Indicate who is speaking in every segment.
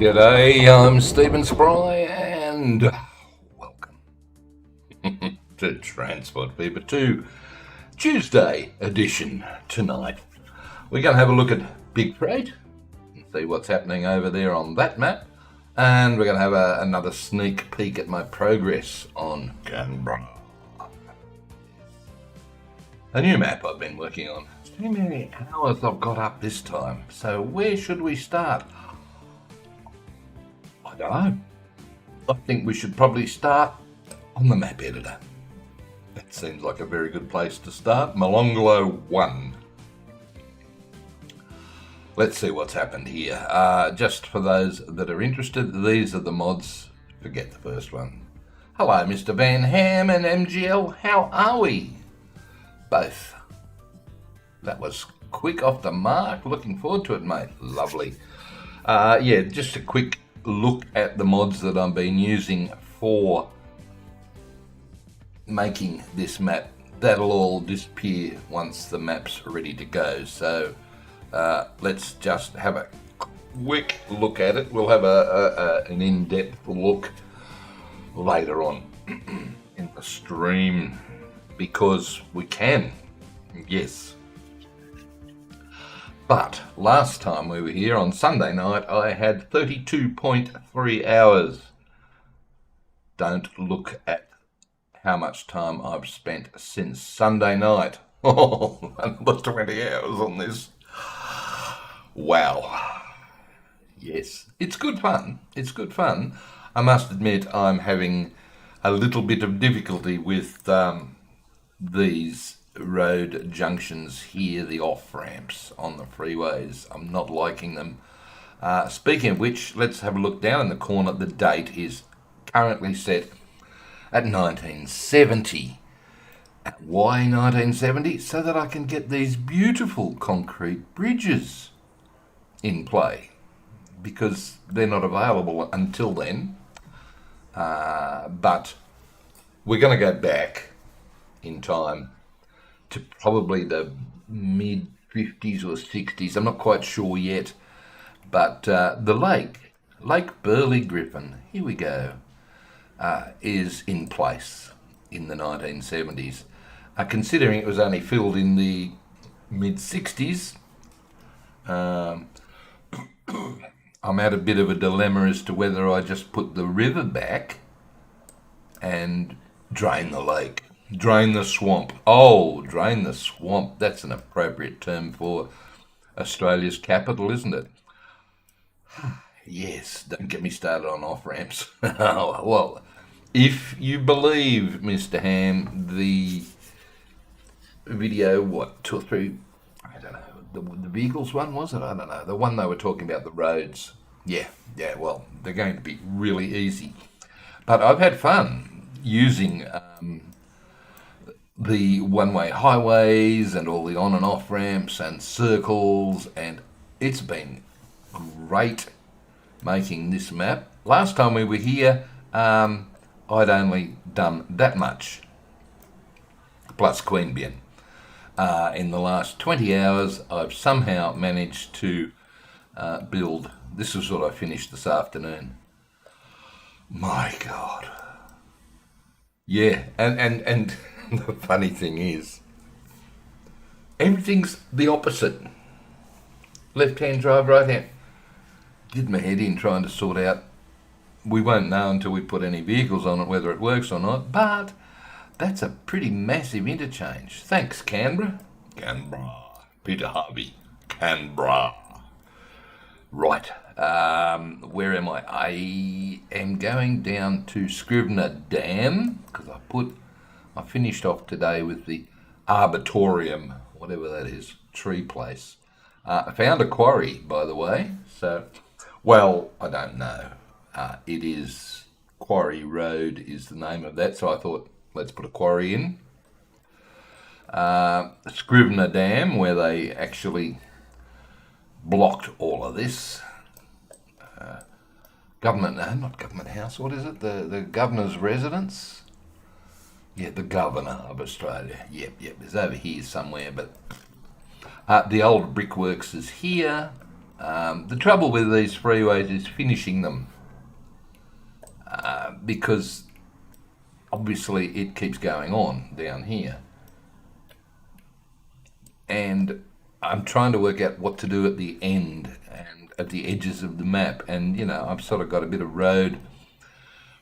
Speaker 1: G'day, I'm Stephen Spry and welcome to Transport Fever 2 Tuesday edition tonight. We're going to have a look at Big Freight and see what's happening over there on that map, and we're going to have another sneak peek at my progress on Canberra. A new map I've been working on. See how many hours I've got up this time. So where should we start? I don't know. I think we should probably start on the map editor. That seems like a very good place to start. Molonglo 1. Let's see what's happened here. Just for those that are interested, these are the mods. Forget the first one. Hello, Mr. Van Ham and MGL. How are we? Both. That was quick off the mark. Looking forward to it, mate. Lovely. Yeah, just a quick look at the mods that I've been using for making this map. That'll all disappear once the map's ready to go. So let's just have a quick look at it. We'll have an in-depth look later on in the stream, because we can, yes. But last time we were here on Sunday night, I had 32.3 hours. Don't look at how much time I've spent since Sunday night. Oh, another 20 hours on this. Wow. Yes, it's good fun. It's good fun. I must admit I'm having a little bit of difficulty with these road junctions here, the off-ramps on the freeways. I'm not liking them. Speaking of which, let's have a look down in the corner. The date is currently set at 1970. Why 1970? So that I can get these beautiful concrete bridges in play, because they're not available until then. But we're going to go back in time to probably the mid 50s or 60s. I'm not quite sure yet. But the Lake Burley Griffin, here we go, is in place in the 1970s. Considering it was only filled in the mid 60s, I'm at a bit of a dilemma as to whether I just put the river back and drain the lake. Drain the swamp. Oh, drain the swamp. That's an appropriate term for Australia's capital, isn't it? Yes, don't get me started on off-ramps. Well, if you believe, Mr. Ham, the video, 2 or 3, I don't know, the vehicles one, was it? I don't know. The one they were talking about, the roads. Yeah, well, they're going to be really easy. But I've had fun using the one-way highways and all the on and off ramps and circles, and it's been great making this map. Last time we were here, I'd only done that much, plus Queanbeyan. In the last 20 hours, I've somehow managed to build, this is what I finished this afternoon. My God. Yeah, and the funny thing is, everything's the opposite. Left-hand drive, right-hand. Did my head in trying to sort out. We won't know until we put any vehicles on it whether it works or not, but that's a pretty massive interchange. Thanks, Canberra. Canberra. Peter Harvey. Canberra. Right. Where am I? I am going down to Scrivener Dam, because I finished off today with the Arboretum, whatever that is, tree place. I found a quarry, by the way. So, well, I don't know. It is Quarry Road is the name of that. So I thought, let's put a quarry in. Scrivener Dam, where they actually blocked all of this. Not Government House, what is it? The Governor's Residence? Yeah, the Governor of Australia. Yep, it's over here somewhere, but the old brickworks is here. The trouble with these freeways is finishing them, because obviously it keeps going on down here. And I'm trying to work out what to do at the end and at the edges of the map. And, you know, I've sort of got a bit of road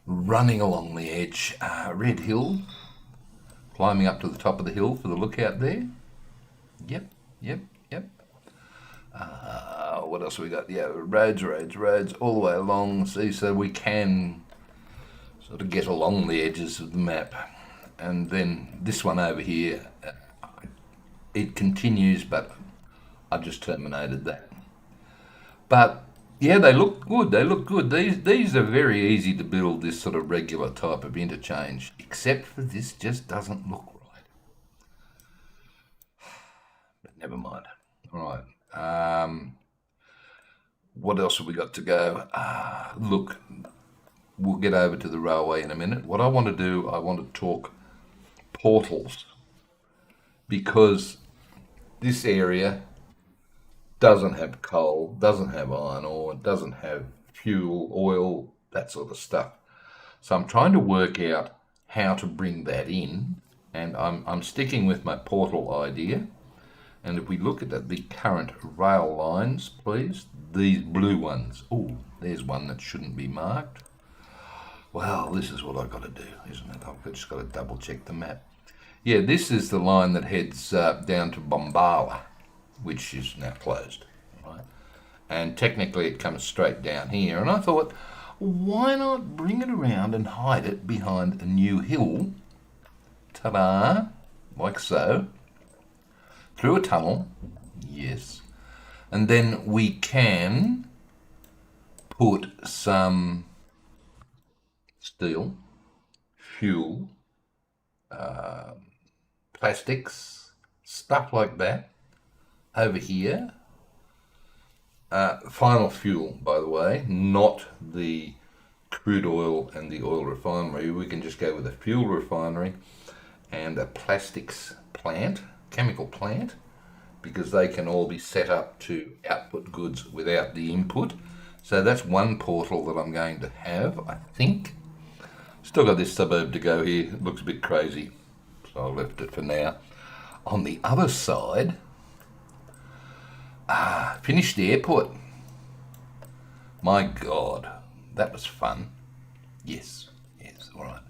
Speaker 1: running along the edge. Red Hill, climbing up to the top of the hill for the lookout there. Yep. What else have we got? Yeah, roads, all the way along. See, so we can sort of get along the edges of the map. And then this one over here, it continues, but I've just terminated that. But yeah, they look good. These are very easy to build, this sort of regular type of interchange, except for this just doesn't look right. But never mind. All right. What else have we got to go? Look, we'll get over to the railway in a minute. What I want to do, I want to talk portals, because this area doesn't have coal, doesn't have iron ore, doesn't have fuel, oil, that sort of stuff. So I'm trying to work out how to bring that in, and I'm sticking with my portal idea. And if we look at the current rail lines, please, these blue ones. Oh, there's one that shouldn't be marked. Well, this is what I've got to do, isn't it? I've just got to double check the map. Yeah, this is the line that heads down to Bombala, which is now closed, right? And technically it comes straight down here. And I thought, why not bring it around and hide it behind a new hill? Ta-da, like so. Through a tunnel, yes. And then we can put some steel, fuel, plastics, stuff like that over here. Final fuel, by the way, not the crude oil and the oil refinery. We can just go with a fuel refinery and a plastics plant, chemical plant, because they can all be set up to output goods without the input. So that's one portal that I'm going to have, I think. Still got this suburb to go here. It looks a bit crazy, so I left it for now. On the other side, finished the airport. My God, that was fun. Yes, all right.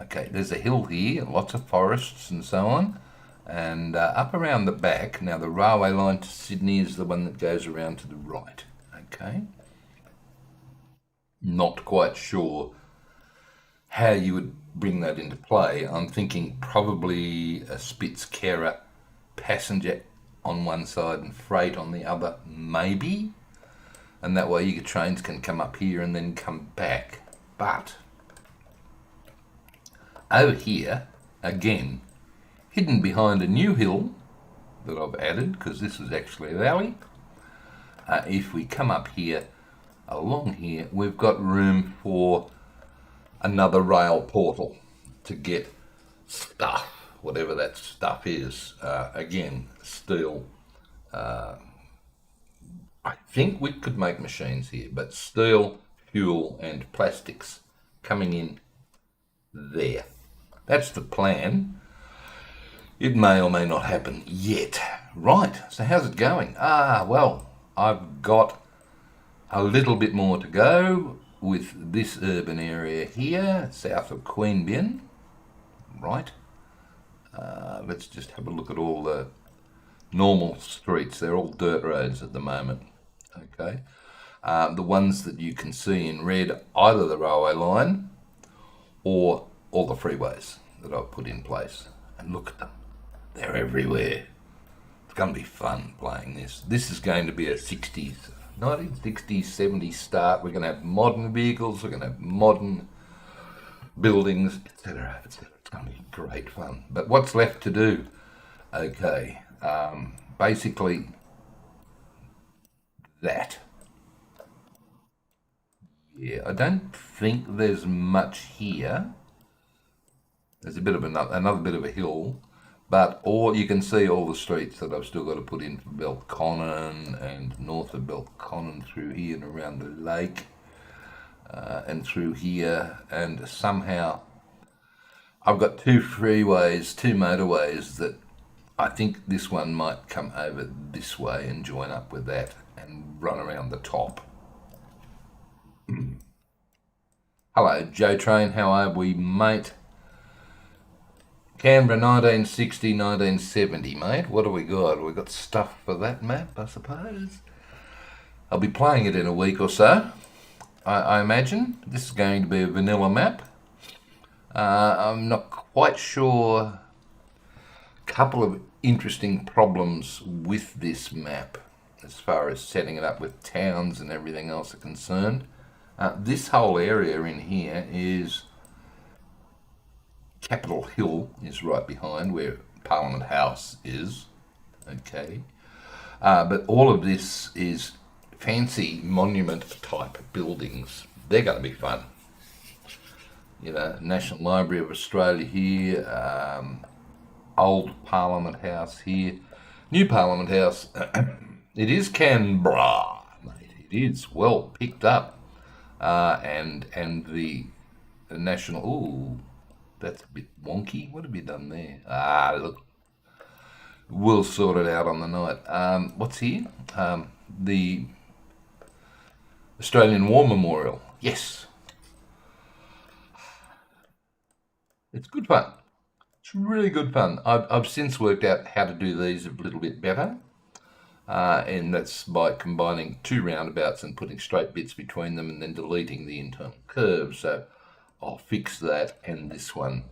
Speaker 1: Okay, there's a hill here, lots of forests and so on. And up around the back, now the railway line to Sydney is the one that goes around to the right. Okay. Not quite sure how you would bring that into play. I'm thinking probably a Spitz-Kehrer passenger on one side and freight on the other, maybe. And that way your trains can come up here and then come back. But over here, again, hidden behind a new hill that I've added, because this is actually a valley. If we come up here, along here, we've got room for another rail portal to get stuff, whatever that stuff is. Again, steel. I think we could make machines here, but steel, fuel, and plastics coming in there. That's the plan. It may or may not happen yet. Right, so how's it going? Well, I've got a little bit more to go with this urban area here, south of Queanbeyan. Right. Let's just have a look at all the normal streets. They're all dirt roads at the moment. Okay. The ones that you can see in red, either the railway line or all the freeways that I've put in place. And look at them. They're everywhere. It's going to be fun playing this. This is going to be a 1960s, 70s start. We're going to have modern vehicles. We're going to have modern buildings, etc., etc. It's going to be great fun. But what's left to do? Okay, basically that. Yeah, I don't think there's much here. There's a bit of another bit of a hill. But all you can see all the streets that I've still got to put in for Belconnen and north of Belconnen through here and around the lake and through here, and somehow I've got two freeways, two motorways that I think this one might come over this way and join up with that and run around the top. Hello, Joe Train, how are we, mate? Canberra 1960, 1970, mate. What do we got? We got stuff for that map, I suppose. I'll be playing it in a week or so, I imagine. This is going to be a vanilla map. I'm not quite sure. A couple of interesting problems with this map as far as setting it up with towns and everything else are concerned. This whole area in here is Capitol Hill is right behind where Parliament House is, okay. But all of this is fancy monument type buildings. They're going to be fun. You know, National Library of Australia here, old Parliament House here, new Parliament House. It is Canberra, mate. It is well picked up, and the national. Ooh, that's a bit wonky. What have you done there? Look, we'll sort it out on the night. What's here? The Australian War Memorial. Yes, it's good fun. It's really good fun. I've since worked out how to do these a little bit better, and that's by combining two roundabouts and putting straight bits between them and then deleting the internal curves. So I'll fix that and this one.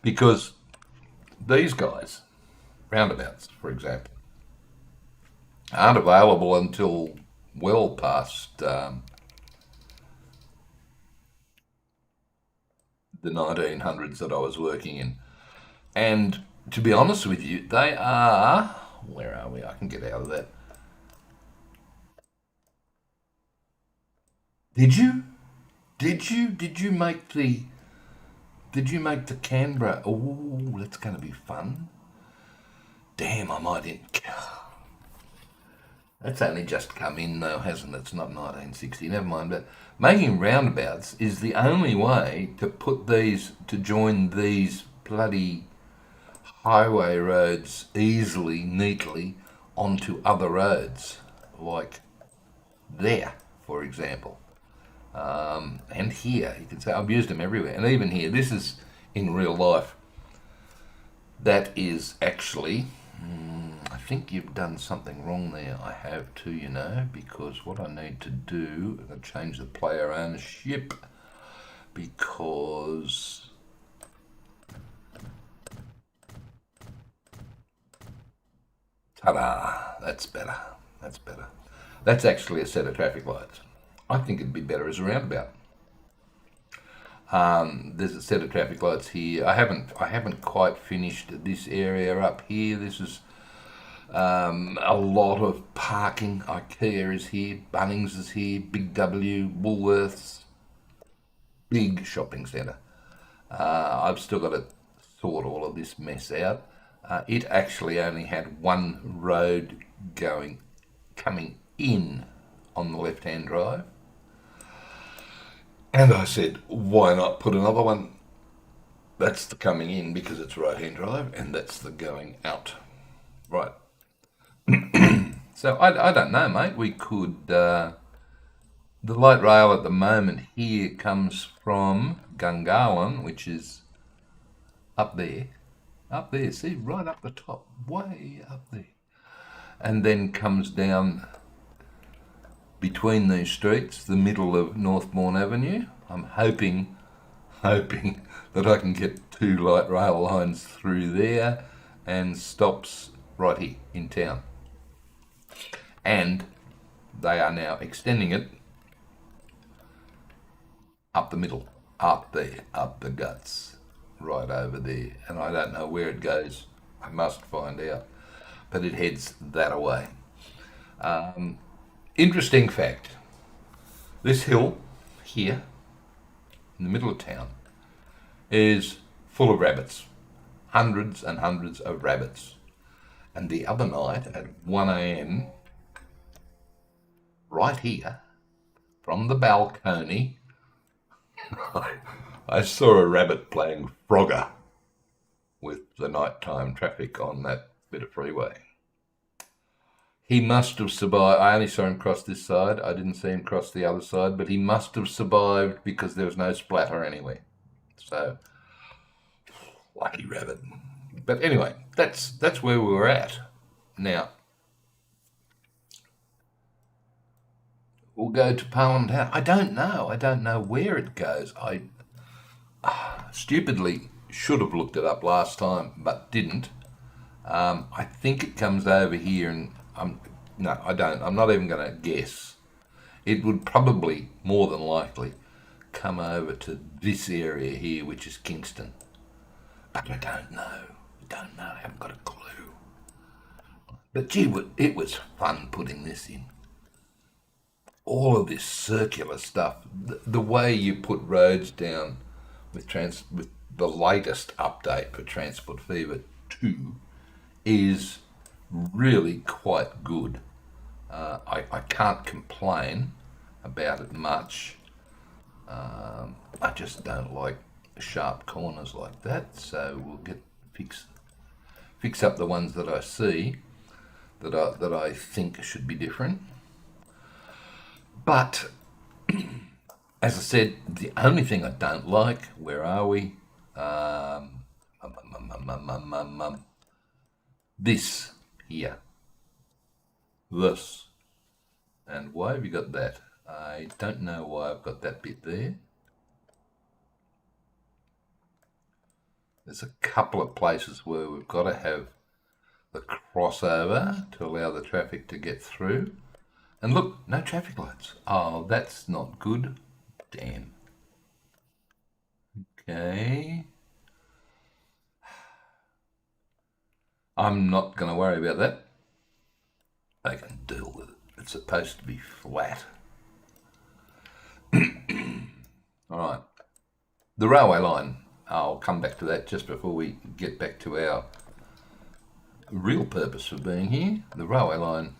Speaker 1: Because these guys, roundabouts, for example, aren't available until well past the 1900s that I was working in. And to be honest with you, they are, where are we? I can get out of that. Did you? Did you make the Canberra? Oh, that's going to be fun. Damn, I might in. That's only just come in though, hasn't it? It's not 1960, never mind. But making roundabouts is the only way to put these, to join these bloody highway roads easily, neatly onto other roads, like there, for example. And here, you can say I've used them everywhere, and even here, this is in real life. That is actually, I think you've done something wrong there. I have too, you know, because what I need to do, I'm going to change the player ownership, because ta-da, that's better, that's better. That's actually a set of traffic lights. I think it'd be better as a roundabout. There's a set of traffic lights here. I haven't quite finished this area up here. This is a lot of parking. IKEA is here, Bunnings is here, Big W, Woolworths, big shopping centre. I've still got to sort all of this mess out. It actually only had one road coming in on the left-hand drive. And I said, why not put another one? That's the coming in because it's right-hand drive, and that's the going out. Right. So I don't know, mate. We could, the light rail at the moment here comes from Gungahlin, which is up there, see, right up the top, way up there. And then comes down between these streets, the middle of Northbourne Avenue. I'm hoping that I can get two light rail lines through there and stops right here in town. And they are now extending it up the middle, up there, up the guts, right over there. And I don't know where it goes. I must find out. But it heads that away. Interesting fact, this hill here in the middle of town is full of rabbits. hundreds and hundreds of rabbits. And the other night at 1 a.m, right here, from the balcony, I saw a rabbit playing Frogger with the nighttime traffic on that bit of freeway. He must have survived. I only saw him cross this side. I didn't see him cross the other side, but he must have survived because there was no splatter anywhere. So, lucky rabbit. But anyway, that's where we were at. Now, we'll go to Parliament House. I don't know where it goes. I stupidly should have looked it up last time, but didn't. I think it comes over here, and no, I don't. I'm not even going to guess. It would probably, more than likely, come over to this area here, which is Kingston. But I don't know. I haven't got a clue. But gee, it was fun putting this in. All of this circular stuff, the way you put roads down with the latest update for Transport Fever 2 is really quite good. I can't complain about it much. I just don't like sharp corners like that, so we'll fix up the ones that I see that I think should be different. But as I said, the only thing I don't like, where are we? This here. This. And why have you got that? I don't know why I've got that bit there. There's a couple of places where we've got to have the crossover to allow the traffic to get through. And look, no traffic lights. Oh, that's not good. Damn. Okay. I'm not going to worry about that. I can deal with it. It's supposed to be flat. All right. The railway line. I'll come back to that just before we get back to our real purpose for being here. The railway line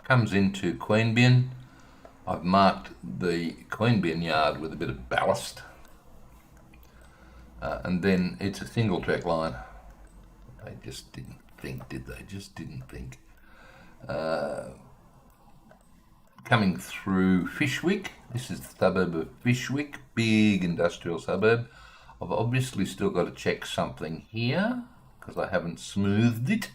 Speaker 1: comes into Queanbeyan. I've marked the Queanbeyan yard with a bit of ballast. And then it's a single track line. They just didn't think, did they? Just didn't think. Coming through Fyshwick. This is the suburb of Fyshwick, big industrial suburb. I've obviously still got to check something here because I haven't smoothed it.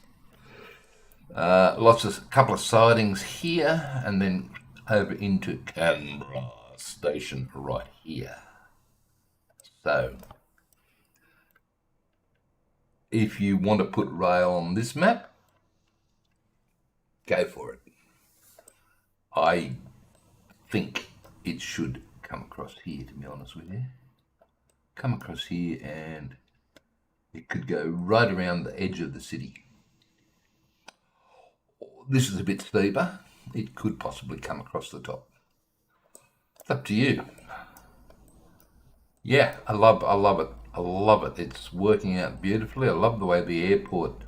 Speaker 1: Couple of sidings here, and then over into Canberra station right here. So, if you want to put rail on this map, go for it. I think it should come across here, to be honest with you. Come across here, and it could go right around the edge of the city. This is a bit steeper. It could possibly come across the top. It's up to you. Yeah, I love it. I love it. It's working out beautifully. I love the way the airport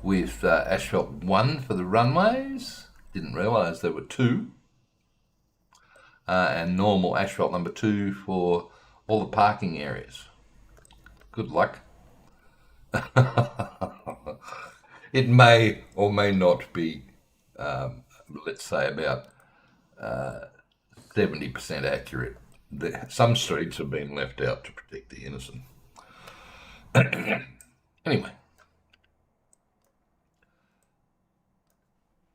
Speaker 1: with asphalt 1 for the runways. Didn't realise there were 2. And normal asphalt number 2 for all the parking areas. Good luck. It may or may not be, let's say, about 70% accurate. Some streets have been left out to protect the innocent. Anyway,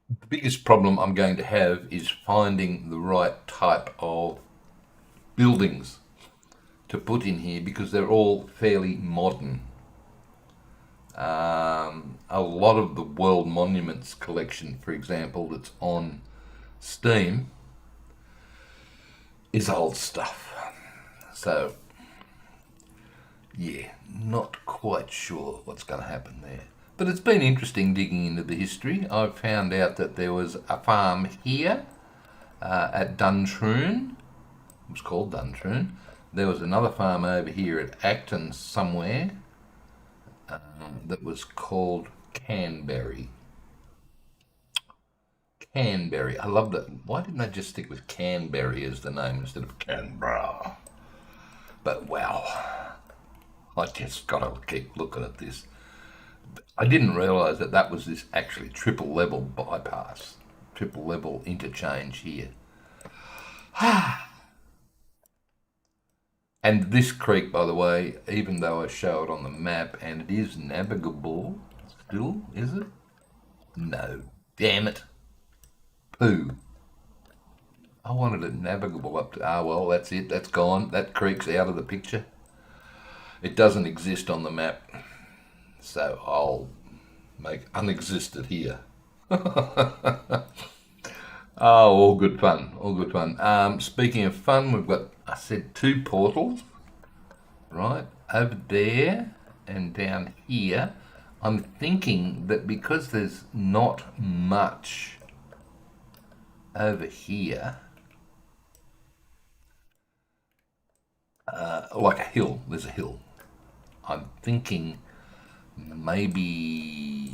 Speaker 1: the biggest problem I'm going to have is finding the right type of buildings to put in here because they're all fairly modern. A lot of the World Monuments collection, for example, that's on Steam is old stuff. So, yeah, not quite sure what's going to happen there. But it's been interesting digging into the history. I've found out that there was a farm here at Duntroon. It was called Duntroon. There was another farm over here at Acton somewhere. that was called Canberry. Canberry. I love that. Why didn't they just stick with Canberry as the name instead of Canberra? But wow, I just got to keep looking at this. I didn't realise that that was this actually triple level bypass, triple level interchange here. And this creek, by the way, even though I show it on the map and it is navigable, still, is it? No. Damn it. Pooh. I wanted it navigable up to, well, that's it, that's gone. That creek's out of the picture. It doesn't exist on the map, so I'll make unexisted here. Oh, all good fun, all good fun. Speaking of fun, we've got, I said, 2 portals, right, over there and down here. I'm thinking that because there's not much over here, like a hill, there's a hill. I'm thinking maybe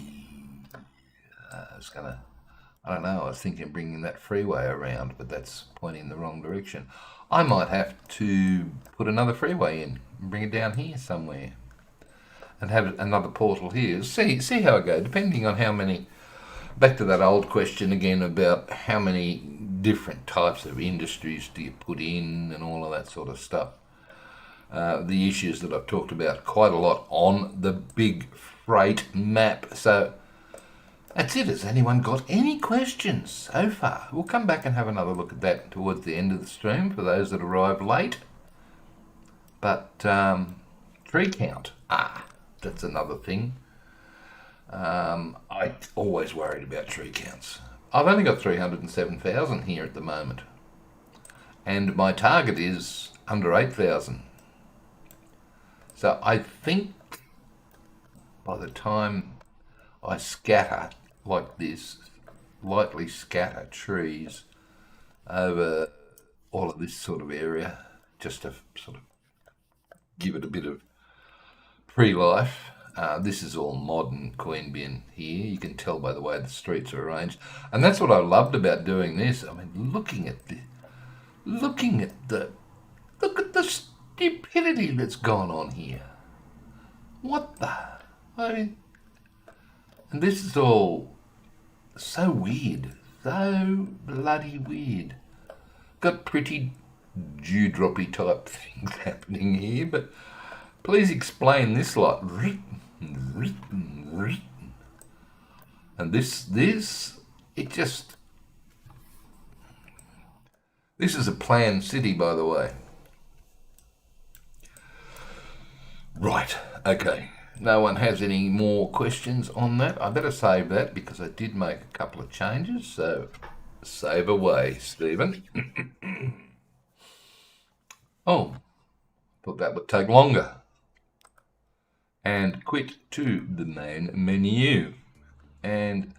Speaker 1: I don't know, I was thinking of bringing that freeway around, but that's pointing in the wrong direction. I might have to put another freeway in and bring it down here somewhere and have another portal here. See how it goes, depending on how many, back to that old question again about how many different types of industries do you put in and all of that sort of stuff. The issues that I've talked about quite a lot on the big freight map. So that's it. Has anyone got any questions so far? We'll come back and have another look at that towards the end of the stream for those that arrived late. But tree count. That's another thing. I always worried about tree counts. I've only got 307,000 here at the moment. And my target is under 8,000. So I think by the time I scatter like this, lightly scatter trees over all of this sort of area, just to sort of give it a bit of pre-life. This is all modern Queanbeyan here. You can tell by the way the streets are arranged. And that's what I loved about doing this. I mean, look at the stupidity that's gone on here. What the? I mean, and this is all so weird. So bloody weird. Got pretty dewdroppy type things happening here, but please explain this lot. And this, it just... This is a planned city, by the way. Right, okay. No one has any more questions on that. I better save that because I did make a couple of changes, so save away, Stephen. Oh, thought that would take longer. And quit to the main menu. And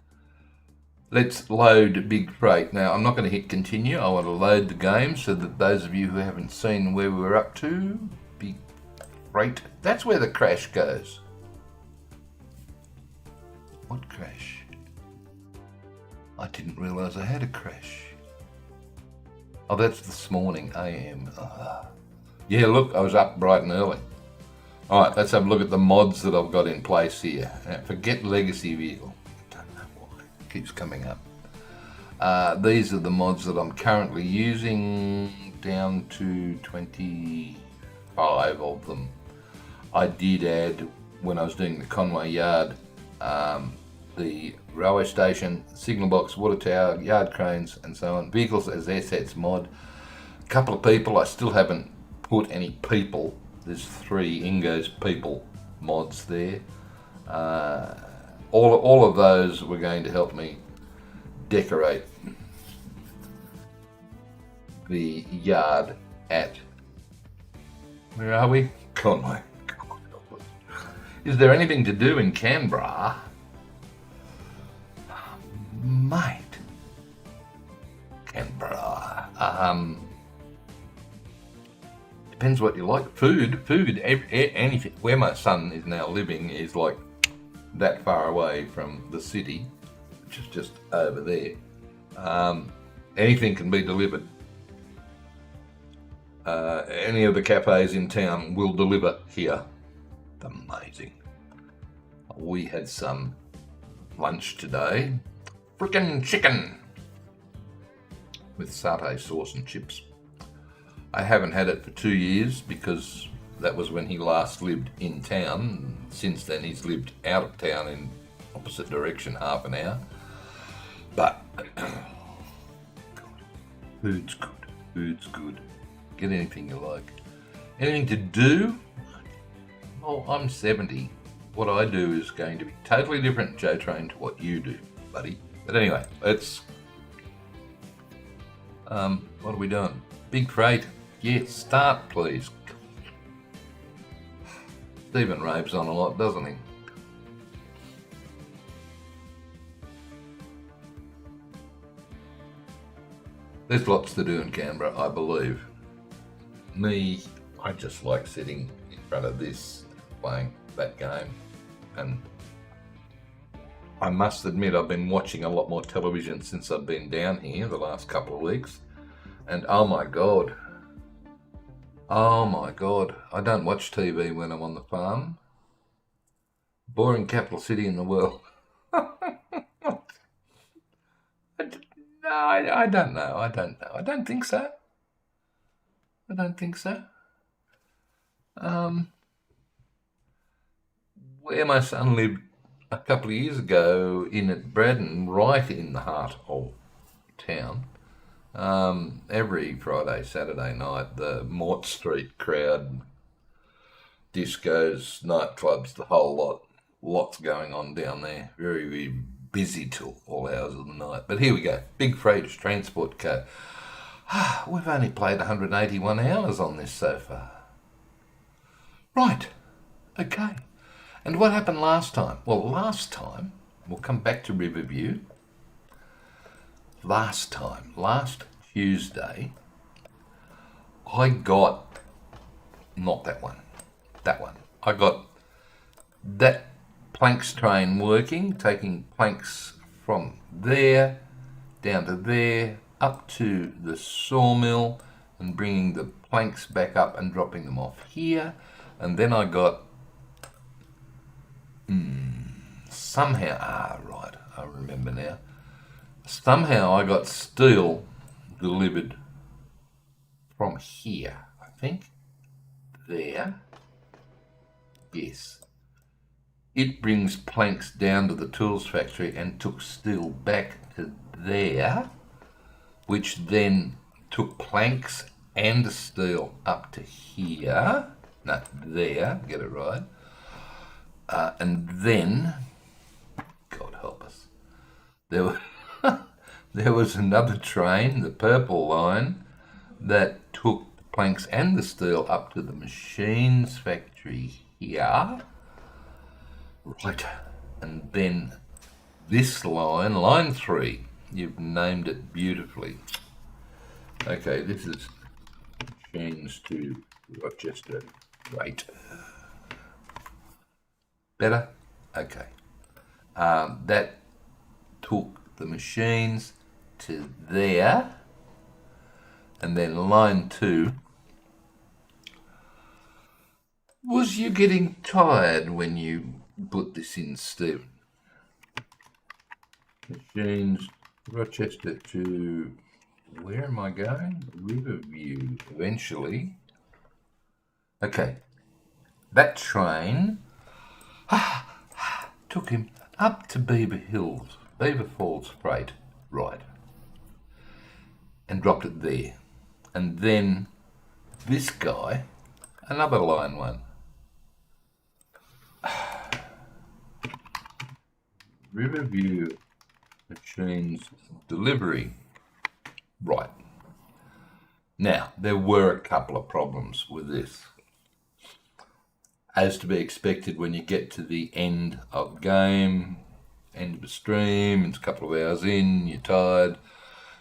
Speaker 1: let's load Big Freight. Now, I'm not going to hit continue. I want to load the game so that those of you who haven't seen where we're up to, Big Freight, that's where the crash goes. What crash? I didn't realise I had a crash. Oh, that's this morning, AM. Yeah, look, I was up bright and early. Alright, let's have a look at the mods that I've got in place here. Now, forget legacy vehicle. I don't know why it keeps coming up. These are the mods that I'm currently using, down to 25 of them. I did add, when I was doing the Conway yard, the railway station, signal box, water tower, yard cranes and so on. Vehicles as assets mod. A couple of people, I still haven't put any people. There's 3 Ingo's people mods there. All of those were going to help me decorate the yard at, where are we? Conway. Is there anything to do in Canberra? Mate. Canberra. depends what you like. Food, anything. Where my son is now living is like that far away from the city, which is just over there. Anything can be delivered. Any of the cafes in town will deliver here. It's amazing. We had some lunch today. Frickin' chicken with satay sauce and chips. I haven't had it for 2 years because that was when he last lived in town. Since then he's lived out of town in opposite direction, half an hour. But food's good. Food's good. Get anything you like. Anything to do? Well, I'm 70. What I do is going to be totally different, Joe Train, to what you do, buddy. But anyway, let's... what are we doing? Big freight. Yeah, start, please. Stephen raves on a lot, doesn't he? There's lots to do in Canberra, I believe. Me, I just like sitting in front of this, playing that game. And I must admit, I've been watching a lot more television since I've been down here the last couple of weeks. And oh my God, I don't watch TV when I'm on the farm. Boring capital city in the world. No, I don't know. I don't think so. Where my son lived a couple of years ago in at Braddon, right in the heart of town, every Friday, Saturday night, the Mort Street crowd, discos, nightclubs, the whole lot, lots going on down there. Very, very busy till all hours of the night. But here we go, Big Freight Transport Co. We've only played 181 hours on this so far. Right, okay. And what happened last time? Well, last time, we'll come back to Riverview. Last Tuesday, I got, not that one, I got that planks train working, taking planks from there, down to there, up to the sawmill, and bringing the planks back up and dropping them off here. And then I got, somehow, right, I remember now. Somehow I got steel delivered from here, I think. There. Yes. It brings planks down to the tools factory and took steel back to there, which then took planks and steel up to here. No, there, get it right. And then, God help us, there was another train, the purple line, that took the planks and the steel up to the machines factory here. Right, and then this line, line 3, you've named it beautifully. Okay, this is machines to Rochester. Right. Better? Okay. That took the machines to there, and then line 2. Was you getting tired when you put this in, Stephen? Machines, Rochester to, where am I going? Riverview, eventually. Okay, that train took him up to Beaver Falls Freight, right, and dropped it there. And then this guy, another line 1, Riverview machines delivery. Right. Now, there were a couple of problems with this. As to be expected when you get to the end of game, end of a stream, it's a couple of hours in, you're tired,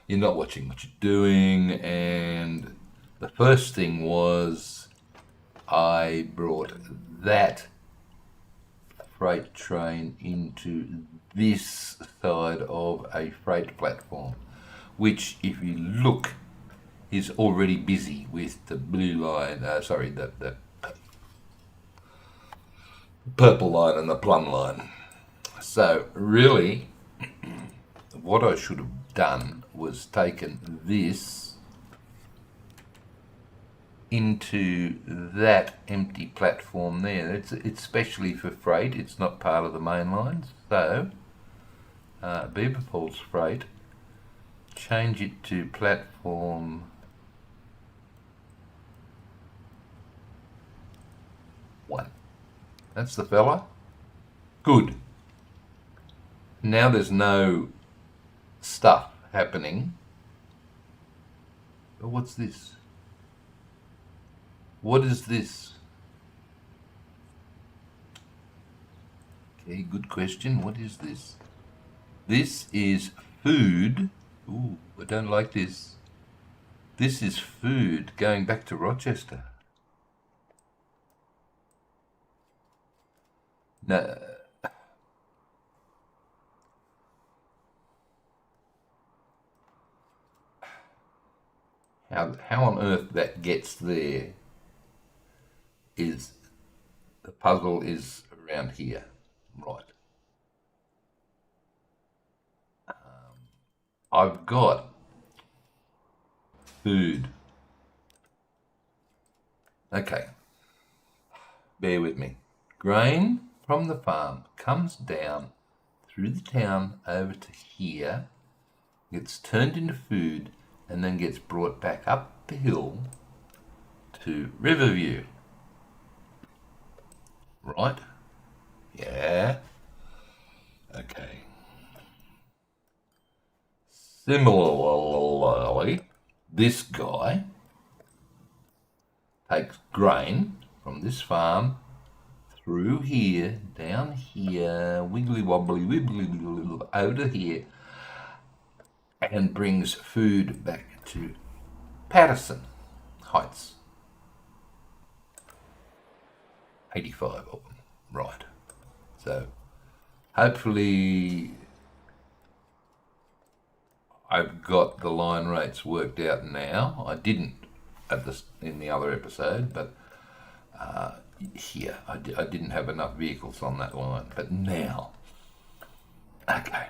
Speaker 1: you're not watching what you're doing, and the first thing was I brought that freight train into this side of a freight platform, which, if you look, is already busy with the blue line, the purple line and the plum line. So really, what I should have done was taken this into that empty platform there. It's specially for freight, it's not part of the main lines. So Beaver Falls Freight, change it to platform 1. That's the fella. Good. Now there's no stuff happening. But what's this? What is this? Okay, good question. What is this? This is food. Ooh, I don't like this. This is food going back to Rochester. No. How on earth that gets there is the puzzle is around here, right? I've got food. Okay, bear with me. Grain from the farm comes down through the town over to here, gets turned into food, and then gets brought back up the hill to Riverview. Right? Yeah. Okay. Similarly, this guy takes grain from this farm through here, down here, wiggly wobbly, over to here, and brings food back to Patterson Heights. 85 of them, right. So hopefully I've got the line rates worked out now. I didn't in the other episode, but here I didn't have enough vehicles on that line. But now, okay.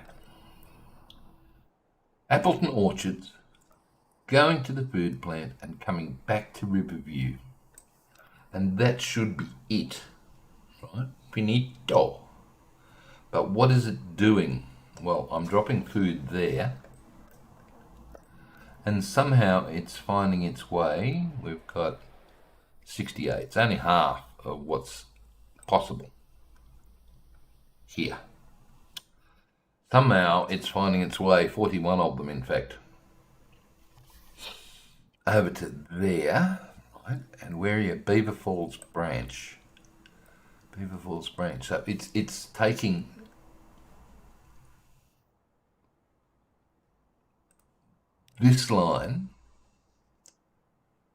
Speaker 1: Appleton Orchards, going to the food plant and coming back to Riverview. And that should be it, right? Finito. But what is it doing? Well, I'm dropping food there. And somehow it's finding its way. We've got 68. It's only half of what's possible here. Somehow it's finding its way, 41 of them in fact, over to there, right? And where are you? Beaver Falls branch. Beaver Falls branch. So it's taking this line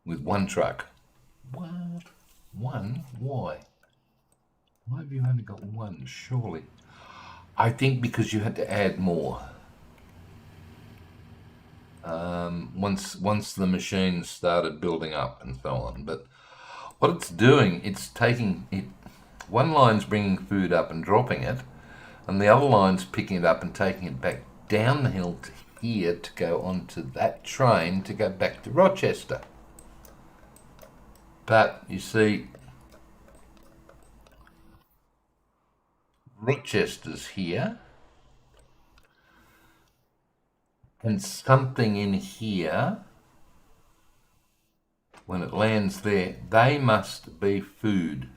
Speaker 1: with one truck. What? One? Why? Why have you only got one, surely? I think because you had to add more. Once the machines started building up and so on. But what it's doing, it's taking it. One line's bringing food up and dropping it, and the other line's picking it up and taking it back down the hill to here to go onto that train to go back to Rochester. But you see, Rochester's here, and something in here, when it lands there, they must be food.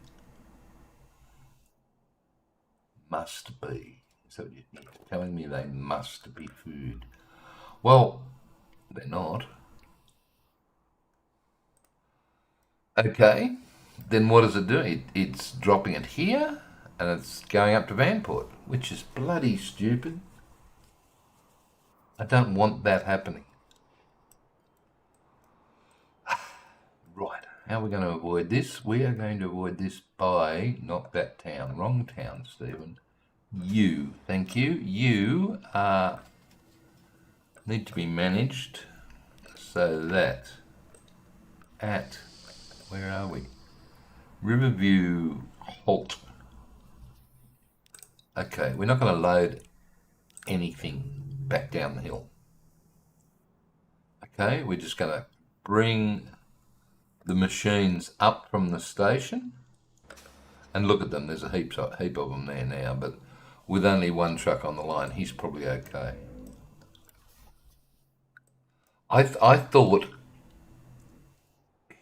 Speaker 1: Must be. So you're telling me they must be food. Well, they're not. Okay, then what does it do? It's dropping it here, and it's going up to Vanport, which is bloody stupid. I don't want that happening. Right, How are we going to avoid this? We are going to avoid this by, not that town, wrong town, Stephen. You, thank you. You need to be managed so that at, where are we? Riverview halt. Okay, we're not going to load anything back down the hill. Okay, we're just going to bring the machines up from the station, and look at them, there's a heap of them there now, but with only one truck on the line, he's probably okay. I thought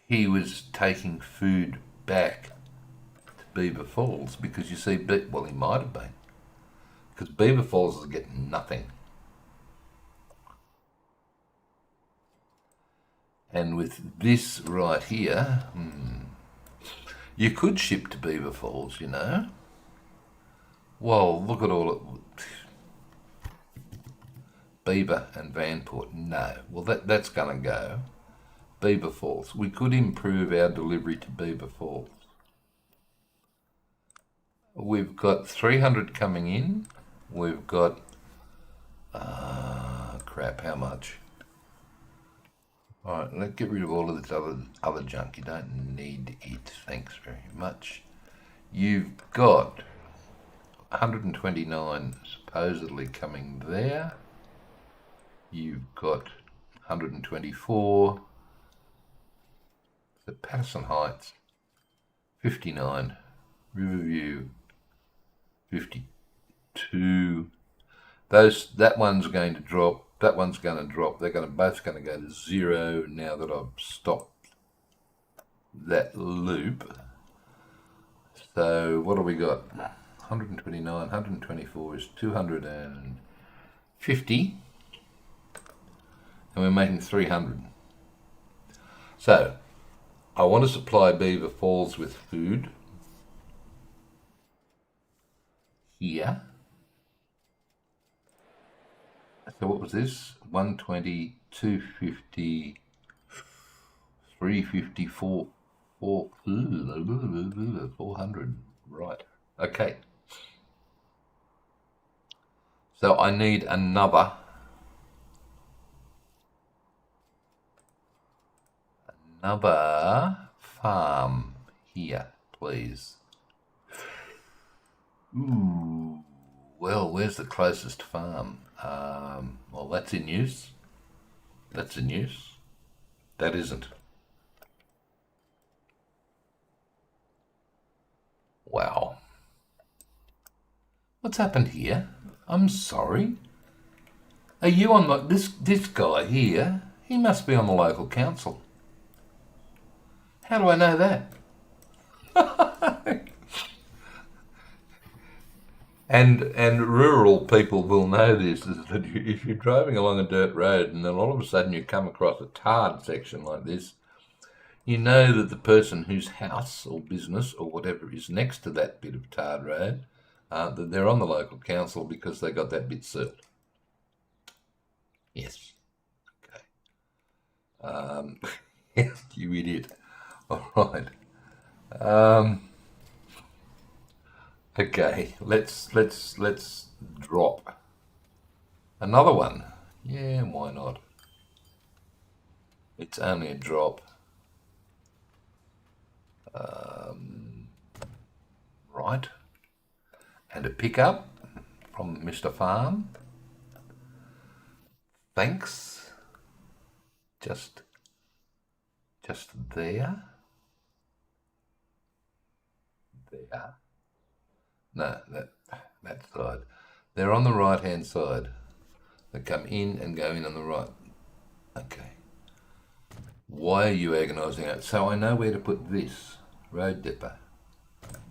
Speaker 1: he was taking food back to Beaver Falls, because you see, well, he might have been, because Beaver Falls is getting nothing. And with this right here, you could ship to Beaver Falls, you know. Well, look at all it. Beaver and Vanport, no. Well, that's going to go. Beaver Falls. We could improve our delivery to Beaver Falls. We've got 300 coming in. We've got, crap, how much? All right, let's get rid of all of this other junk. You don't need it. Thanks very much. You've got 129 supposedly coming there. You've got 124. So Patterson Heights, 59. Riverview, 52. That one's going to drop. That one's going to drop. They're both going to go to 0 now that I've stopped that loop. So what do we got? 129, 124 is 250, and we're making 300. So I want to supply Beaver Falls with food here. So what was this? 120, 250, 350, 400. Right. Okay. So I need another farm here, please. Ooh. Well, where's the closest farm? Well, that's in use. That's in use. That isn't. Wow. What's happened here? I'm sorry. Are you on this guy here? He must be on the local council. How do I know that? And rural people will know this, is that if you're driving along a dirt road and then all of a sudden you come across a tarred section like this, you know that the person whose house or business or whatever is next to that bit of tarred road, that they're on the local council because they got that bit sealed. Yes. Okay. Yes, you idiot. All right. Okay, let's drop another one. Yeah, why not? It's only a drop. Right. And a pickup from Mr. Farm. Thanks. Just there. There. No, that side. They're on the right-hand side. They come in and go in on the right. Okay. Why are you agonising out? So I know where to put this road depot,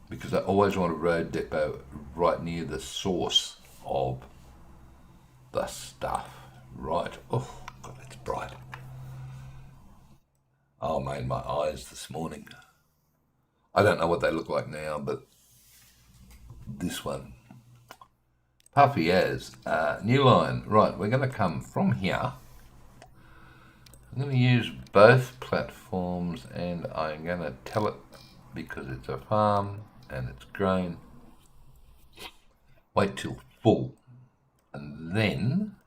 Speaker 1: because I always want a road depot right near the source of the stuff. Right. Oh, God, it's bright. Oh, made my eyes this morning. I don't know what they look like now, but this one. Puffy as. New line. Right, we're going to come from here. I'm going to use both platforms, and I'm going to tell it, because it's a farm and it's grain, wait till full. And then,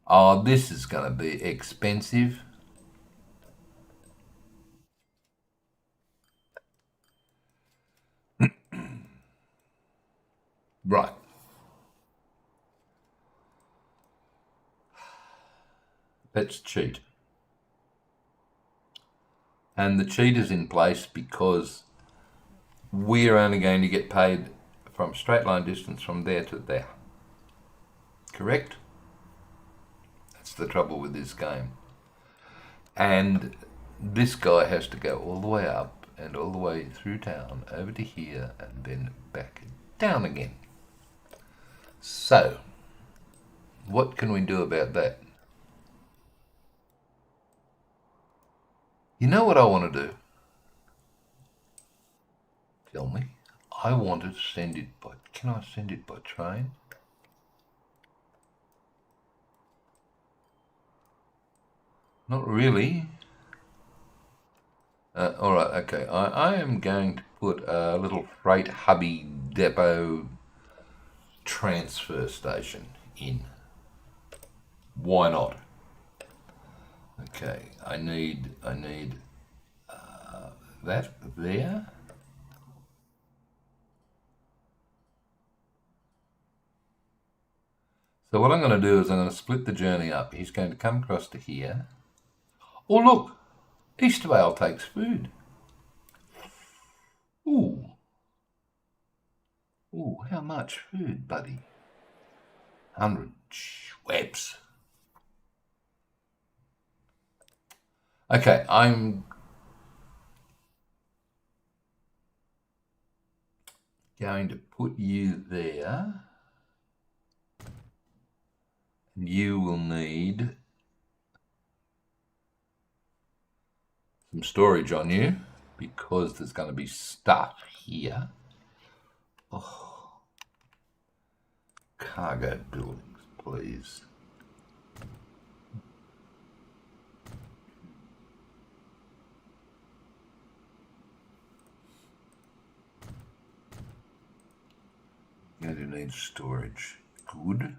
Speaker 1: oh, this is going to be expensive. Right. Let's cheat. And the cheat is in place because we're only going to get paid from straight line distance from there to there. Correct? That's the trouble with this game. And this guy has to go all the way up and all the way through town, over to here, and then back down again. So, what can we do about that? You know what I want to do? Tell me. I want to send it by... Can I send it by train? Not really. Alright, okay. I am going to put a little freight hubby depot transfer station in. Why not? Okay, I need that there. So what I'm going to do is I'm going to split the journey up. He's going to come across to here. Oh look, Eastervale takes food. Ooh. Ooh, how much food, buddy? 100 Schweppes. Okay, I'm going to put you there. And you will need some storage on you because there's going to be stuff here. Oh. Cargo buildings, please. Going to need storage. Good.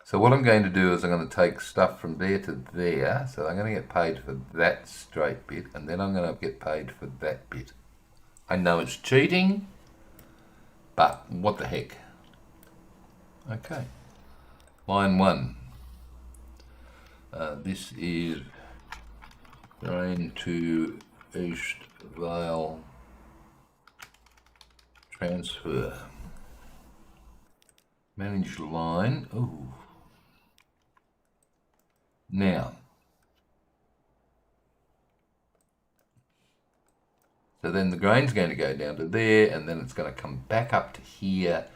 Speaker 1: So what I'm going to do is I'm going to take stuff from there to there. So I'm going to get paid for that straight bit, and then I'm going to get paid for that bit. I know it's cheating, but what the heck. Okay. Line 1. This is going to Eastvale transfer. Manage line. Ooh. Now, so then the grain's going to go down to there, and then it's going to come back up to here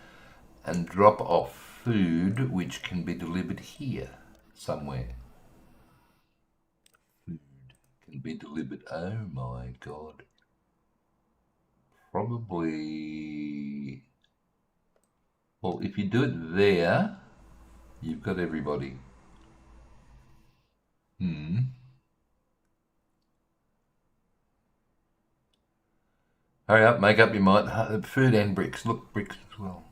Speaker 1: and drop off food, which can be delivered here somewhere. Food can be delivered. Oh my God. Probably. Well, if you do it there, you've got everybody. Hurry up, make up your mind. Food and bricks. Look, bricks as well.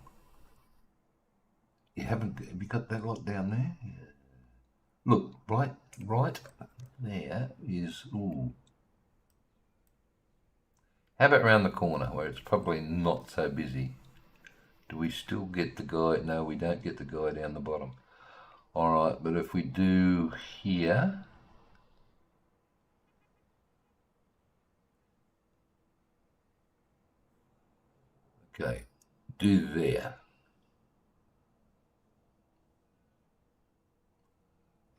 Speaker 1: Have you got that lot down there? Yeah. Look, right there is, ooh. How about round the corner where it's probably not so busy? Do we still get the guy? No, we don't get the guy down the bottom. All right, but if we do here, okay, do there.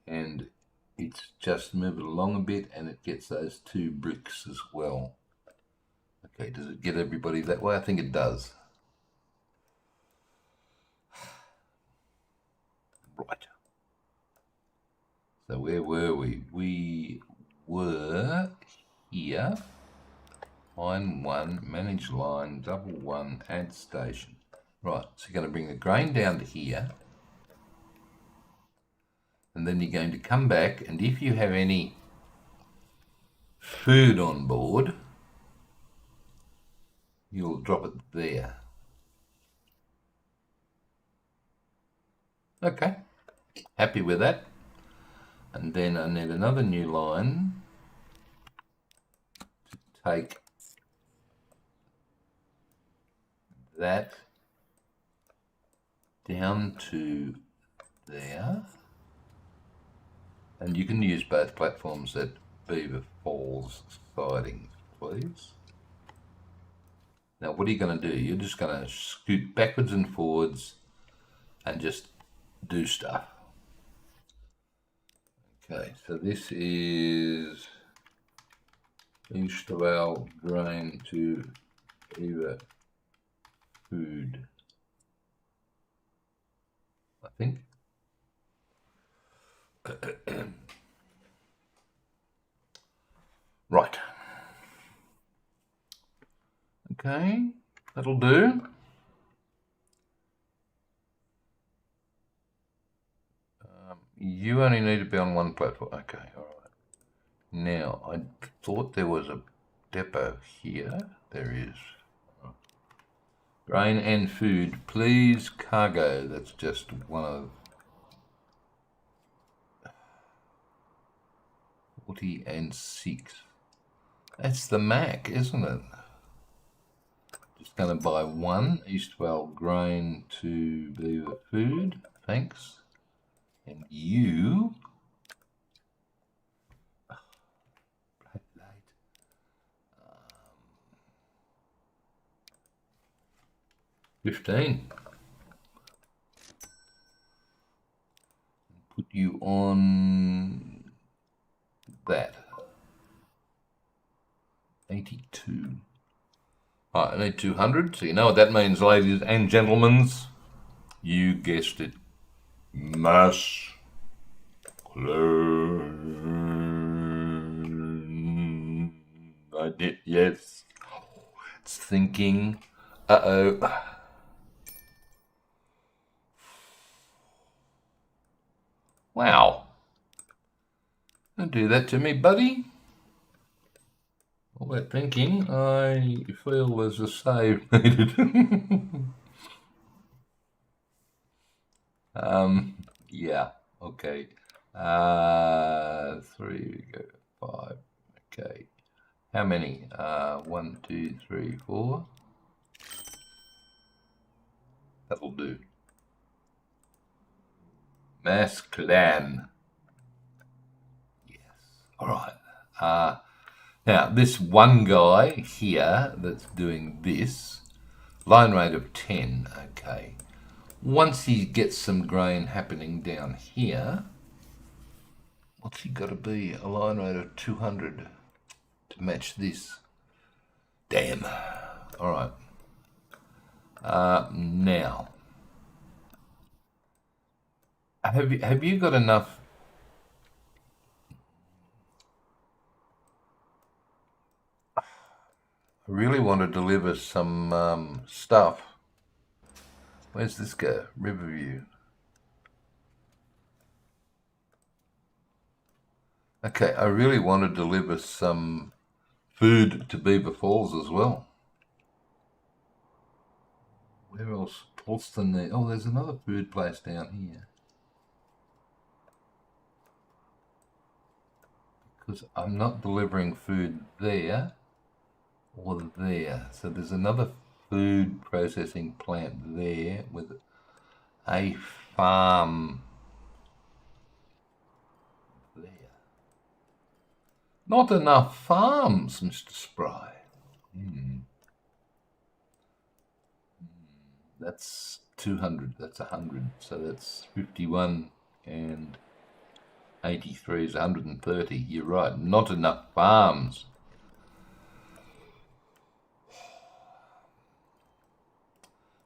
Speaker 1: And it's just move it along a bit, and it gets those 2 bricks as well. Okay, does it get everybody that way? I think it does. Right. So where were we? We were here. Line 1, manage line, double 1, add station. Right, so you're going to bring the grain down to here. And then you're going to come back, and if you have any food on board, you'll drop it there. Okay, happy with that. And then I need another new line to take that down to there. And you can use both platforms at Beaver Falls sidings, please. Now what are you going to do? You're just going to scoot backwards and forwards and just do stuff. Okay, so this is Eastervale grain to Beaver food, I think. Right. Okay, that'll do. You only need to be on one platform. Okay, all right. Now, I thought there was a depot here. There is. Grain and food, please. Cargo, that's just one of 46. That's the Mac, isn't it? Just going to buy one Eastvale grain to Beaver food. Thanks. And you. 15. Put you on that. 82. Alright, I need 200. So you know what that means, ladies and gentlemen. You guessed it. Mass clone. I did, yes. It's thinking. Uh-oh. Wow. Don't do that to me, buddy. All that thinking, I feel there's a save needed. Yeah, okay. 3, we go 5. Okay. How many? 1, 2, 3, 4. That'll do. Mass clan. Yes. All right. Now, this one guy here that's doing this, line rate of 10, okay. Once he gets some grain happening down here, what's he got to be? A line rate of 200 to match this. Damn. All right. Now, have you got enough? I really want to deliver some stuff. Where's this go? Riverview. Okay, I really want to deliver some food to Beaver Falls as well. Where else? Paulston there. Oh, there's another food place down here. Because I'm not delivering food there or there. So there's another food processing plant there with a farm there. Not enough farms, Mr. Spry. That's 200, that's 100, so that's 51 and 83 is 130. You're right, not enough farms.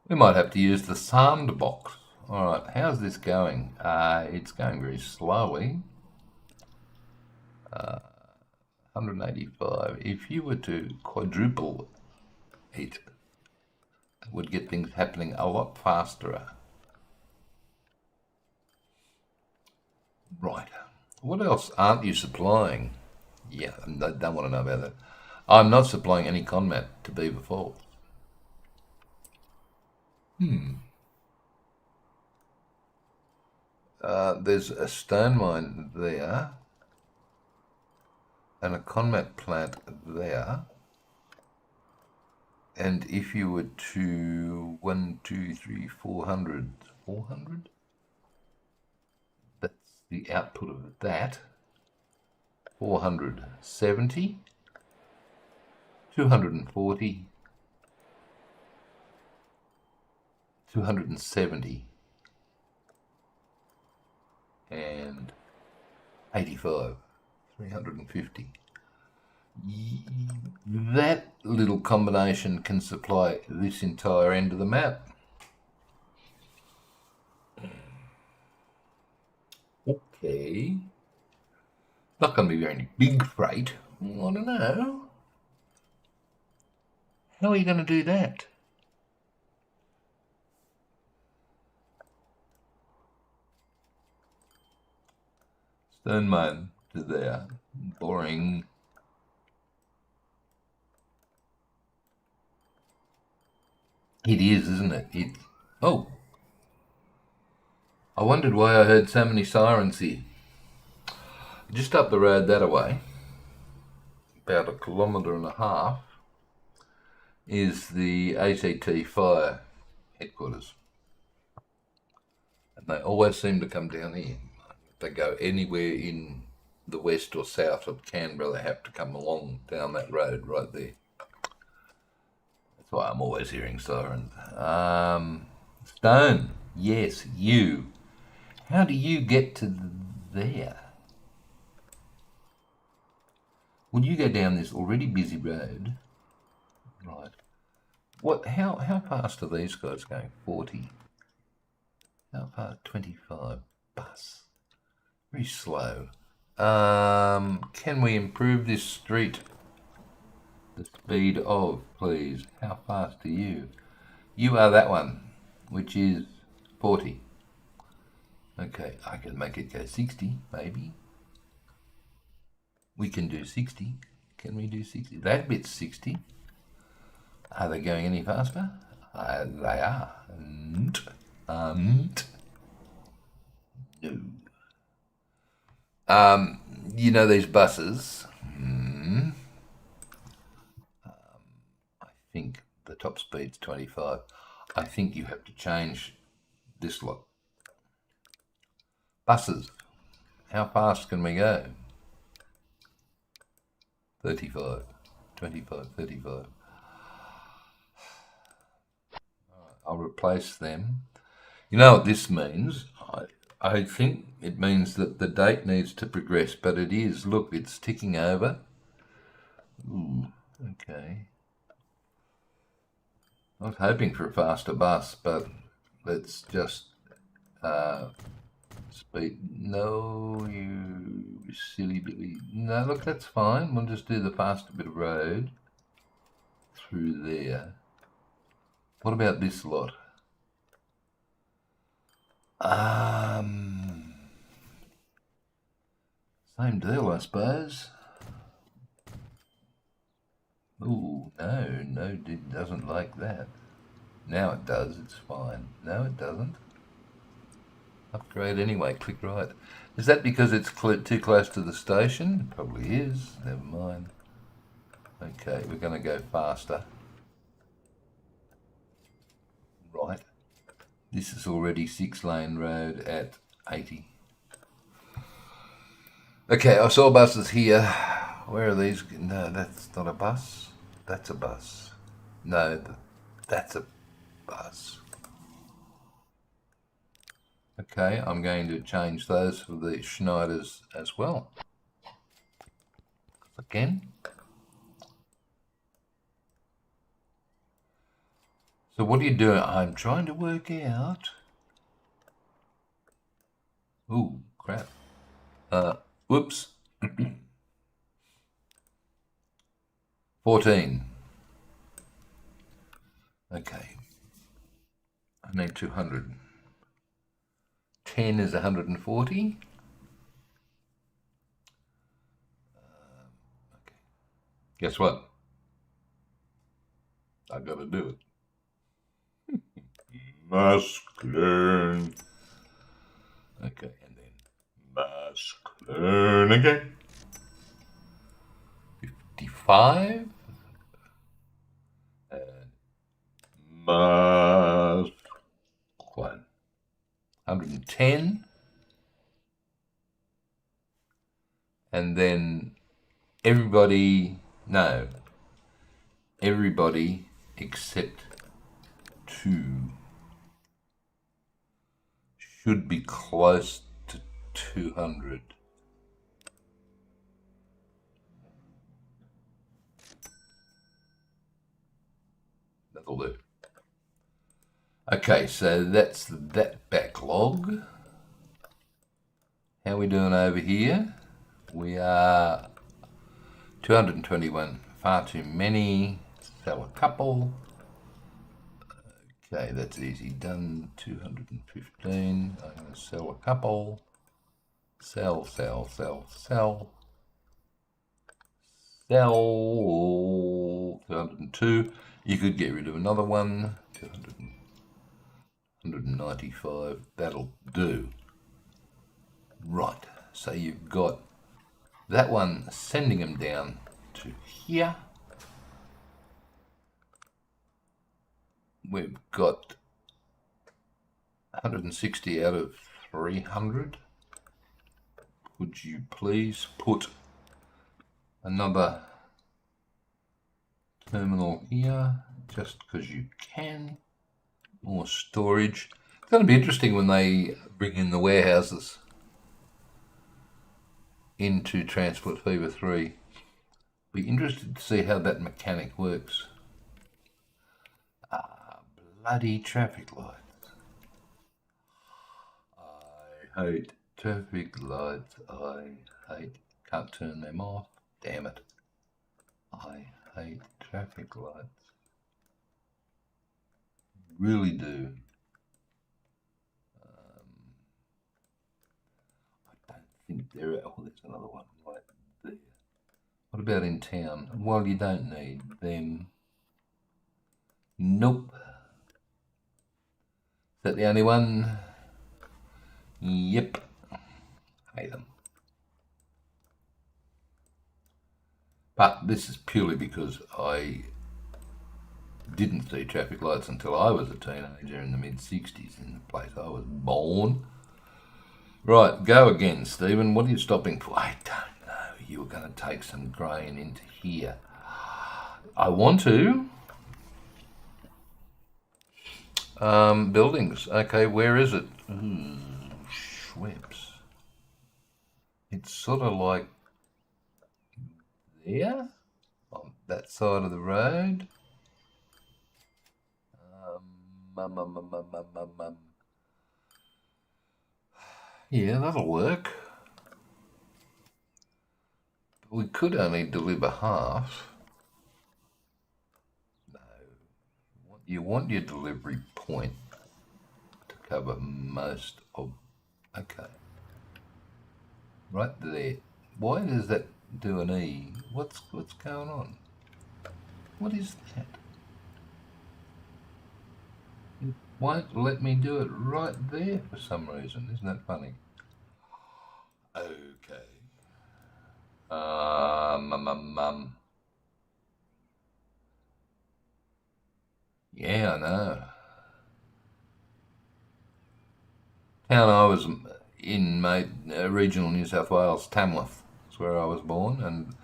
Speaker 1: We might have to use the sandbox. All right, how's this going? It's going very slowly. 185. If you were to quadruple it, would get things happening a lot faster. Right. What else aren't you supplying? Yeah, I don't want to know about that. I'm not supplying any conmat to Beaver Falls. There's a stone mine there and a conmat plant there. And if you were to 1, 2, 3, 400, 400? That's the output of that. 470, 240, 270, and 85, 350. That little combination can supply this entire end of the map. Okay. Not going to be very big freight. I don't know. How are you going to do that? Stone mine to there. Boring. It is, isn't it? Oh. I wondered why I heard so many sirens here. Just up the road that way, about 1.5 kilometres, is the ACT fire headquarters. And they always seem to come down here. If they go anywhere in the west or south of Canberra, they have to come along down that road right there. That's why I'm always hearing sirens. Stone, yes, you. How do you get to there? Well, you go down this already busy road, right? What? How fast are these guys going? 40. How fast? 25. Bus. Very slow. Can we improve this street? The speed of, please. How fast are you? You are that one, which is 40. Okay, I can make it go 60, maybe. We can do 60. Can we do 60? That bit's 60. Are they going any faster? They are. No. You know these buses? I think the top speed's 25. I think you have to change this lot. Buses. How fast can we go? 35, 25, 35. I'll replace them. You know what this means? I think it means that the date needs to progress, but it is. Look, it's ticking over. Ooh, okay. I was hoping for a faster bus, but let's just speed. No, you silly Billy. No, look, that's fine. We'll just do the faster bit of road through there. What about this lot? Same deal, I suppose. Ooh, no, it doesn't like that. Now it does, it's fine. No, it doesn't. Upgrade anyway, click right. Is that because it's too close to the station? It probably is, never mind. Okay, we're going to go faster. Right. This is already 6-lane road at 80. Okay, I saw buses here. Where are these? No, that's not a bus. That's a bus. No, that's a bus. Okay, I'm going to change those for the Schneiders as well. Again. So what are you doing? I'm trying to work out. Ooh, crap. Whoops. 14. Okay. I need 200. 10 is 140. Guess what? I gotta do it. Masculine. Okay, and then masculine again. 55. And masculine. 110. And then everybody except 2 should be close to 200. That'll do. Okay, so that's that backlog. How are we doing over here? We are 221, far too many. Sell a couple. Okay, that's easy done. 215. I'm going to sell a couple. Sell. Sell. 202. You could get rid of another one. 195. That'll do. Right. So you've got that one sending them down to here. We've got 160 out of 300. Would you please put another terminal here, just because you can. More storage. It's going to be interesting when they bring in the warehouses into Transport Fever 3. Be interested to see how that mechanic works. Bloody traffic lights. I hate traffic lights. Can't turn them off. Damn it. I hate traffic lights. Really do. I don't think there are. Oh, there's another one right there. What about in town? Well, you don't need them. Nope. Is that the only one? Yep. Hate them. But this is purely because I didn't see traffic lights until I was a teenager in the mid-60s in the place I was born. Right, go again, Stephen. What are you stopping for? I don't know. You were going to take some grain into here. I want to. Buildings. Okay, where is it? Ooh, Schweppes. It's sort of like there, on that side of the road. Yeah, that'll work. But we could only deliver half. No. You want your delivery point to cover most of... Okay. Right there. Why does that do an E? What's going on? What is that? It won't let me do it right there for some reason. Isn't that funny? Okay. Yeah, I know. Town I was in, mate, regional New South Wales, Tamworth. That's where I was born, and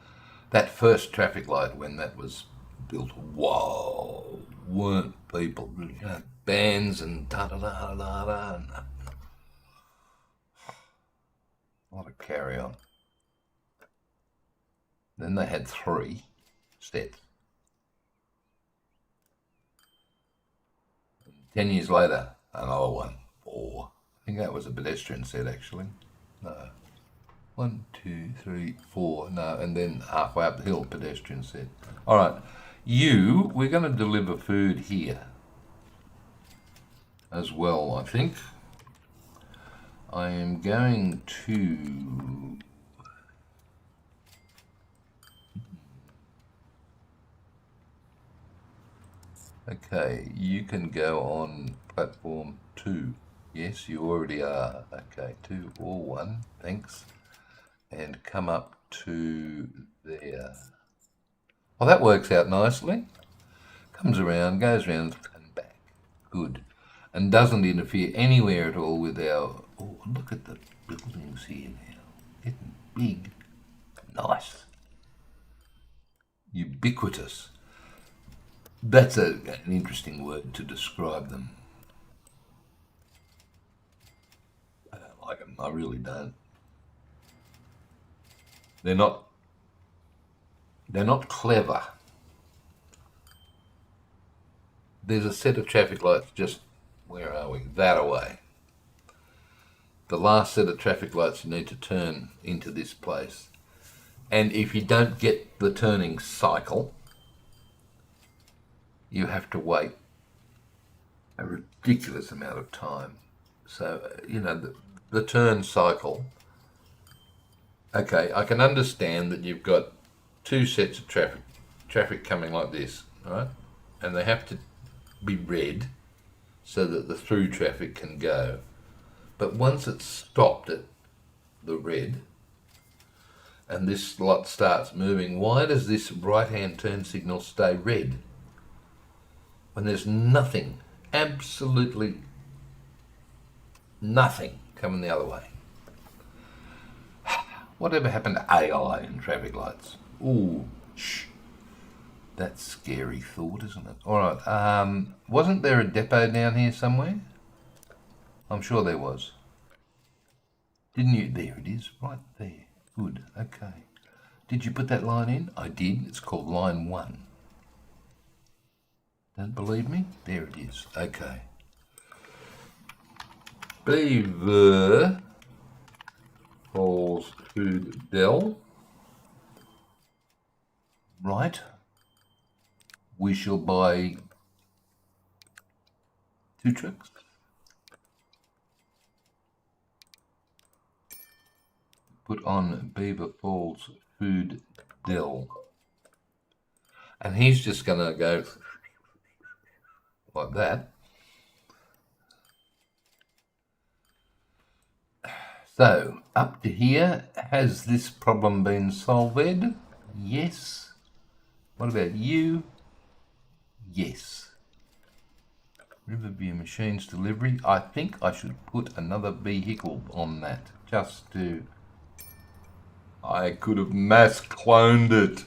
Speaker 1: that first traffic light when that was built, whoa, weren't people, bands and da-da-da-da-da, and a lot of carry on. Then they had 3 sets. 10 years later, another one, 4. I think that was a pedestrian set, actually. No. 1, 2, 3, 4. No, and then halfway up the hill, pedestrian set. All right. We're going to deliver food here as well, I think. I am going to... Okay, you can go on platform 2. Yes, you already are. Okay, 2 or 1, thanks. And come up to there. Well, that works out nicely. Comes around, goes around and back. Good. And doesn't interfere anywhere at all with our... Oh, look at the buildings here now. Getting big. Nice. Ubiquitous. That's an interesting word to describe them. I don't like them. I really don't. They're not clever. There's a set of traffic lights just, where are we? That away. The last set of traffic lights you need to turn into this place. And if you don't get the turning cycle, you have to wait a ridiculous amount of time. So, you know, the turn cycle. Okay, I can understand that you've got two sets of traffic coming like this, right? And they have to be red so that the through traffic can go. But once it's stopped at the red and this lot starts moving, why does this right-hand turn signal stay red when there's nothing, absolutely nothing coming the other way? Whatever happened to AI in traffic lights? Ooh, shh. That's a scary thought, isn't it? All right. Wasn't there a depot down here somewhere? I'm sure there was. Didn't you? There it is, right there. Good. Okay. Did you put that line in? I did. It's called line 1. Don't believe me? There it is. Okay. Beaver Falls Food Dell. Right. We shall buy 2 trucks. Put on Beaver Falls Food Dell. And he's just going to go like that. So, up to here, has this problem been solved? Yes. What about you? Yes. Riverview Machines Delivery. I think I should put another vehicle on that, just to... I could have mass cloned it.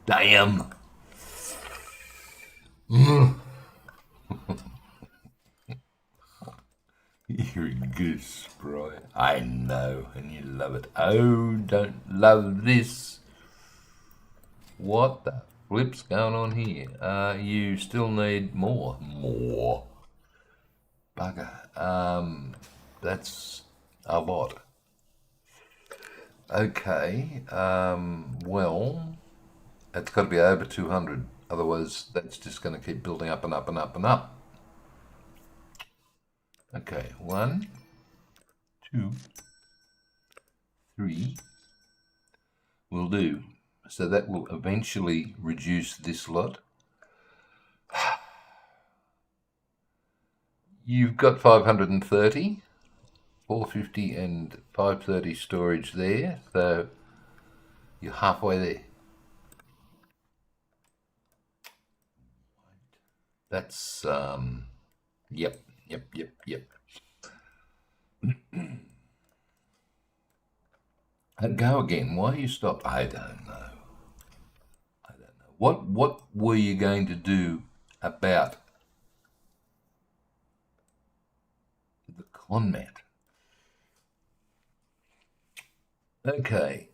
Speaker 1: Damn. You're a goose, Spry. I know, and you love it. Oh, don't love this. What the flip's going on here? You still need more. More. Bugger. That's a lot. Okay. Well, it's got to be over 200. Otherwise, that's just going to keep building up and up and up and up. Okay, 1, 2, 3 will do. So that will eventually reduce this lot. You've got 530, 450 and 530 storage there, so you're halfway there. That's, yep. And go again. Why you stopped? I don't know. What were you going to do about the Conmat? Okay.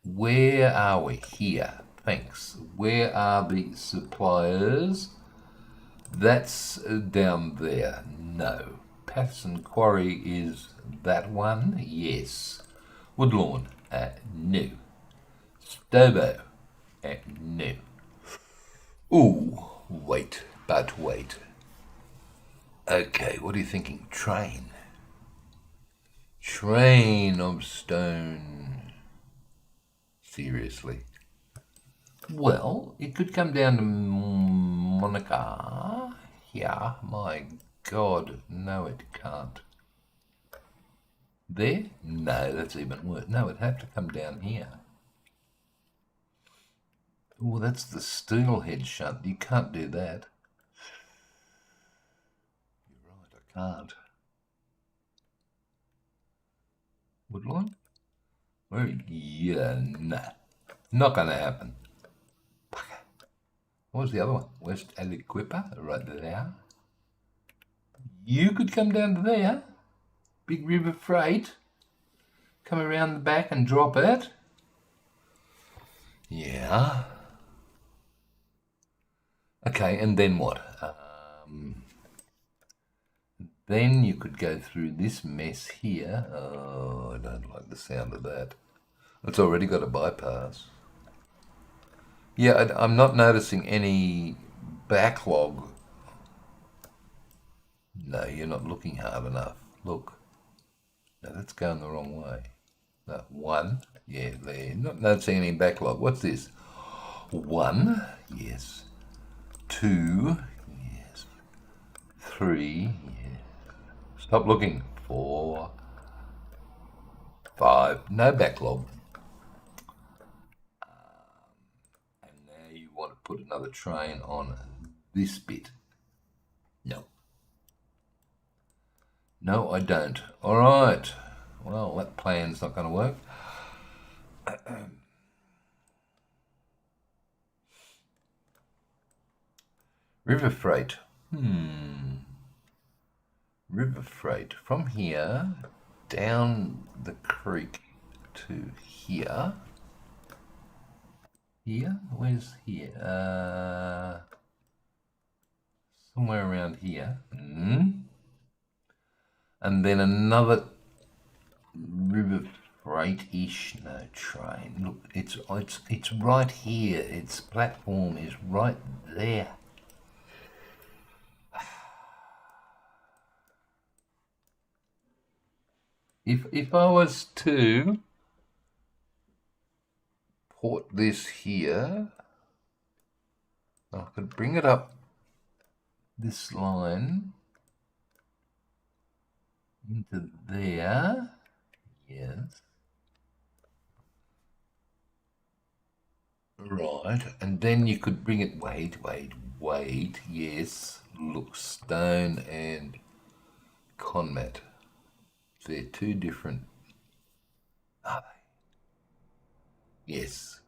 Speaker 1: Where are we? Here. Thanks. Where are the suppliers? That's down there. No. Patterson Quarry is that one? Yes. Woodlawn? No. Stobo? No. Ooh, wait, but wait. Okay, what are you thinking? Train. Train of stone. Seriously. Well, it could come down to Monica. Yeah, my God, no it can't. There? No, that's even worse. No, it'd have to come down here. Oh, that's the steelhead shunt. You can't do that. You're right, I can't. Woodlawn? Where? Yeah, no. Not going to happen. What was the other one? West Aliquippa, right there. You could come down to there. Big River Freight. Come around the back and drop it. Yeah. Okay, and then what? Then you could go through this mess here. Oh, I don't like the sound of that. It's already got a bypass. Yeah, I'm not noticing any backlog. No, you're not looking hard enough. Look. No, that's going the wrong way. No, one. Yeah, there. Not noticing any backlog. What's this? One. Yes. Two. Yes. Three. Yes. Stop looking. Four. Five. No backlog. And now you want to put another train on this bit. No. No, I don't. All right. Well, that plan's not going to work. River Freight. River Freight. From here down the creek to here. Here? Where's here? Somewhere around here. And then another River Freight-ish. No, train. Look, it's right here. Its platform is right there. If I was to port this here, I could bring it up this line into there. Yes. Right, and then you could bring it, wait, yes, look, Stone and Conway. They're two different, are they? Yes.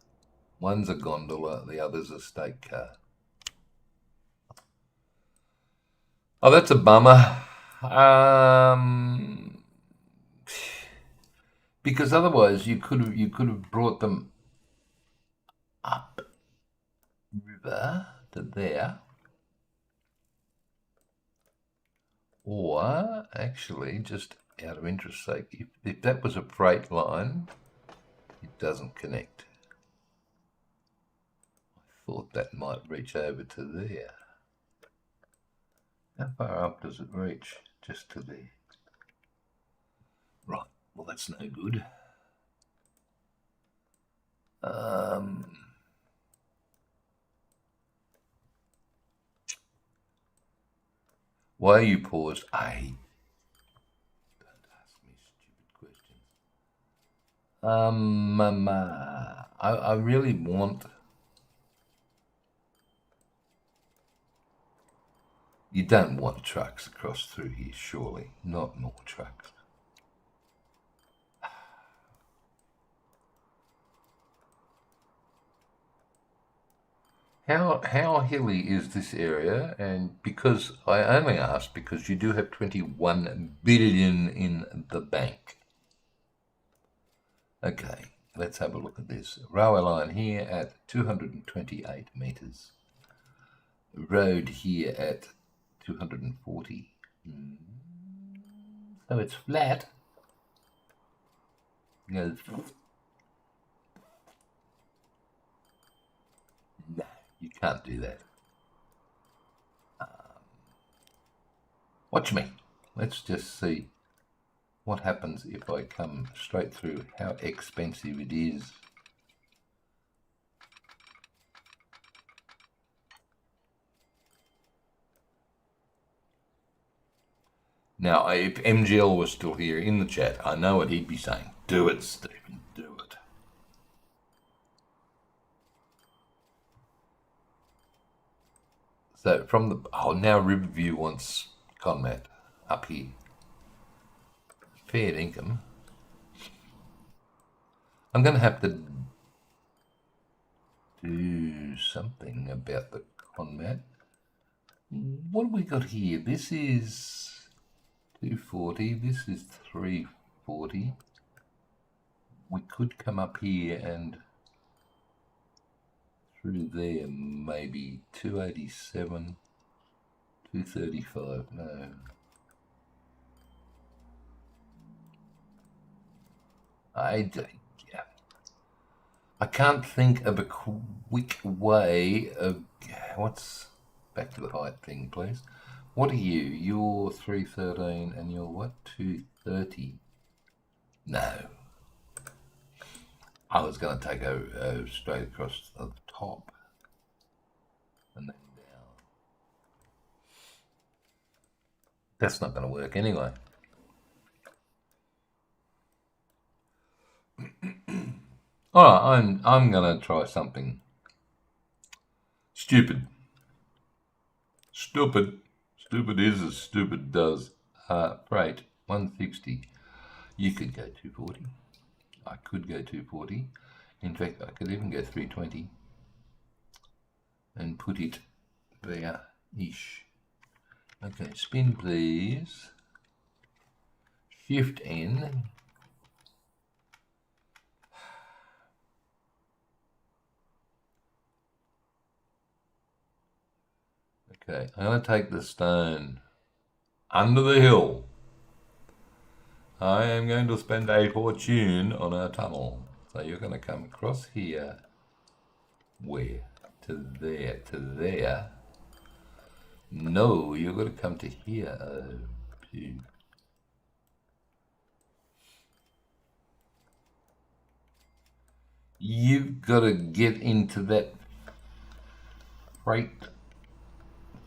Speaker 1: One's a gondola, the other's a state car. Oh, that's a bummer. Because otherwise you could have brought them up river to there. Or actually, just out of interest's sake, if that was a freight line, it doesn't connect. I thought that might reach over to there. How far up does it reach? Just to there. Right, well that's no good. Why are you paused? Don't ask me stupid questions. I really want. You don't want trucks across through here, surely. Not more trucks. How hilly is this area? And because I only asked because you do have 21 billion in the bank. Okay, let's have a look at this. Railway line here at 228 meters. Road here at 240. So it's flat. Goes. No, you can't do that. Watch me. Let's just see what happens if I come straight through, how expensive it is. Now, if MGL was still here in the chat, I know what he'd be saying. Do it, Stephen, do it. So from the, oh, now Riverview wants Conway up here. Fair income. I'm going to have to do something about the Conway. What have we got here? This is 240. This is 340. We could come up here and through there, maybe 287, 235. No. I can't think of a quick way of what's back to the height thing, please. What are you? You're 313 and you're what? 230. No. I was going to take a straight across the top and then down. That's not going to work anyway. All right, I'm going to try something stupid. Stupid is as stupid does. Freight 160. You could go 240. I could go 240. In fact, I could even go 320 and put it there-ish. Okay, spin please. Shift N. Okay, I'm going to take the stone under the hill. I am going to spend a fortune on a tunnel. So you're going to come across here. Where? To there. To there. No, you're going to come to here. Oh, phew. You've got to get into that freight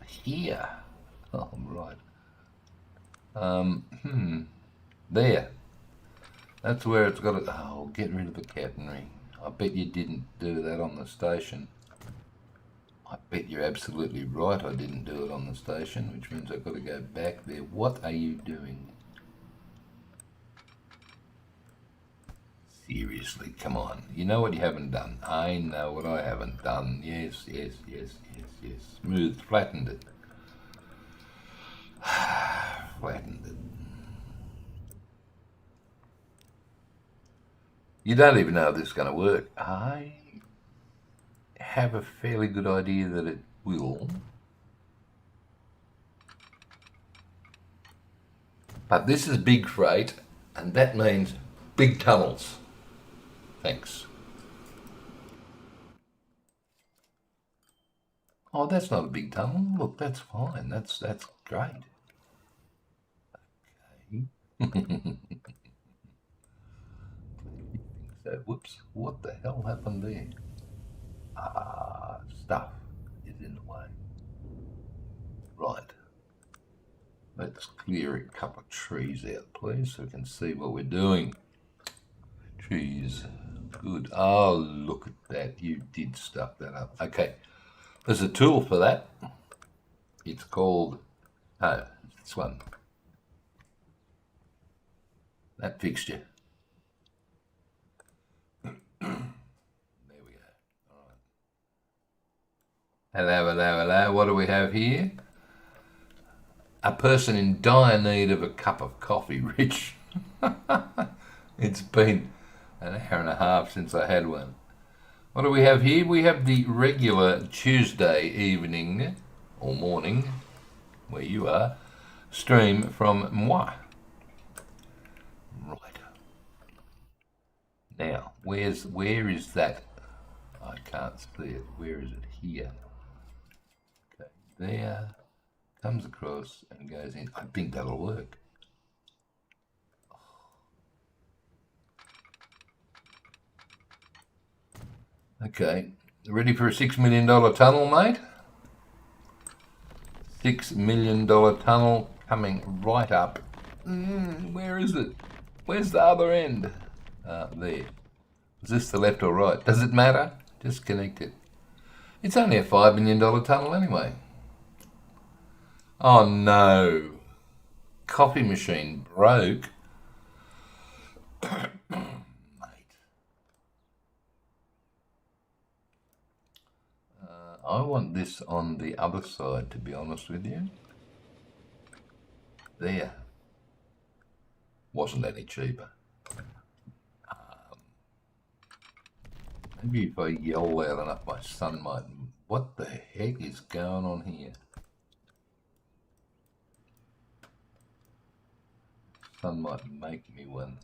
Speaker 1: here. Oh, right. There. That's where it's got to. Oh, get rid of the catenary. I bet you didn't do that on the station. I bet you're absolutely right I didn't do it on the station, which means I've got to go back there. What are you doing? Seriously, come on. You know what you haven't done. I know what I haven't done. Yes. Smooth, flattened it. Flattened it. You don't even know if this is going to work. I have a fairly good idea that it will. But this is big freight, and that means big tunnels. Thanks. Oh, that's not a big tunnel. Look, that's fine. That's great. Okay. So, whoops, what the hell happened there? Stuff is in the way. Right. Let's clear a couple of trees out, please, so we can see what we're doing. Trees. Good. Oh, look at that. You did stuff that up. Okay. There's a tool for that. It's called, this one. That fixture. There we go. All right. Hello. What do we have here? A person in dire need of a cup of coffee, Rich. It's been an hour and a half since I had one. What do we have here? We have the regular Tuesday evening or morning, where you are, stream from moi. Right. Now, where is that? I can't see it. Where is it? Here. Okay, there. Comes across and goes in. I think that'll work. Okay, ready for a $6 million tunnel, mate? $6 million tunnel coming right up. Where is it? Where's the other end? There. Is this the left or right? Does it matter? Just connect it. It's only a $5 million tunnel anyway. Oh no. Coffee machine broke. Mate. I want this on the other side, to be honest with you. There. Wasn't any cheaper. Maybe if I yell loud enough, my son might. What the heck is going on here? Son might make me one.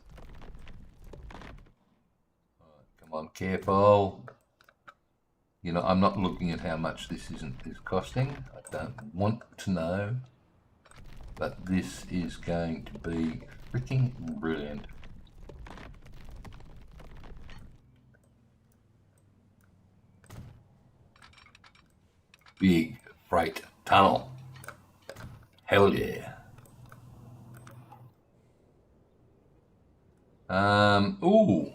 Speaker 1: Right, come on, careful. You know, I'm not looking at how much this is costing. I don't want to know. But this is going to be freaking brilliant. Big freight tunnel. Hell yeah. Ooh.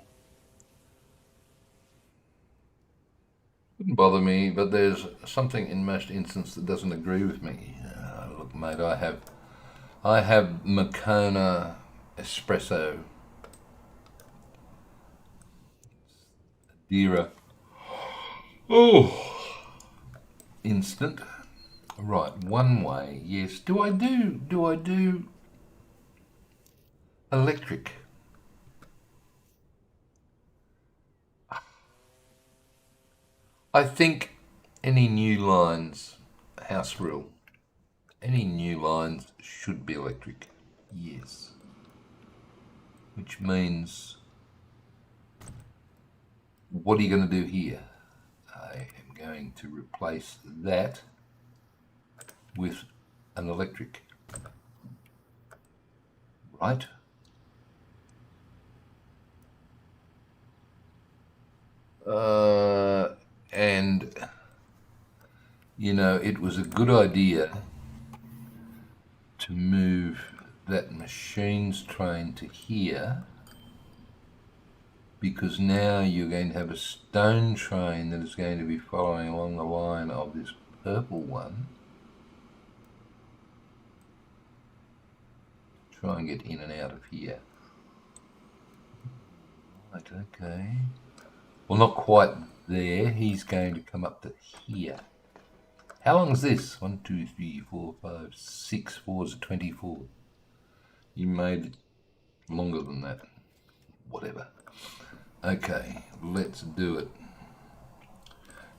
Speaker 1: Wouldn't bother me, but there's something in most instances that doesn't agree with me. Look, mate, I have Moccona espresso. Dira. Oh. Instant. Right, one way, yes. Do I do electric? I think any new lines, house rule, any new lines should be electric. Yes. Which means, what are you going to do here? I am going to replace that with an electric. Right? And, you know, it was a good idea to move that machines train to here, because now you're going to have a stone train that is going to be following along the line of this purple one. Try and get in and out of here. Right, okay. Well, not quite there. He's going to come up to here. How long is this? 1, 2, 3, 4, 5, 6 4s are 24. You made it longer than that. Whatever. Okay, let's do it.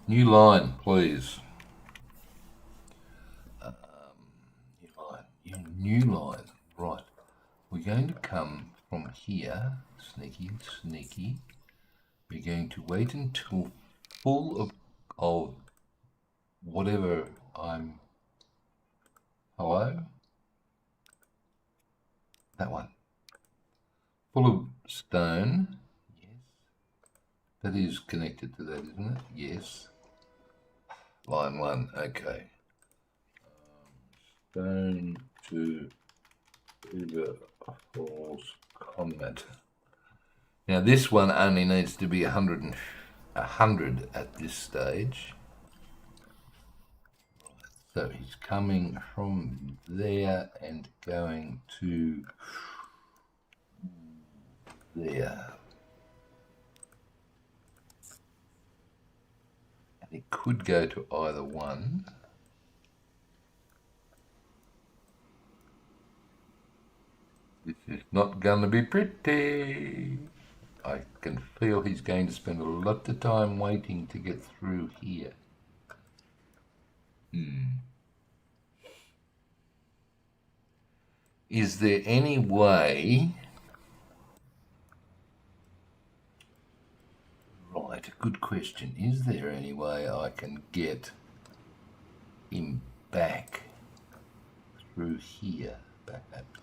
Speaker 1: New line, please. New line. Right. We're going to come from here. Sneaky, sneaky. We're going to wait until full of whatever I'm. Hello? That one. Full of stone. Yes. That is connected to that, isn't it? Yes. Line 1. Okay. Stone to River Falls Combat. Now this one only needs to be 100 at this stage. So he's coming from there and going to there. And he could go to either one. This is not going to be pretty. I can feel he's going to spend a lot of time waiting to get through here. Is there any way... Right, good question. Is there any way I can get him back through here, perhaps?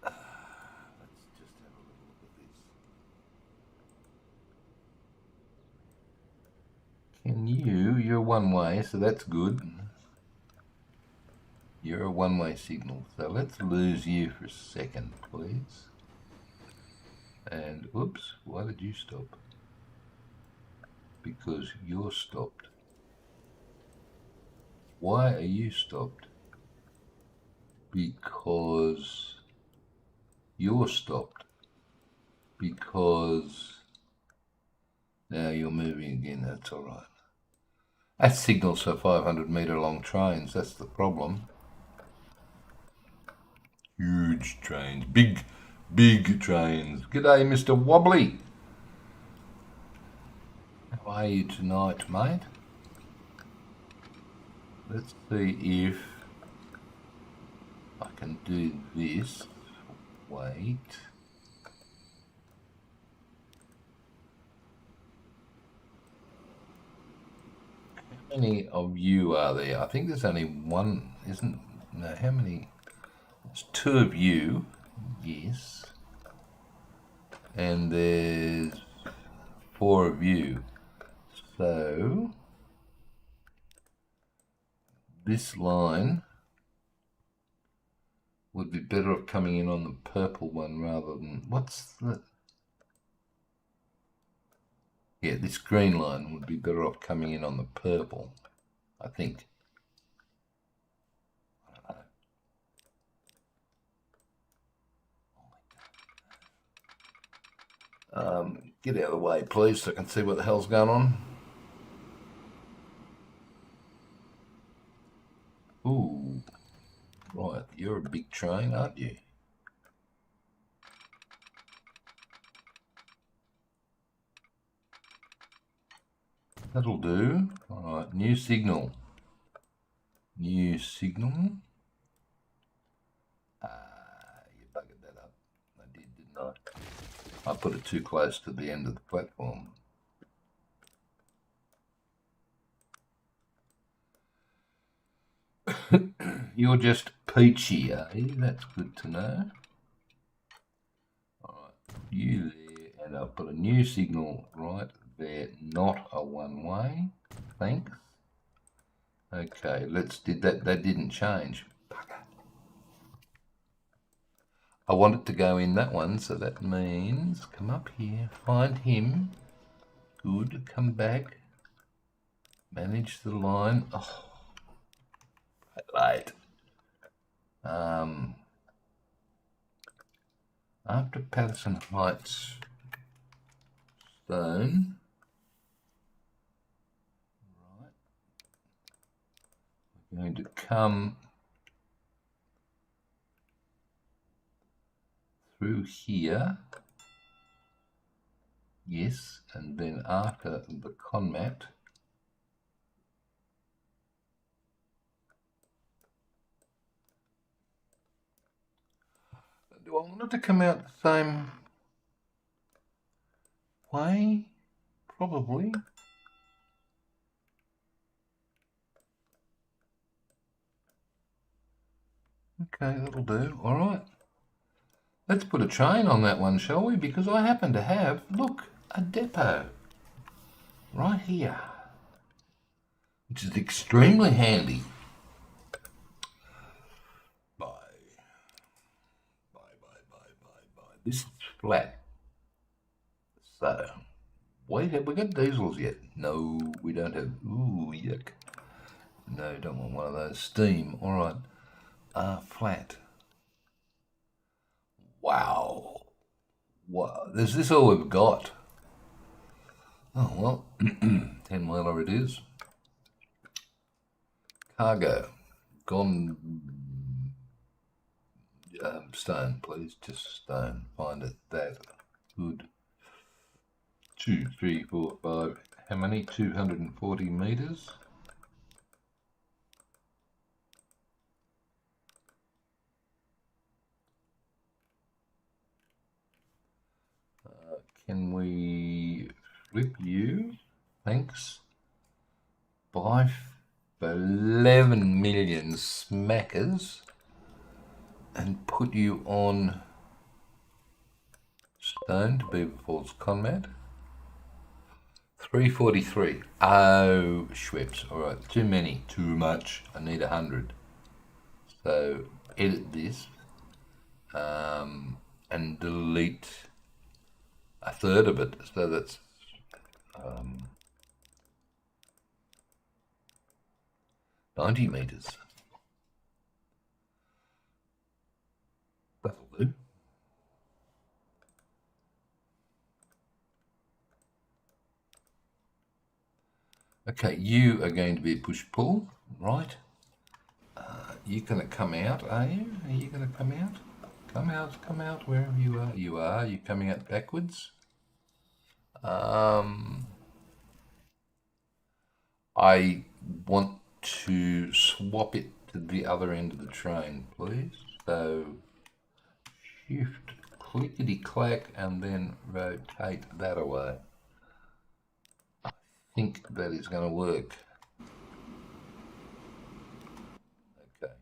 Speaker 1: Let's just have a little look at this. And you're one way, so that's good. You're a one-way signal, so let's lose you for a second, please. And oops, why did you stop? Because you're stopped. Why are you stopped? Because you're stopped. Because now you're moving again, that's all right. That signals for 500-metre long trains, that's the problem. Huge trains, big trains. G'day, Mr. Wobbly. How are you tonight, mate? Let's see if I can do this. Wait. How many of you are there? I think there's only one, isn't? No, how many? There's 2 of you, yes. And there's 4 of you. So this line would be better off coming in on the purple one rather than, what's the, yeah, this green line would be better off coming in on the purple, I think. I don't know. Get out of the way, please, so I can see what the hell's going on. Ooh, right, you're a big train, aren't you? That'll do. All right, new signal. New signal. You buggered that up. I did, didn't I? I put it too close to the end of the platform. You're just peachy, are you? That's good to know. All right, you there, and I'll put a new signal right there, not a one-way. Thanks. Okay, let's did that. That didn't change. Bugger. I want it to go in that one, so that means come up here, find him. Good, come back. Manage the line. Oh, late. After Patterson Heights Stone. Right. We're going to come through here. Yes, and then after the Conmat. Do I want it to come out the same way? Probably. Okay, that'll do. All right. Let's put a train on that one, shall we? Because I happen to have, look, a depot right here, which is extremely handy. Bye. This is flat. So, wait, have we got diesels yet? No, we don't have. Ooh, yuck. No, don't want one of those. Steam. All right. Flat. Wow. Wow. Is this all we've got? Oh, well, 10-miler it is. Cargo. Gone. Stone, please. Just stone. Find it. That. Good. 2, 3, 4, 5. How many? 240 meters. Can we flip you? Thanks. Buy 11 million smackers and put you on Stone to Beaver Falls Conmat. 343. Oh, Schweppes. All right, too many, too much. I need 100. So edit this and delete a third of it. So that's 90 meters. That'll do. Okay, you are going to be a push-pull, right? You're going to come out, are you? Are you going to come out? Come out, wherever you are. You are. You're coming out backwards. I want to swap it to the other end of the train, please. So, shift, clickety-clack, and then rotate that away. I think that is going to work. Okay.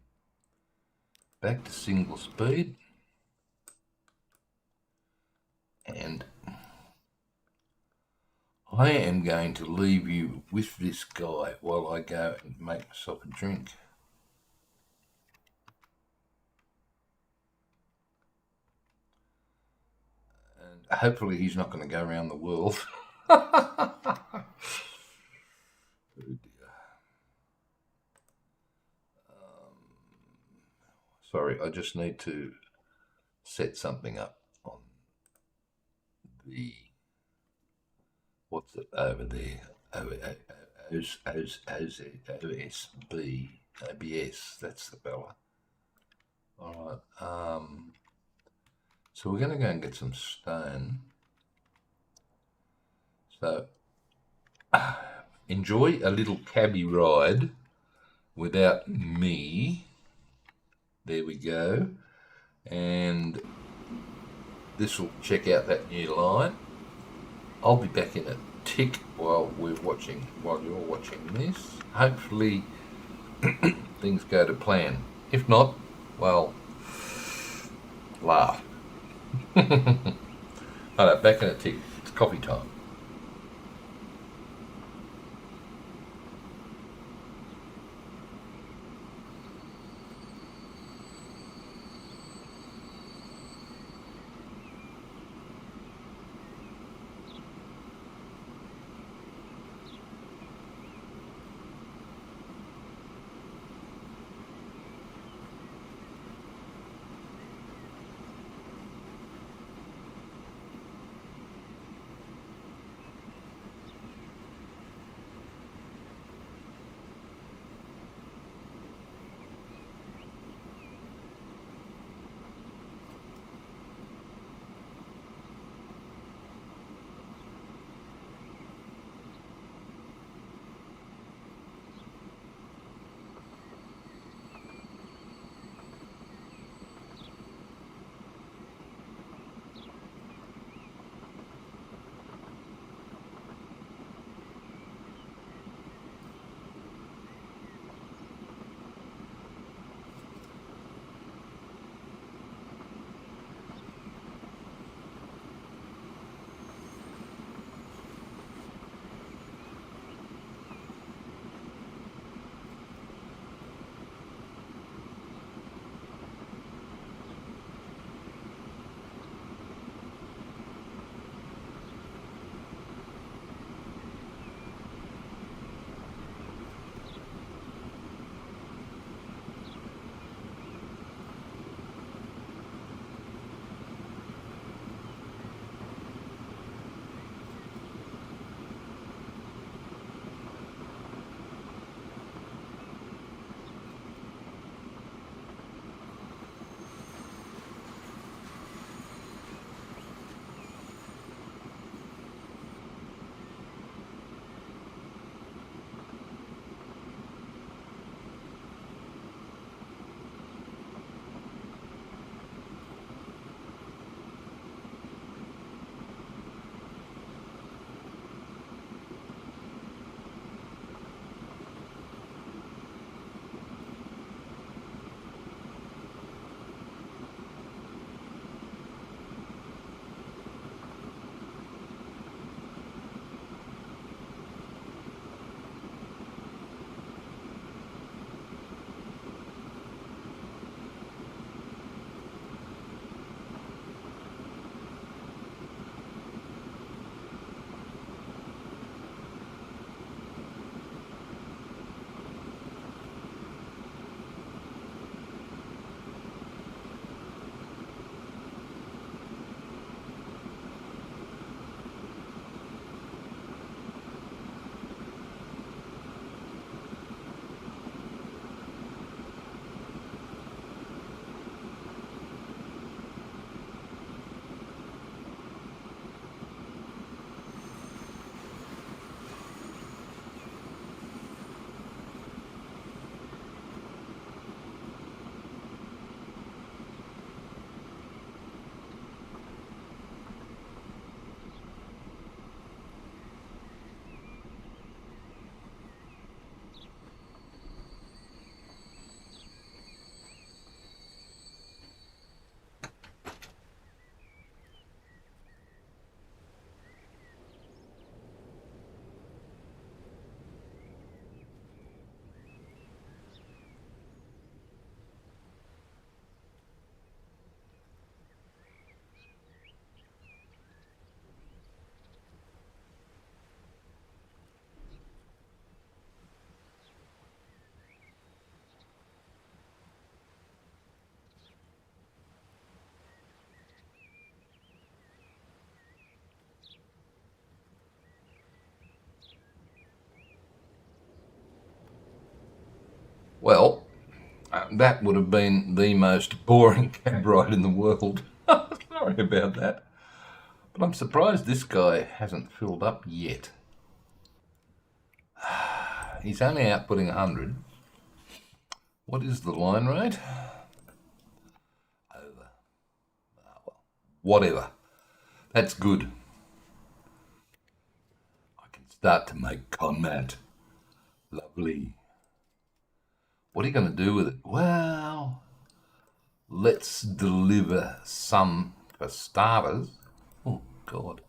Speaker 1: Back to single speed. And I am going to leave you with this guy while I go and make myself a drink. And hopefully he's not going to go around the world. Oh dear. Sorry, I just need to set something up on the, what's it over there? OBS, that's the fella. All right. So we're going to go and get some stone. So enjoy a little cabbie ride without me. There we go. And this will check out that new line. I'll be back in a tick while you're watching this. Hopefully things go to plan. If not, well, laugh. Alright, back in a tick. It's coffee time. that would have been the most boring cab ride in the world. Sorry about that. But I'm surprised this guy hasn't filled up yet. He's only outputting 100. What is the line rate? Over. Well, whatever. That's good. I can start to make comment. Lovely. What are you going to do with it? Well, let's deliver some for starters. Oh, God.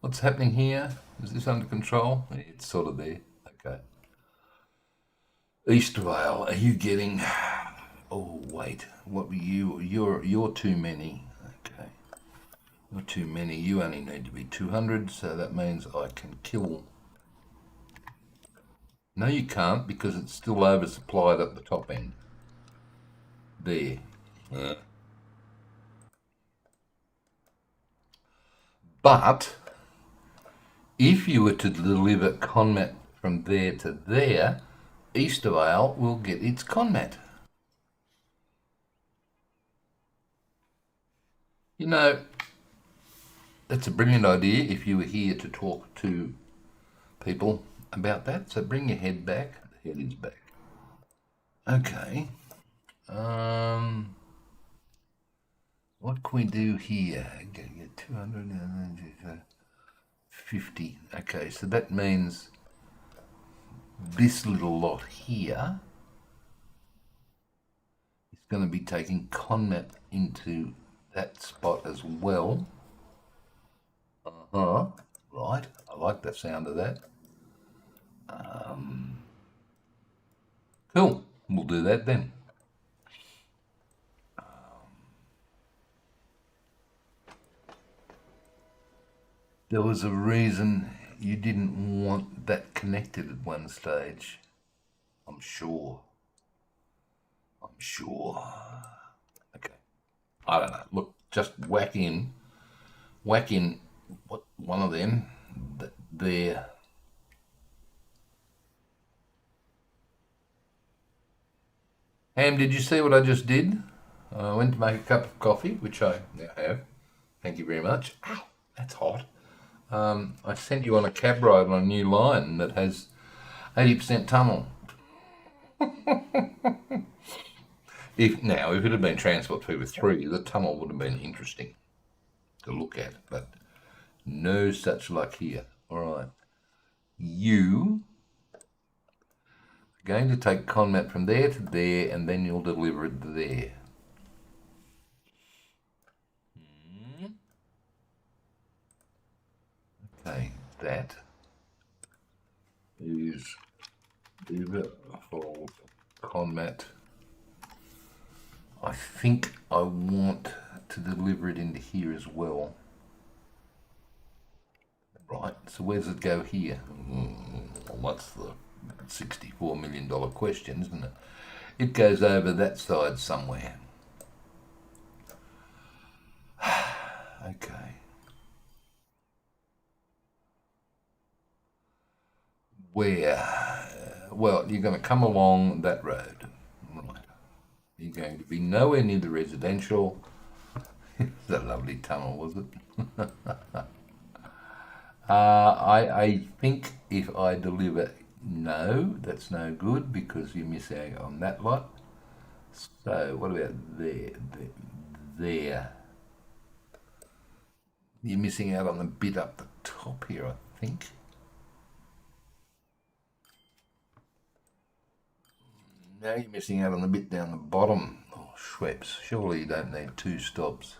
Speaker 1: What's happening here? Is this under control? It's sort of there. Okay. Eastvale, are you getting... Oh, wait. What were you? You're too many. Okay. You're too many. You only need to be 200, so that means I can kill... No, you can't, because it's still oversupplied at the top end. There. But if you were to deliver Conmat from there to there, Eastervale will get its Conmat. You know, that's a brilliant idea if you were here to talk to people about that. So bring your head back. The head is back. Okay. What can we do here? Get 250. Okay, so that means this little lot here is going to be taking Conmat into that spot as well. Right. I like the sound of that. Cool. We'll do that then. There was a reason you didn't want that connected at one stage. I'm sure. Okay. I don't know. Look, just whack in what one of them there. Ham, did you see what I just did? I went to make a cup of coffee, which I now have. Thank you very much. Ow, that's hot. I sent you on a cab ride on a new line that has 80% tunnel. If it had been Transport Fever 3, the tunnel would have been interesting to look at, but no such luck here. All right. You are going to take Conmat from there to there, and then you'll deliver it there. Okay, that is default Conmat. I think I want to deliver it into here as well. Right, so where does it go here? Well, that's the $64 million question, isn't it? It goes over that side somewhere. Okay. Where? Well, you're going to come along that road. Right. You're going to be nowhere near the residential. It's a lovely tunnel, was it? I think if I deliver, no, that's no good because you miss out on that lot. So what about there? There. You're missing out on the bit up the top here, I think. Now you're missing out on the bit down the bottom. Oh, Schweppes, surely you don't need 2 stops.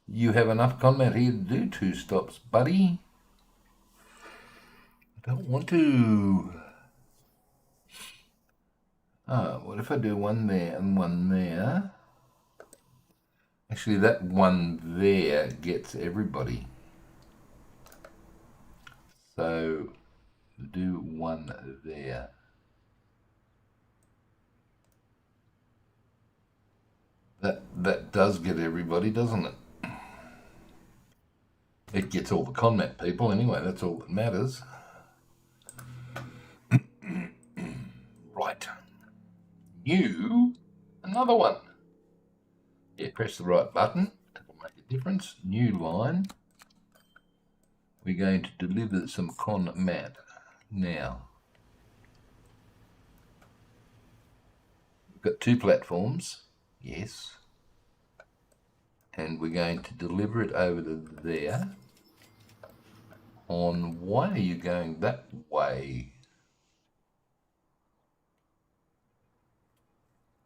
Speaker 1: You have enough Conmat here to do 2 stops, buddy. I don't want to. What if I do one there and one there? Actually, that one there gets everybody. So, do one there. That does get everybody, doesn't it? It gets all the Conmat people anyway, that's all that matters. Right. You Another one. Yeah, press the right button. That will make a difference. New line. We're going to deliver some con mat now. We've got 2 platforms. Yes. And we're going to deliver it over to there. On why are you going that way?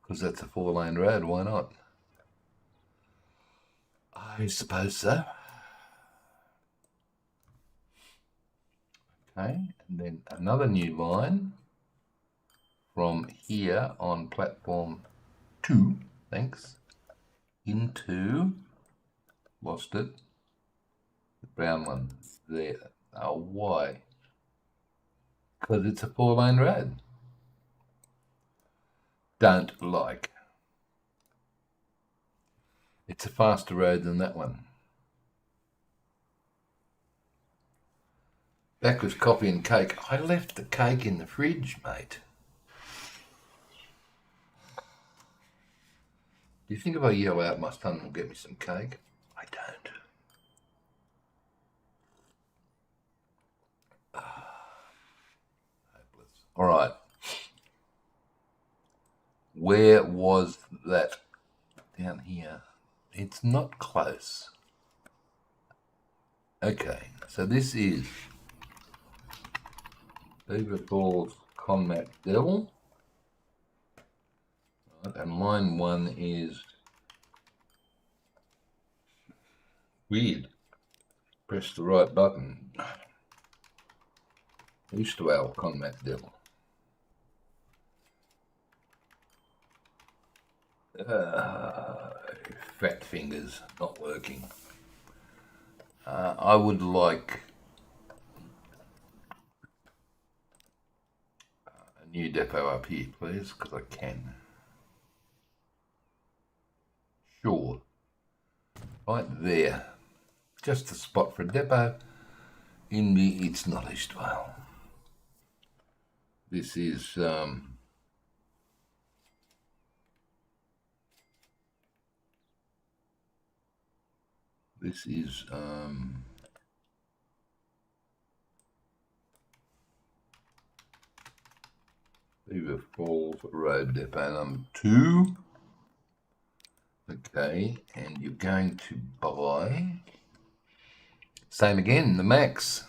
Speaker 1: Because that's a 4-lane road, why not? I suppose so. Okay, and then another new line from here on platform 2, thanks, into, lost it, the brown one there. Oh, why? Because it's a 4-lane road. Don't like. It's a faster road than that one. Back with coffee and cake. I left the cake in the fridge, mate. Do you think if I yell out, my son will get me some cake? I don't. Hopeless. All right. Where was that? Down here. It's not close. Okay, so this is Beaver Falls Combat Devil. Right, and line 1 is weird. Press the right button. East Owl Combat Devil. Fat fingers, not working. I would like a new depot up here, please, because I can. Sure. Right there. Just a spot for a depot. In the, it's not East Vale. This is Beaver Falls Road Depot number 2. Okay, and you're going to buy, same again, the Max.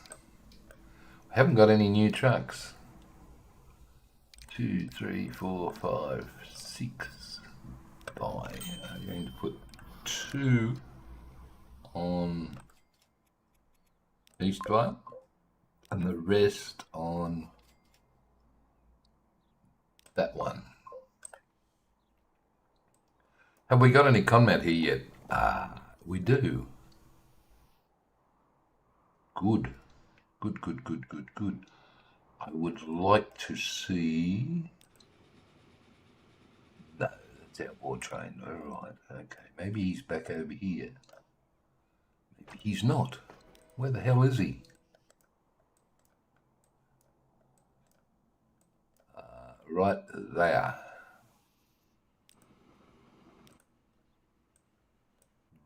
Speaker 1: I haven't got any new trucks. 2, 3, 4, 5, 6. Buy. I'm going to put 2 on East Vale and the rest on that one. Have we got any Conmat here yet? We do. Good. Good. I would like to see... No, that's our war train. All right, okay. Maybe he's back over here. Maybe he's not. Where the hell is he? Right there.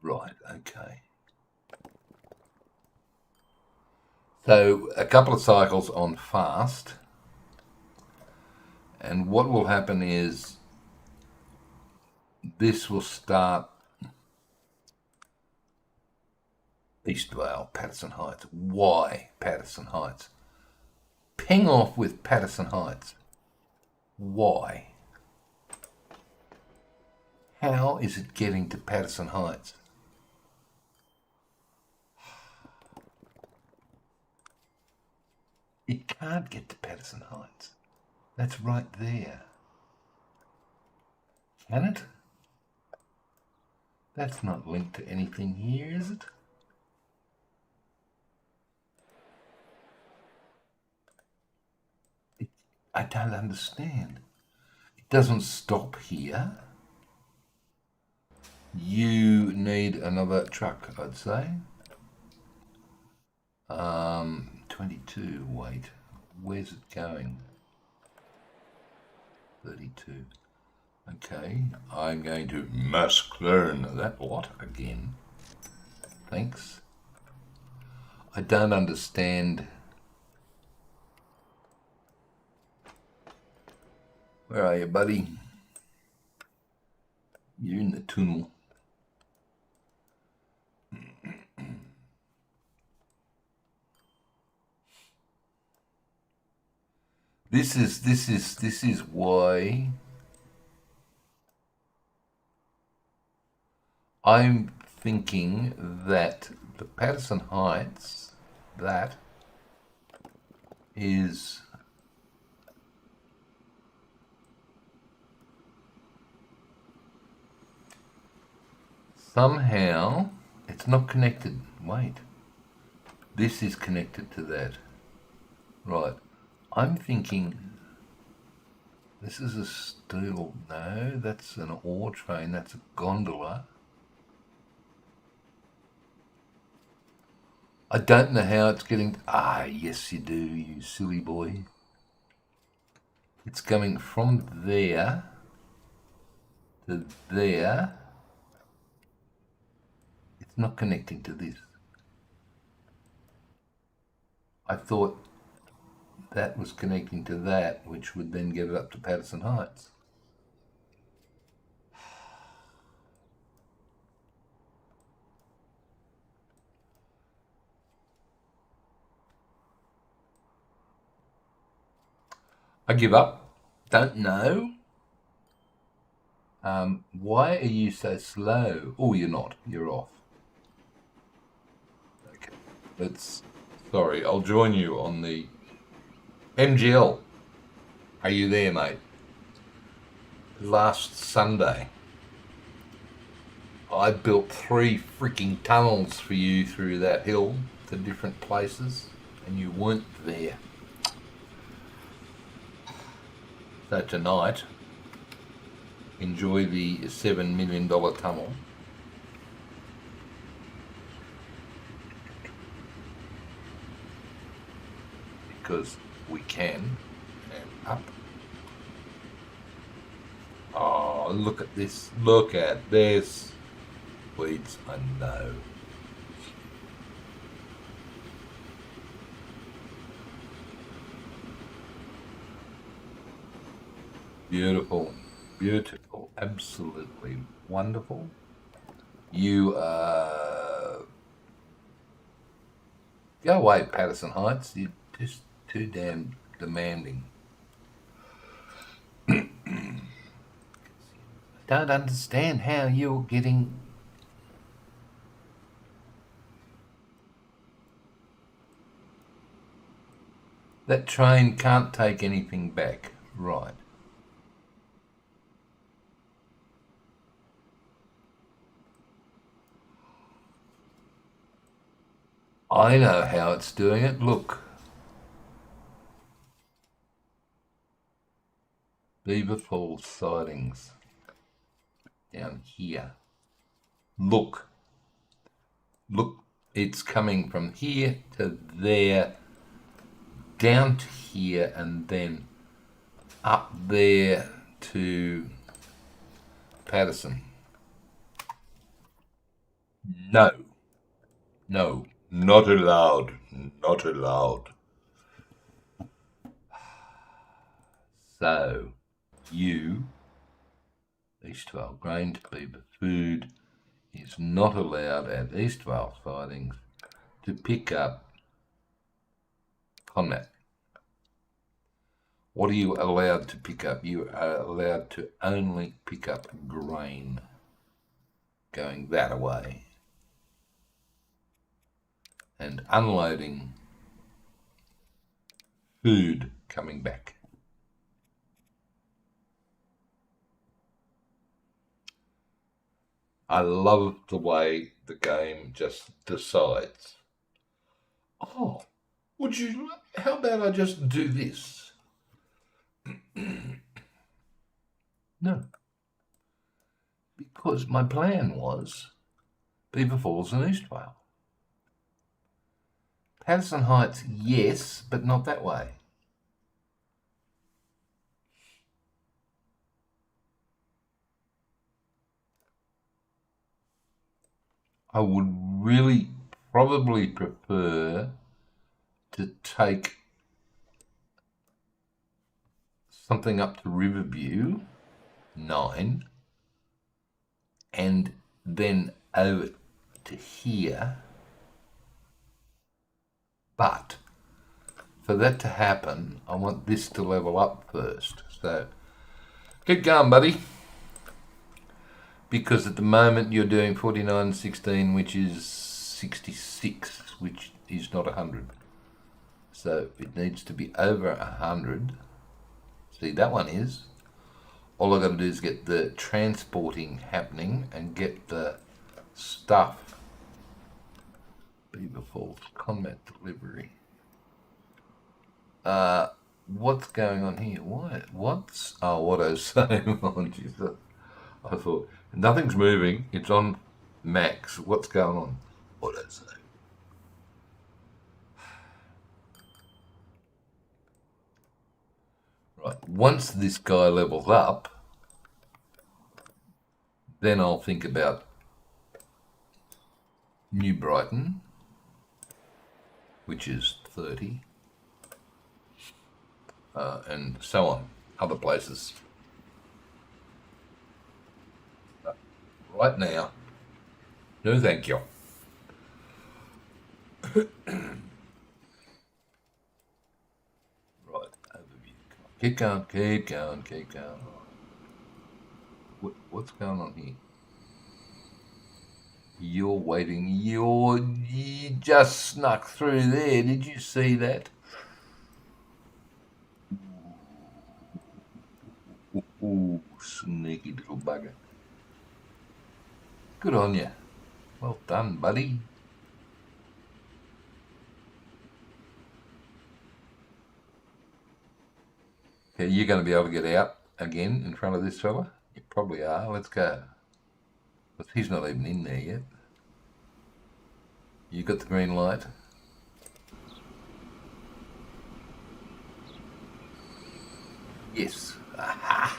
Speaker 1: Right, okay. So a couple of cycles on fast, and what will happen is this will start East Vale, Patterson Heights. Why Patterson Heights? Ping off with Patterson Heights. Why? How is it getting to Patterson Heights? It can't get to Patterson Heights. That's right there. Can it? That's not linked to anything here, is it? I don't understand. It doesn't stop here. You need another truck, I'd say. 22, wait. Where's it going? 32. Okay, I'm going to mask learn that lot again. Thanks. I don't understand. Where are you, buddy? You're in the tunnel. This is why I'm thinking that the Patterson Heights, that is somehow, it's not connected. Wait, this is connected to that. Right, I'm thinking this is a steel, no, that's an ore train, that's a gondola. I don't know how it's getting, yes you do, you silly boy. It's coming from there to there. It's not connecting to this. I thought that was connecting to that, which would then get it up to Patterson Heights. I give up. Don't know. Why are you so slow? Oh, you're not. You're off. Okay. Sorry, I'll join you on the MGL. Are you there, mate? Last Sunday, I built 3 freaking tunnels for you through that hill to different places, and you weren't there. So tonight, enjoy the $7 million tunnel. Because we can. And up. Oh, look at this. Look at this. Weeds, I know. Beautiful. Beautiful. Absolutely wonderful. You go away, Patterson Heights. You're just too damn demanding. Don't understand how you're getting. That train can't take anything back. Right. I know how it's doing it. Look. Beaver Falls sightings. Down here. Look. Look. It's coming from here to there, down to here, and then up there to Patterson. No. No. Not allowed. Not allowed. So, you, Eastvale grain to Beaver food, is not allowed at Eastvale sidings to pick up Conway. What are you allowed to pick up? You are allowed to only pick up grain going that way and unloading food coming back. I love the way the game just decides. Oh, how about I just do this? No. Because my plan was Beaver Falls and Eastvale. Patterson Heights, yes, but not that way. I would really probably prefer to take something up to Riverview 9 and then over to here. But for that to happen, I want this to level up first. So keep going, buddy. Because at the moment you're doing 49.16, which is 66, which is not 100. So it needs to be over 100. See, that one is. All I've got to do is get the transporting happening and get the stuff. Beaver Falls combat delivery. What's going on here? What's auto save on? Jesus. I thought nothing's moving. It's on max. What's going on? Auto save. Right. Once this guy levels up, then I'll think about New Brighton, which is 30, and so on, other places. But right now, no thank you. Right, overview. Keep going, keep going, keep going. What's going on here? You're waiting. You just snuck through there. Did you see that? Ooh, sneaky little bugger. Good on you. Well done, buddy. Okay, you're going to be able to get out again in front of this fella? You probably are. Let's go. But he's not even in there yet. You got the green light. Yes. Aha.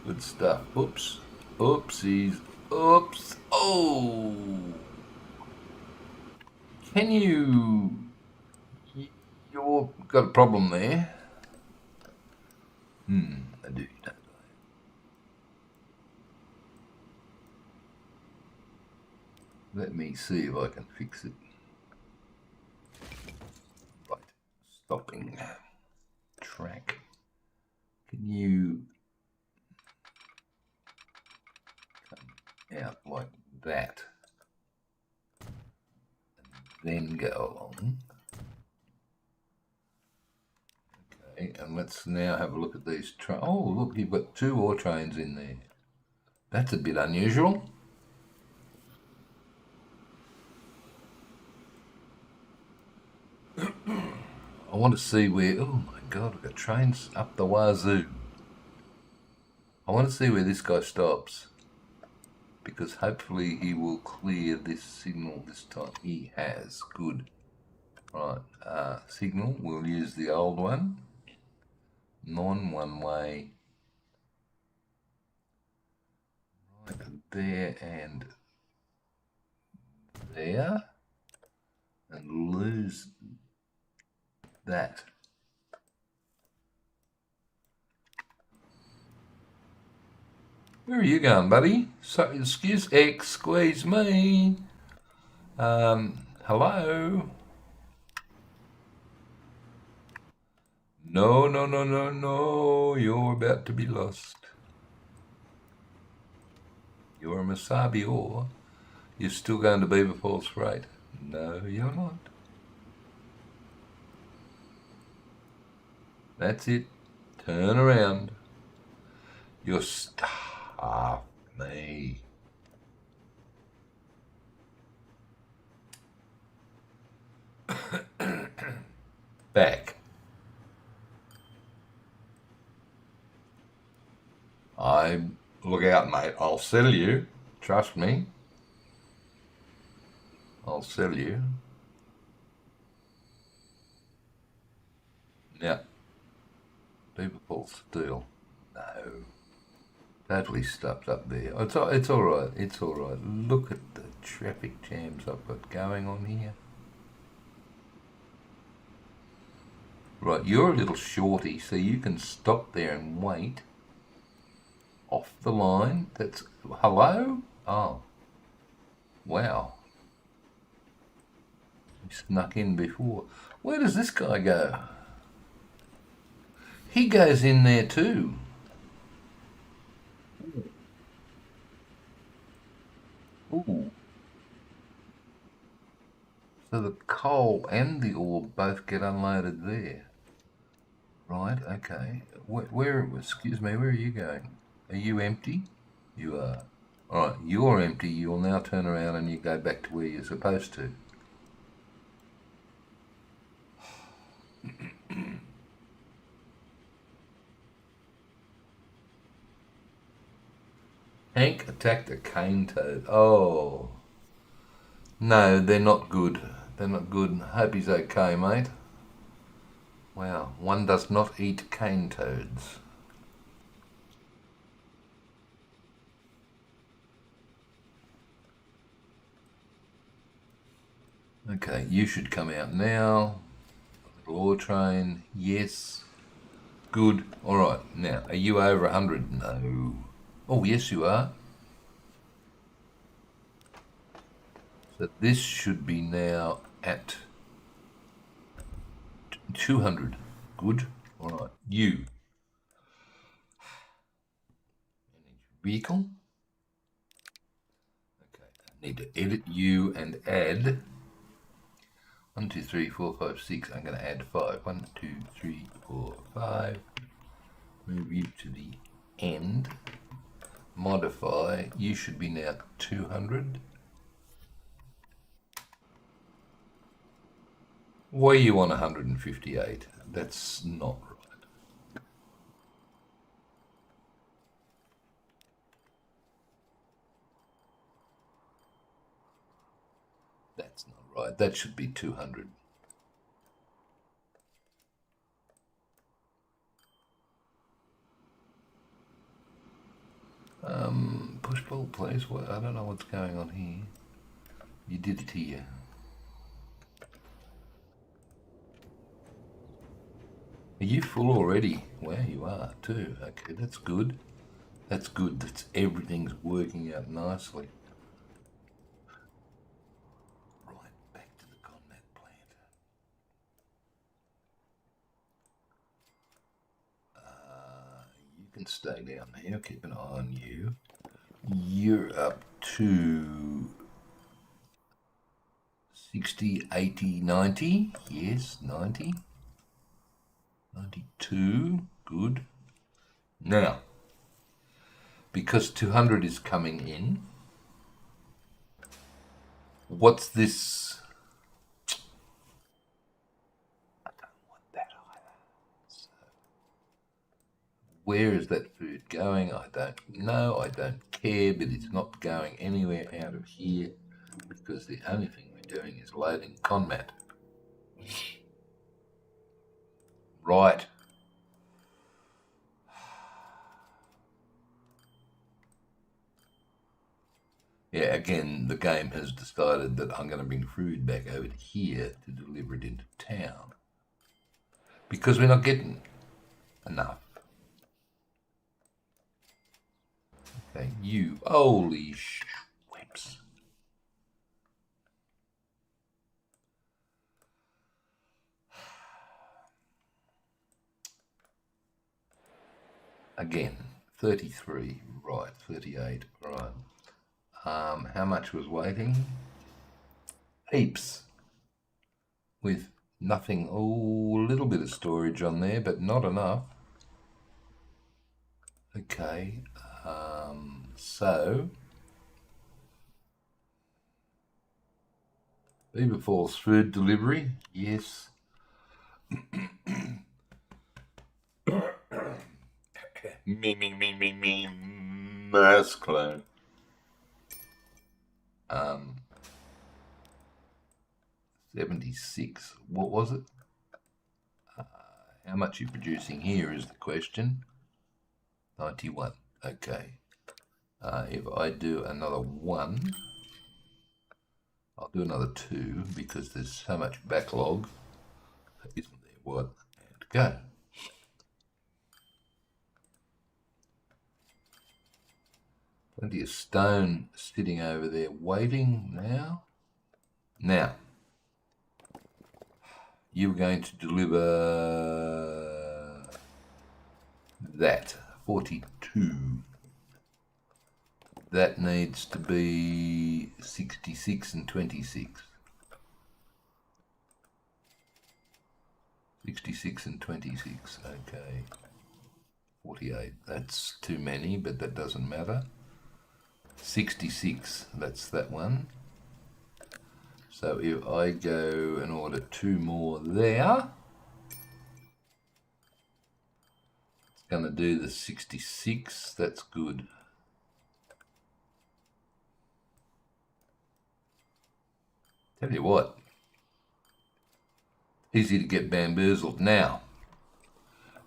Speaker 1: Good stuff. Oops. Oopsies. Oops. Oh. Can you... You've got a problem there. I do, don't I? Let me see if I can fix it. Right, stopping track. Can you come out like that and then go along? Okay, and let's now have a look at these trains. Oh, look, you've got 2 ore trains in there. That's a bit unusual. I want to see where, oh my God, we've got trains up the wazoo. I want to see where this guy stops, because hopefully he will clear this signal this time. He has, good. Right, signal, we'll use the old one. Non-one way. Right there and there. And lose that. Where are you going, buddy? So, excuse me. Hello? No. You're about to be lost. You're a Masabi ore. You're still going to Beaver Falls Freight. No, you're not. That's it. Turn around. You're me. Back. Look out, mate. I'll sell you. Trust me. I'll sell you. Now, Beaver Falls Steel. No. Totally stuffed up there. It's all right. It's all right. Look at the traffic jams I've got going on here. Right, you're a little shorty, so you can stop there and wait. Off the line. That's hello? Oh. Wow. He snuck in before. Where does this guy go? He goes in there too. Ooh. So the coal and the ore both get unloaded there. Right, okay. Excuse me, where are you going? Are you empty? You are. Alright, you're empty. You'll now turn around and you go back to where you're supposed to. Hank attacked a cane toad. Oh. No, they're not good. They're not good. Hope he's okay, mate. Wow, one does not eat cane toads. Okay, you should come out now. Little ore train, yes. Good. Alright, now, are you over 100? No. Oh, yes you are. So this should be now at 200. Good. Alright, you. Vehicle. Okay, I need to edit you and add 1, 2, 3, 4, 5, 6. I'm going to add 5. 1, 2, 3, 4, 5. Move you to the end. Modify. You should be now 200. Why are you on 158? That's not right. That's not right. That should be 200. Push pull, please. Well, I don't know what's going on here. You did it here. Are you full already? Wow, you are too. Okay, that's good. That's good. That's everything's working out nicely. Right, back to the Conway plant. You can stay down there. Keep an eye on you. You're up to 60, 80, 90. Yes, 90. 92. Good. Now, because 200 is coming in, what's this? I don't want that either. So, where is that food going? I don't know. I don't care, but it's not going anywhere out of here because the only thing we're doing is loading Conmat. Right. Yeah, again, the game has decided that I'm going to bring food back over to here to deliver it into town. Because we're not getting enough. Okay, you, holy whips. Again, 33, right, 38, right. How much was waiting? Heaps. With nothing, oh, a little bit of storage on there, but not enough. Okay, so Beaver Falls food delivery, yes. me, mask clone. 76. What was it? How much are you producing here is the question. 91. Okay. If I do another 1, I'll do another 2 because there's so much backlog. Isn't there? What? And go. Plenty of stone sitting over there waiting now. Now, you're going to deliver that 42. That needs to be 66 and 26. 66 and 26, okay. 48, that's too many, but that doesn't matter. 66, that's that one. So if I go and order 2 more there, it's going to do the 66, that's good. Tell you what, easy to get bamboozled. Now,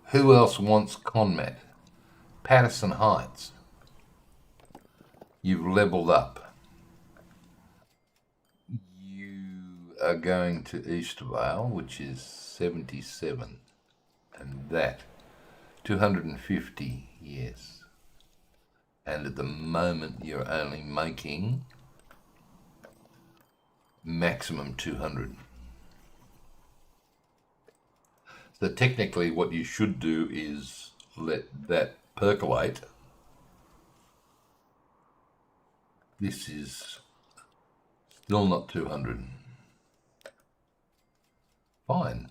Speaker 1: who else wants Conway? Patterson Heights. You've leveled up. You are going to Eastvale, which is 77. And that, 250, yes. And at the moment you're only making maximum 200. So technically what you should do is let that percolate. This is still not 200. Fine,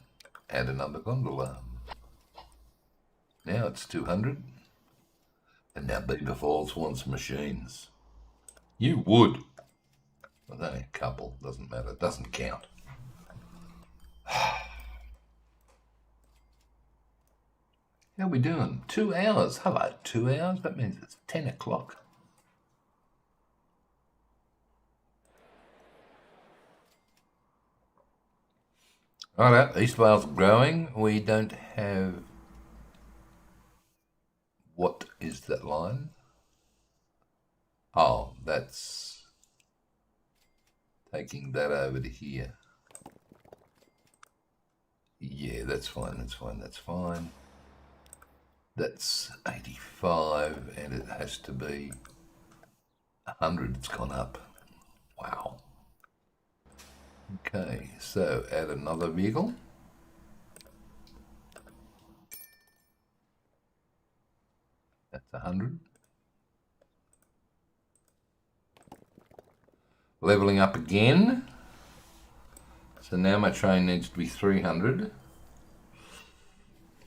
Speaker 1: add another gondola. Now it's 200. And now Beaver Falls wants machines. You would. Well, only a couple, doesn't matter, doesn't count. How are we doing? 2 hours. Hello, 2 hours? That means it's 10 o'clock. Alright, Eastvale's growing. We don't have... What is that line? Oh, that's taking that over to here. Yeah, that's fine, that's fine, that's fine. That's 85, and it has to be 100. It's gone up. Wow. Okay, so add another vehicle. That's 100. Leveling up again. So now my train needs to be 300.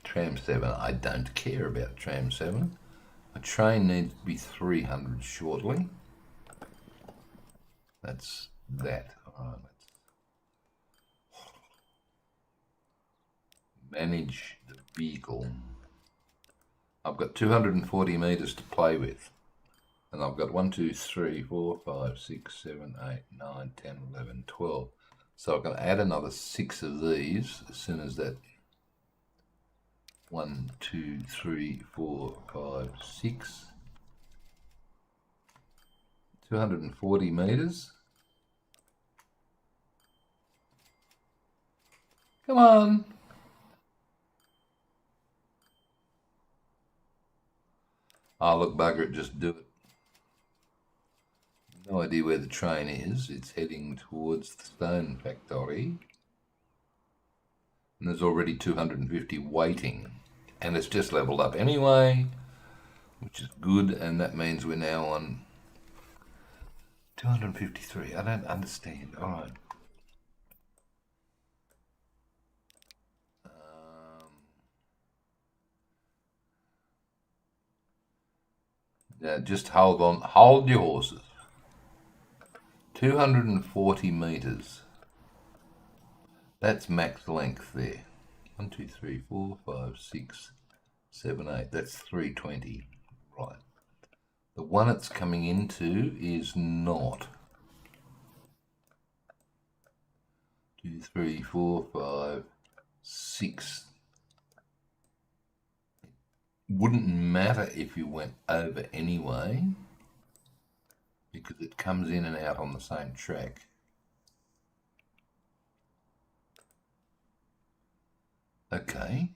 Speaker 1: Tram 7, I don't care about Tram 7. A train needs to be 300 shortly. That's that. All right, let's manage the vehicle. I've got 240 metres to play with. And I've got 1, 2, 3, 4, 5, 6, 7, 8, 9, 10, 11, 12. So I'm going to add another 6 of these as soon as that 1, 2, 3, 4, 5, 6. 240 metres. Come on. Oh, look, bugger it, just do it. No idea where the train is. It's heading towards the stone factory. And there's already 250 waiting. And it's just leveled up anyway, which is good. And that means we're now on 253. I don't understand. All right. Now just hold on. Hold your horses. 240 metres. That's max length there. 1, 2, 3, 4, 5, 6, 7, 8. That's 320. Right. The one it's coming into is not. 2, 3, 4, 5, 6. It wouldn't matter if you went over anyway, because it comes in and out on the same track. Okay.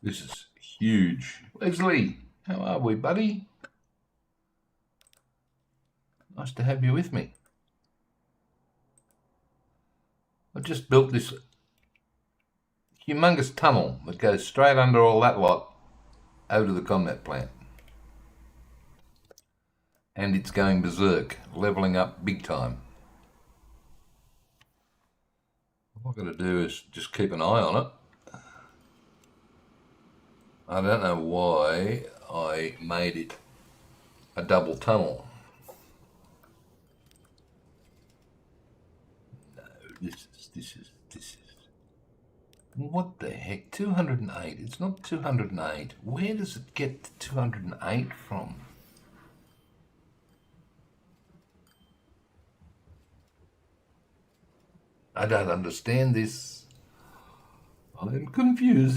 Speaker 1: This is huge. Leslie, how are we, buddy? Nice to have you with me. I just built this humongous tunnel that goes straight under all that lot over to the combat plant. And it's going berserk, levelling up big time. What I've got to do is just keep an eye on it. I don't know why I made it a double tunnel. No, this is. What the heck? 208. It's not 208. Where does it get 208 from? I don't understand this. I'm confused,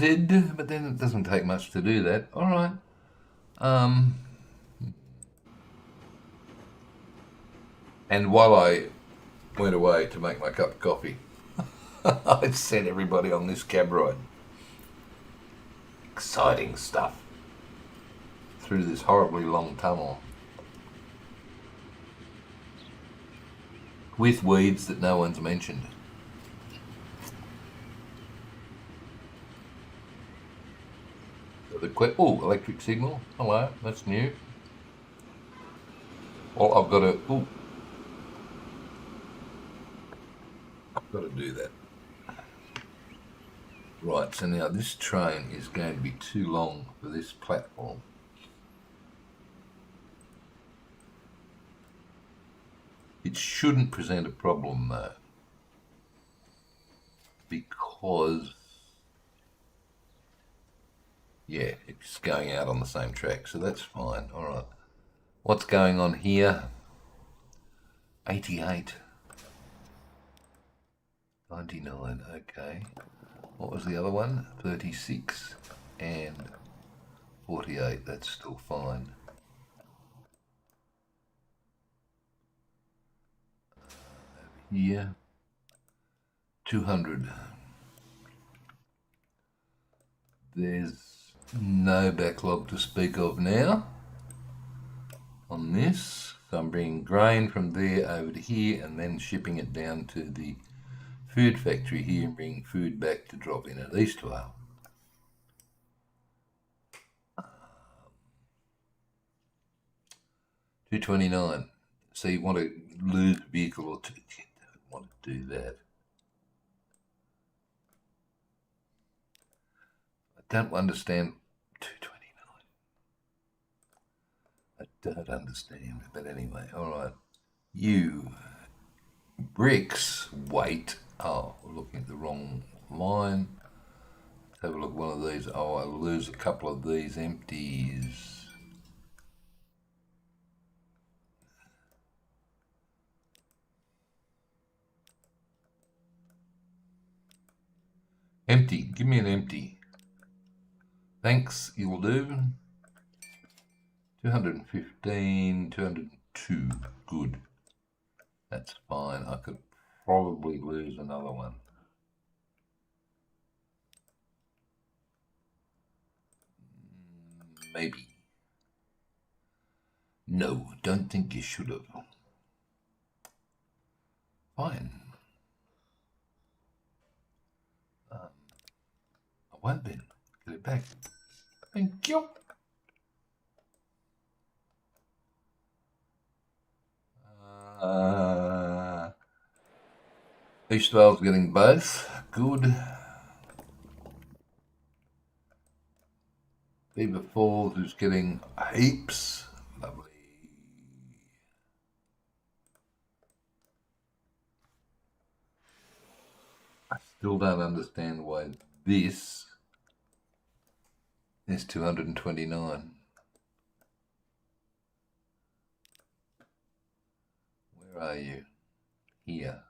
Speaker 1: but then it doesn't take much to do that. All right. And while I went away to make my cup of coffee, I sent everybody on this cab ride. Exciting stuff. Through this horribly long tunnel. With weeds that no one's mentioned. Oh, electric signal. Hello, that's new. Well, I've got to. I've got to do that. Right, so now this train is going to be too long for this platform. It shouldn't present a problem though, because yeah, it's going out on the same track, so that's fine. All right. What's going on here? 88. 99, okay. What was the other one? 36 and 48, that's still fine. Over here, 200. There's no backlog to speak of now on this. So I'm bringing grain from there over to here and then shipping it down to the food factory here and bringing food back to drop in at Eastvale. $229. So you want to lose a vehicle or two? You don't want to do that. I don't understand. $229. I don't understand. But anyway, all right. You bricks weight. Oh, we're looking at the wrong line. Let's have a look at one of these. Oh, I lose a couple of these empties. Empty. Give me an empty. Thanks, you'll do. 215, 202. Good. That's fine. I could probably lose another one. Maybe. No, don't think you should have. Fine. I won't then. Get it back. Thank you. Eastvale's getting both. Good. Beaver Falls is getting heaps. Lovely. I still don't understand why this is 229. Where are you? Here.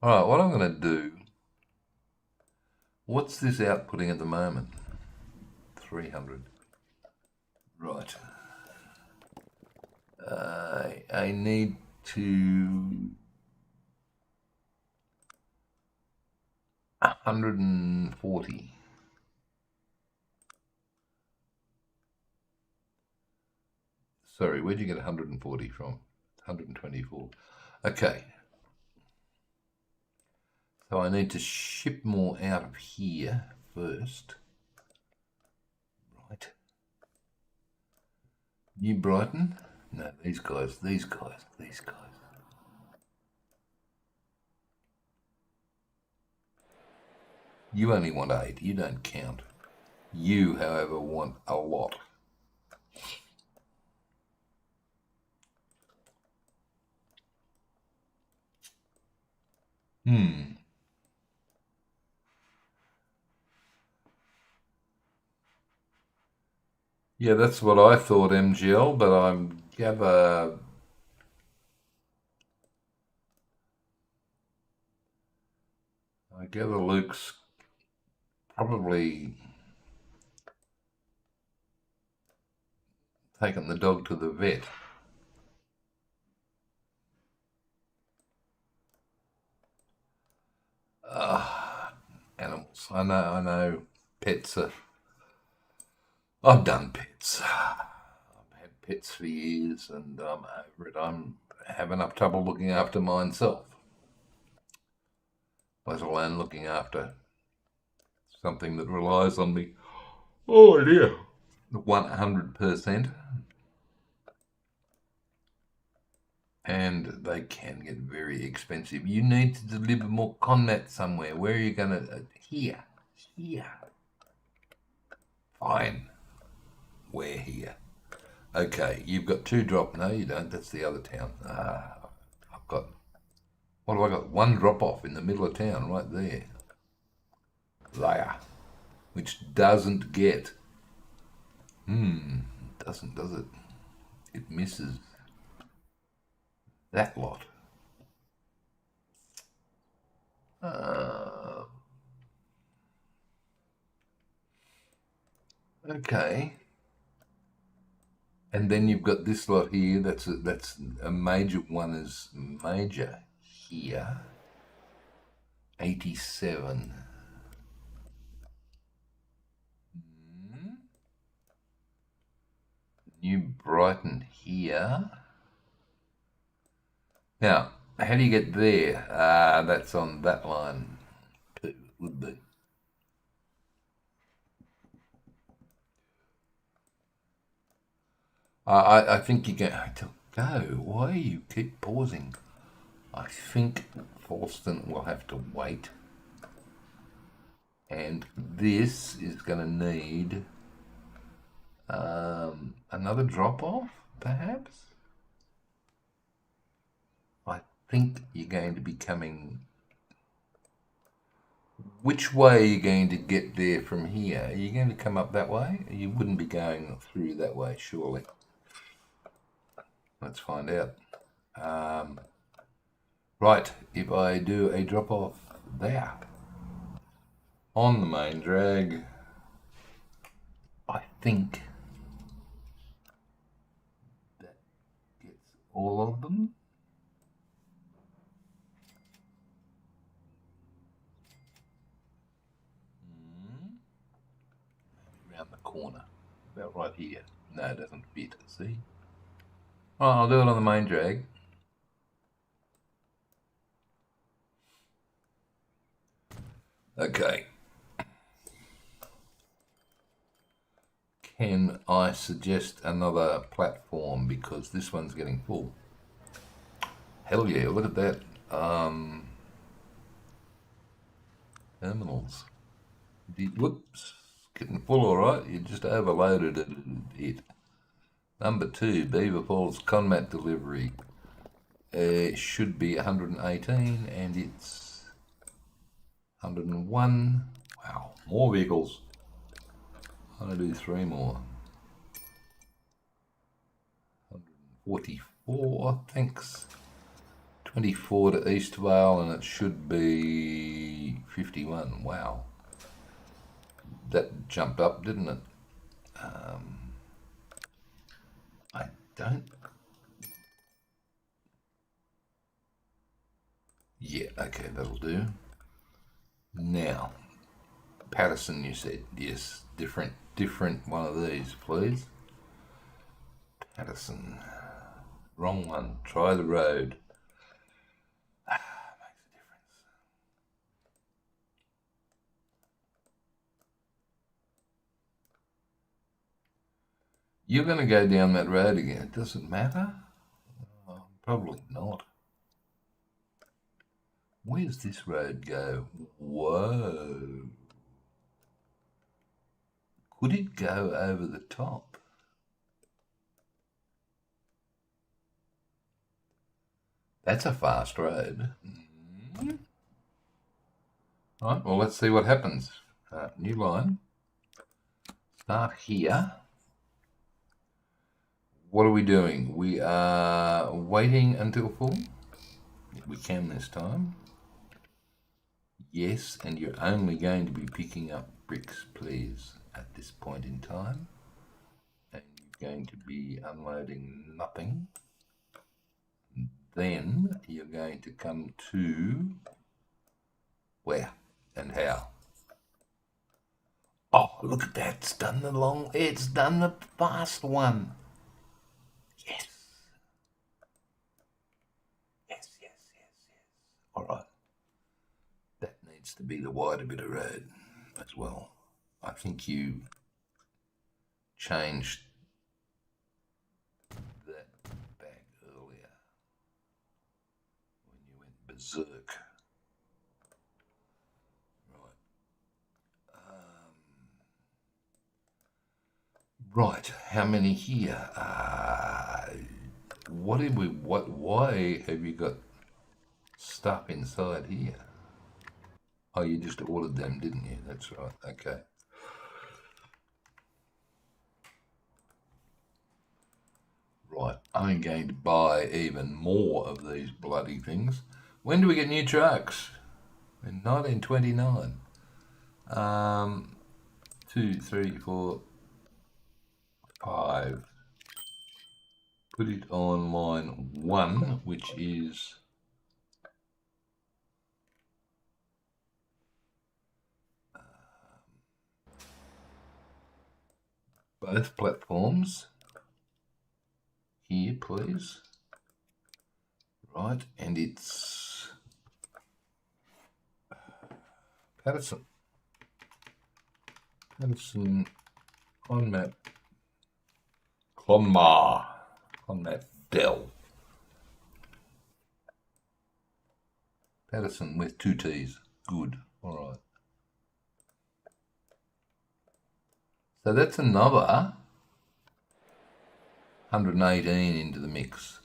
Speaker 1: All right, what I'm going to do, What's this outputting at the moment? 300. Right. I need to 140. Sorry, where'd you get 140 from? 124. Okay. So I need to ship more out of here first. Right. New Brighton? No, these guys. You only want 8. You don't count. You, however, want a lot. Yeah, that's what I thought, MGL, but I gather Luke's probably taken the dog to the vet. Animals. I know. Pets are. I've done pets. I've had pets for years, and I'm over it. I'm having enough trouble looking after myself, let alone looking after something that relies on me. Oh dear. 100%. And they can get very expensive. You need to deliver more Conmat somewhere. Where are you going to? Here. Fine. Where here? Okay, you've got 2 drop. No, you don't. That's the other town. I've got. What have I got? 1 drop off in the middle of town, right there. There. Which doesn't get. Doesn't, does it? It misses that lot. Okay. And then you've got this lot here. That's a major one is major here. 87. New Brighton here. Now, how do you get there? That's on that line too, would be. I think you go. Why you keep pausing? I think Falston will have to wait. And this is going to need another drop-off, perhaps? I think you're going to be coming... Which way are you going to get there from here? Are you going to come up that way? You wouldn't be going through that way, surely. Let's find out. Right, if I do a drop-off there, on the main drag, I think that gets all of them. Around the corner, about right here. No, it doesn't fit, see? Oh, I'll do it on the main drag. Okay. Can I suggest another platform because this one's getting full? Hell yeah, look at that. Terminals. Whoops, getting full all right. You just overloaded it a bit. Number 2, Beaver Falls Conmat delivery. It should be 118 and it's 101. Wow, more vehicles. I'm going to do 3 more. 144, thanks. 24 to Eastvale and it should be 51. Wow. that jumped up, didn't it? I don't. Yeah, okay, that'll do. Now, Patterson, you said yes. Different one of these, please. Patterson. Wrong one. Try the road. Makes a difference. You're going to go down that road again. It doesn't matter? Oh, probably not. Where's this road go? Whoa. Could it go over the top? That's a fast road. Mm-hmm. Right, well, let's see what happens. New line. Start here. What are we doing? We are waiting until full. We can this time. Yes, and you're only going to be picking up bricks, please, at this point in time. And you're going to be unloading nothing. Then you're going to come to where and how. Oh, look at that. It's done the fast one. Yes. Yes. All right. That needs to be the wider bit of road as well. I think you changed that back earlier when you went berserk. Right, how many here? Why have you got stuff inside here? Oh, you just ordered them, didn't you? That's right, okay. Right, I'm going to buy even more of these bloody things. When do we get new trucks? In 1929. 2, 3, 4, 5. Put it on line 1, which is both platforms. Here, please. Right, and it's Patterson Clonmap Dell. Patterson with 2 T's. Good. All right. So that's another 118 into the mix.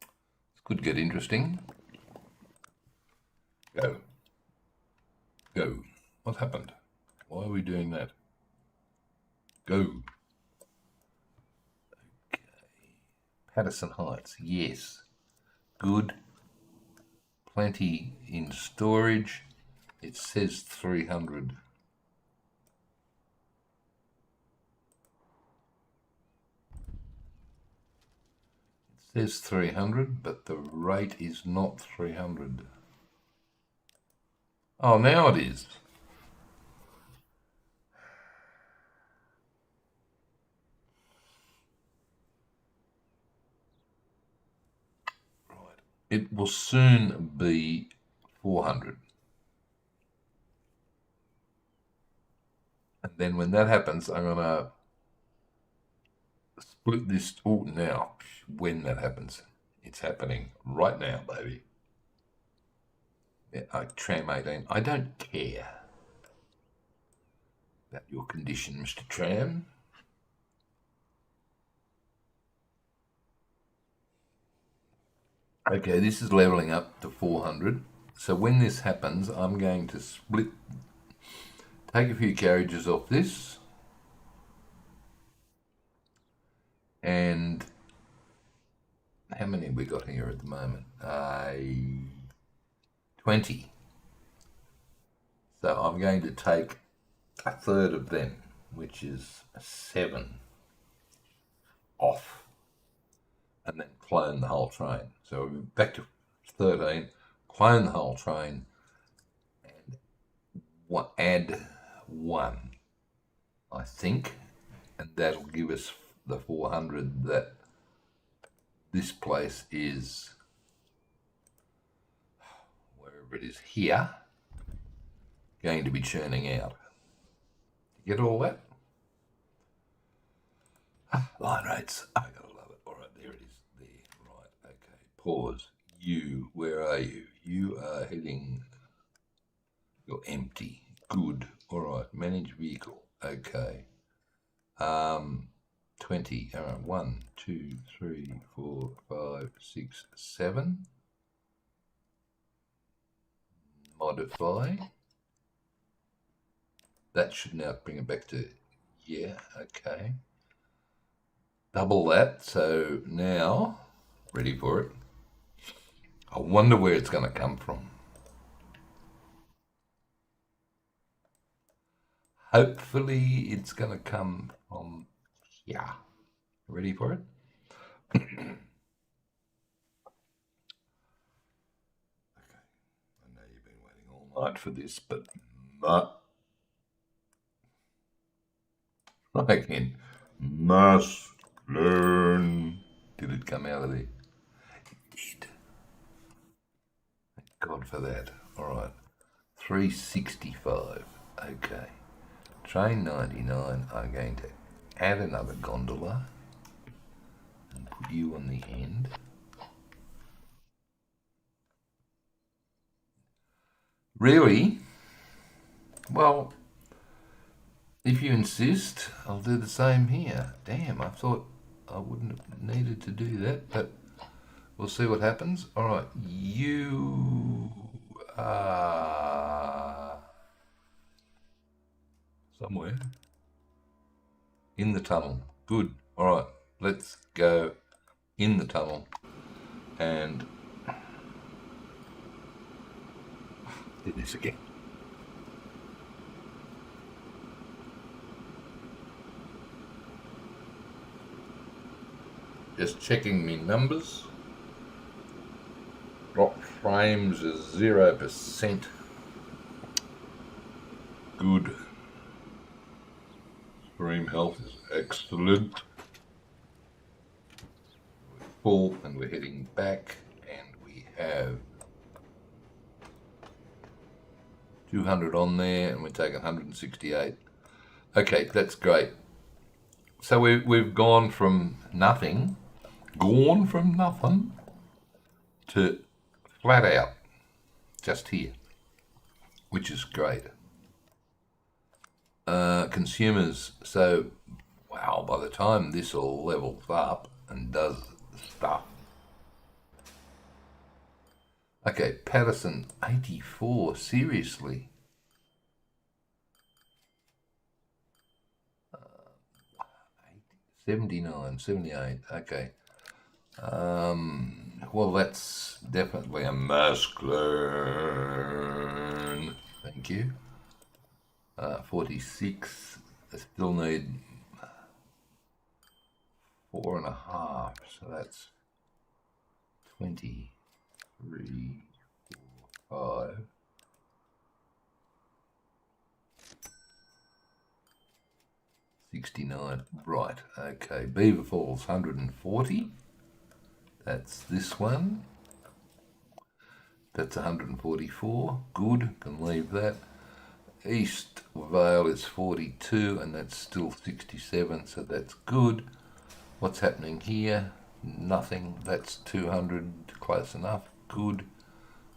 Speaker 1: This could get interesting. Go. What happened? Why are we doing that? Go. Okay. Patterson Heights. Yes. Good. Plenty in storage. It says 300. It says 300, but the rate is not 300. Oh, now it is. Right. It will soon be 400. And then when that happens, I'm going to split this. Oh, now, when that happens, it's happening right now, baby. Yeah, Tram 18. I don't care about your condition, Mr. Tram. Okay, this is leveling up to 400. So when this happens, I'm going to take a few carriages off this. And how many have we got here at the moment? 20. So I'm going to take a third of them, which is 7 off, and then clone the whole train. So we're back to 13, clone the whole train, and add 1, I think, and that'll give us the 400 that this place is, wherever it is here, going to be churning out. You get all that? Line rates. I gotta love it. All right, there it is. There. Right. Okay. Pause. You. Where are you? You are heading. You're empty. Good. All right. Manage vehicle. Okay. 20. All right. 1, 2, 3, 4, 5, 6, 7. Modify. That should now bring it back to, yeah, okay. Double that, so now, ready for it. I wonder where it's going to come from. Hopefully it's going to come from here. Ready for it? Okay, I know you've been waiting all night for this, but again, must learn. Did it come out of there? It did. Thank God for that. All right, 365. Okay. Train 99, I'm going to add another gondola and put you on the end. Really? Well, if you insist, I'll do the same here. Damn, I thought I wouldn't have needed to do that, but we'll see what happens. All right, you are somewhere in the tunnel. Good. All right, let's go in the tunnel and do this again. Just checking me numbers. Drop frames is 0%. Good. Stream health is excellent. We're full and we're heading back, and we have 200 on there, and we're taking 168. Okay, that's great. So we've gone from nothing to flat out just here, which is great. Consumers, so wow, by the time this all levels up and does stuff. Okay, Patterson 84, seriously. 79, 78, okay. Well, that's definitely a must learn. Thank you. 46, I still need 4.5, so that's 23, 4, 5. $69, right, okay. Beaver Falls, 140. That's this one. That's 144. Good, can leave that. East Vale is 42, and that's still 67, so that's good. What's happening here? Nothing. That's 200, close enough. Good.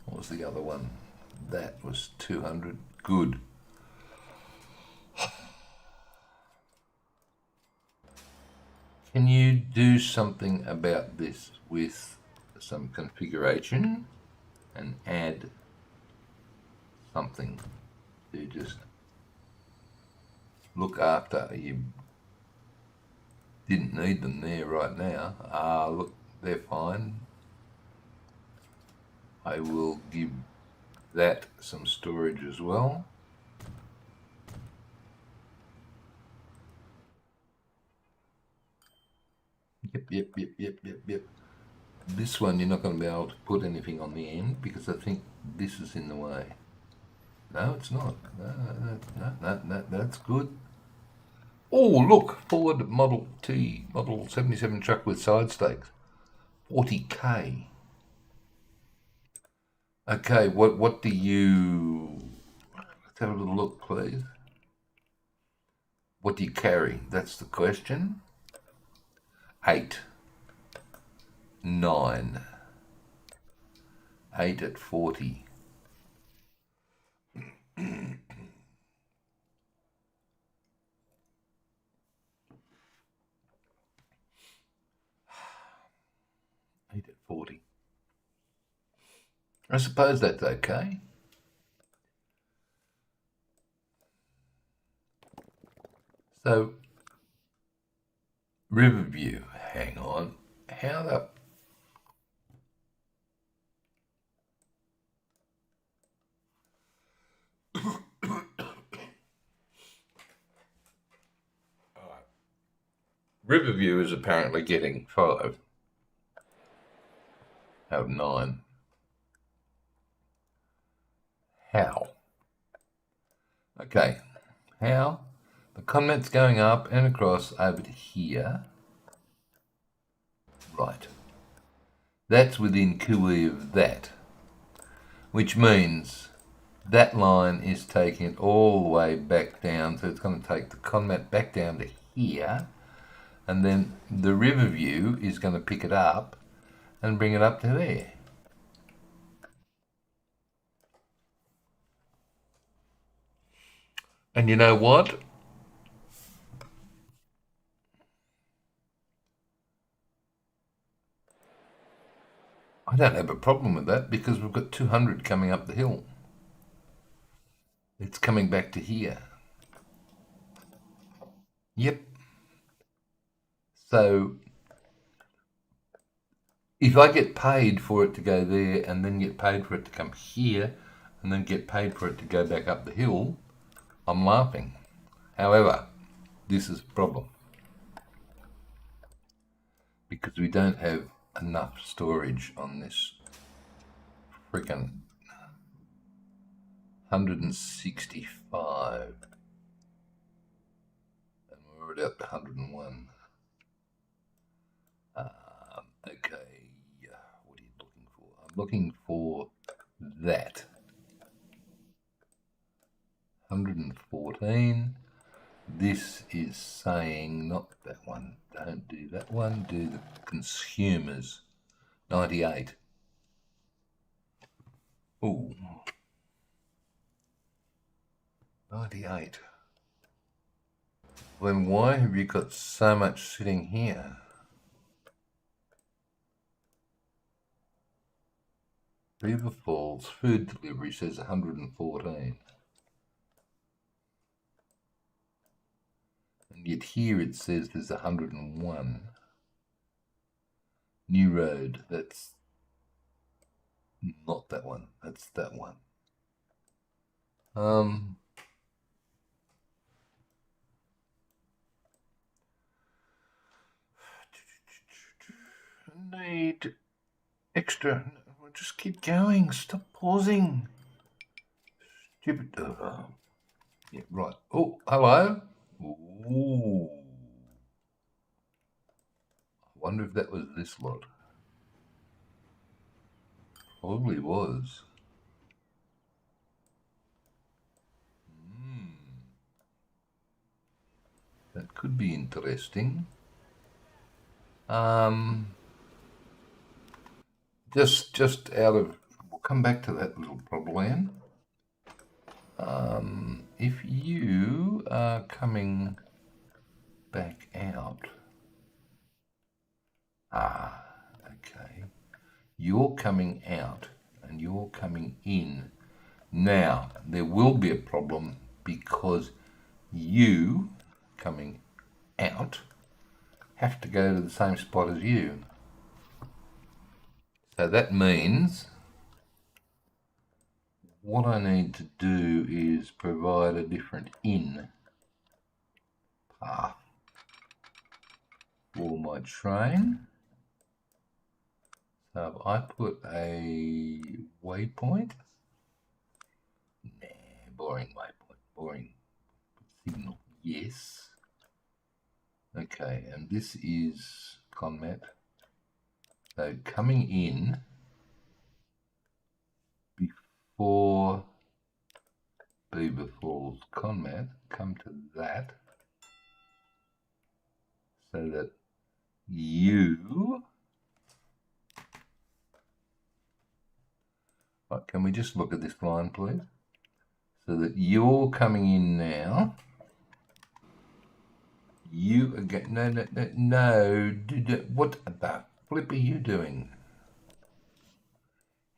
Speaker 1: What was the other one? That was 200. Good. Can you do something about this with some configuration and add something to just look after? You didn't need them there right now. Look, they're fine. I will give that some storage as well. Yep. This one you're not going to be able to put anything on the end because I think this is in the way. No, it's not. No, that's good. Oh, look, Ford Model T, Model 77 truck with side stakes. 40k. Okay, what do you... Let's have a little look, please. What do you carry? That's the question. 8. 9. 8 at 40. Eight at 40. I suppose that's okay. So, Riverview, hang on. How the... Riverview is apparently getting 5 out of 9. How? Okay, how? The Conway's going up and across over to here. Right. That's within cooey of that, which means that line is taking it all the way back down. So it's going to take the Conway back down to here, and then the Riverview is going to pick it up and bring it up to there. And you know what? I don't have a problem with that because we've got 200 coming up the hill. It's coming back to here. Yep. So if I get paid for it to go there and then get paid for it to come here and then get paid for it to go back up the hill, I'm laughing. However, this is a problem because we don't have enough storage on this freaking 165 and we're already up to 101. Okay, what are you looking for? I'm looking for that 114. This is saying not that one. Don't do that one. Do the consumers. 98. Ooh. 98. Then why have you got so much sitting here? Beaver Falls food delivery says 114. And yet here it says there's 101. New Road, that's not that one. That's that one. Need extra. Just keep going. Stop pausing. Stupid. Yeah, right. Oh, hello. Ooh. I wonder if that was this lot. Probably was. That could be interesting. Just out of, we'll come back to that little problem. If you are coming back out, okay, you're coming out and you're coming in. Now, there will be a problem because you coming out have to go to the same spot as you. So that means what I need to do is provide a different in path. for my train. So if I put a waypoint, nah, boring waypoint, boring signal, yes. Okay, and this is Conmat. So coming in before Beaver Falls Conmat, come to that so that you... Right, can we just look at this line, please? So that you're coming in now. You again? No. What the flip are you doing?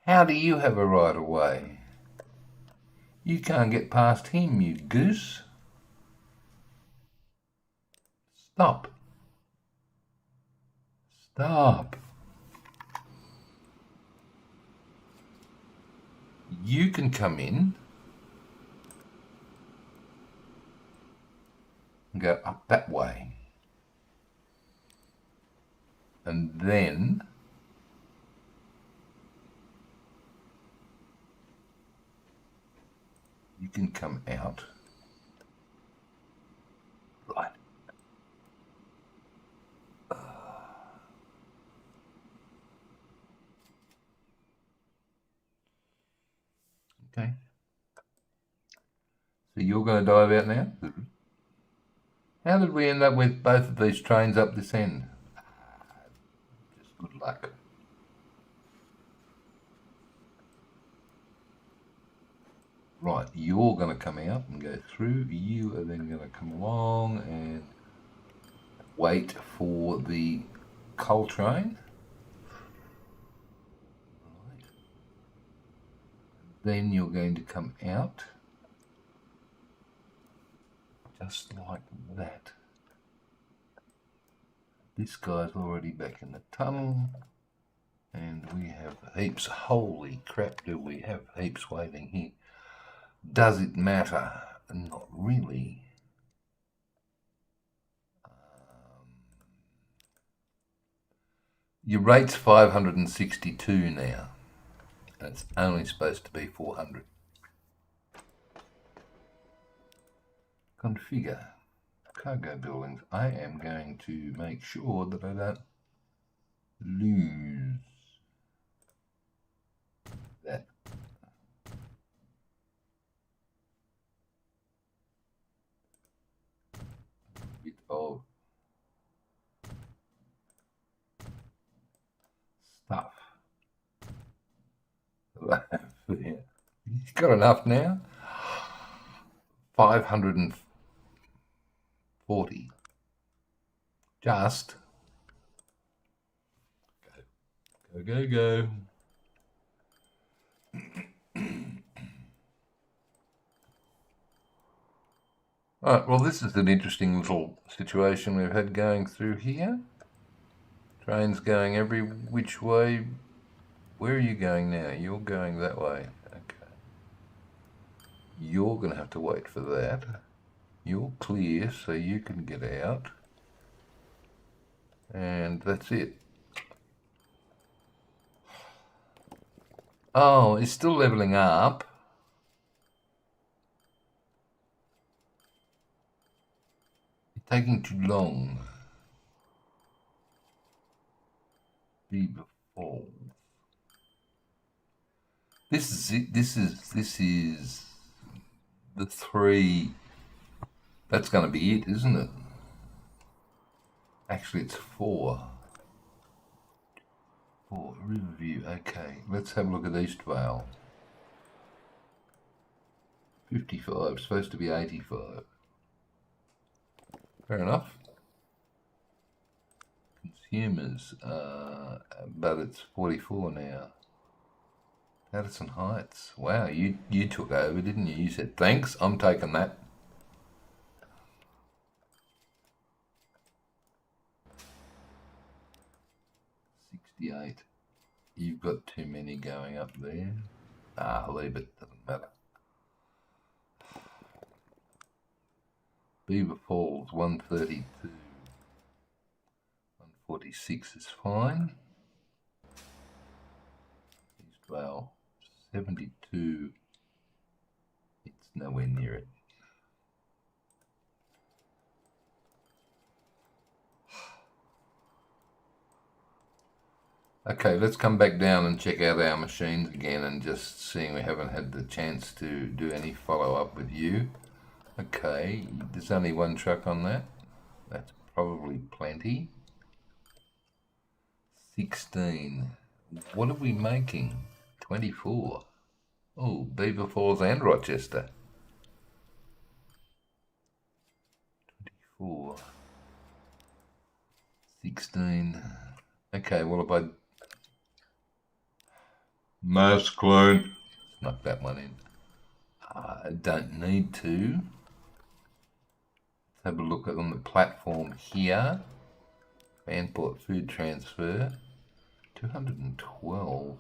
Speaker 1: How do you have a right of way? You can't get past him, you goose. Stop. Stop. You can come in and go up that way. And then you can come out. Right. Okay. So you're going to dive out now? How did we end up with both of these trains up this end? Just good luck. Right, you're going to come out and go through. You are then going to come along and wait for the coal train. Right. Then you're going to come out just like that. This guy's already back in the tunnel, and we have heaps. Holy crap, do we have heaps waiting here. Does it matter? Not really. Your rate's 562 now, and it's only supposed to be 400. Configure cargo buildings. I am going to make sure that I don't lose that. Bit of stuff. He's got enough now. 540. Just go. Alright, well, this is an interesting little situation we've had going through here. Trains going every which way. Where are you going now? You're going that way. Okay. You're going to have to wait for that. You're clear, so you can get out. And that's it. Oh, it's still leveling up. It's taking too long. Beaver Falls. This is it. This is the 3. That's going to be it, isn't it? Actually, it's 4. 4 Riverview. Okay, let's have a look at Eastvale. 55. Supposed to be 85. Fair enough. Consumers, but it's 44 now. Addison Heights. Wow, you took over, didn't you? You said, thanks, I'm taking that. $68. You've got too many going up there. Leave it, doesn't matter. Beaver Falls, 132. 46 is fine. East Vale, 72. It's nowhere near it. Okay, let's come back down and check out our machines again, and just seeing we haven't had the chance to do any follow-up with you. Okay, there's only one truck on that. That's probably plenty. 16. What are we making? 24. Oh, Beaver Falls and Rochester. 24. 16. Okay, well, if I mass clone, knock that one in. I don't need to. Let's have a look at on the platform here. Vanport food transfer. 212.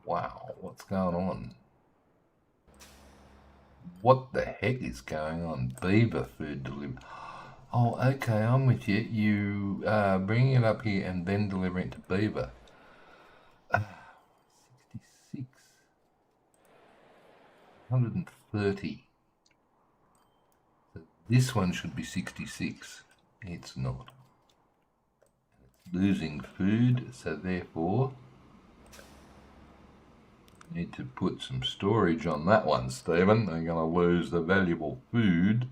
Speaker 1: Wow, what's going on? What the heck is going on? Beaver food delivery. Oh, okay, I'm with you. You bringing it up here and then delivering it to Beaver. 66. 130. So this one should be 66. It's not. It's losing food, so therefore need to put some storage on that one, Stephen. They're going to lose the valuable food.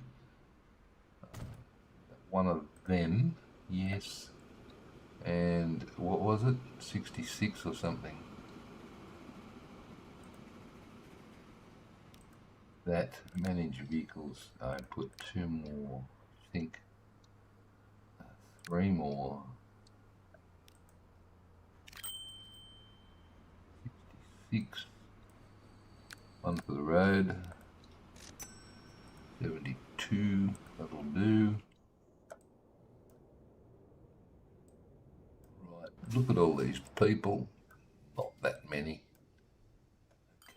Speaker 1: One of them, yes. And what was it? 66 or something. That manage vehicles. I put 2 more. I think 3 more. 66. One for the road. 72. That'll do. Right. Look at all these people. Not that many.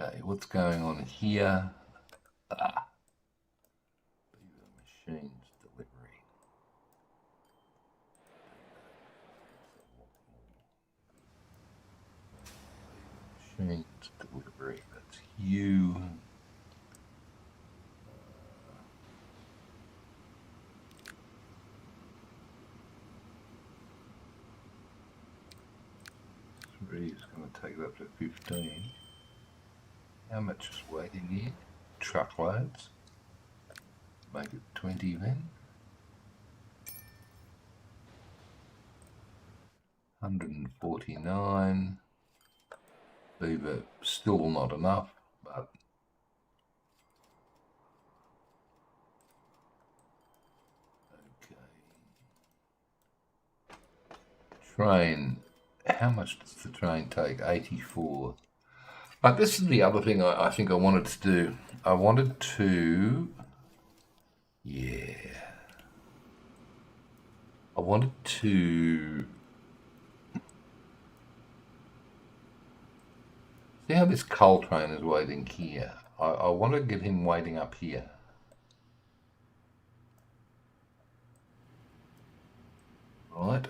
Speaker 1: Okay, what's going on here? Beaver machines delivery. Machines delivery. That's you. Is going to take it up to 15. How much is waiting here? Truckloads. Make it 20 then. 149. Beaver still not enough, but okay. Train. How much does the train take? 84. But this is the other thing I think I wanted to do. I wanted to, I wanted to see how this coal train is waiting here. I want to get him waiting up here. Right.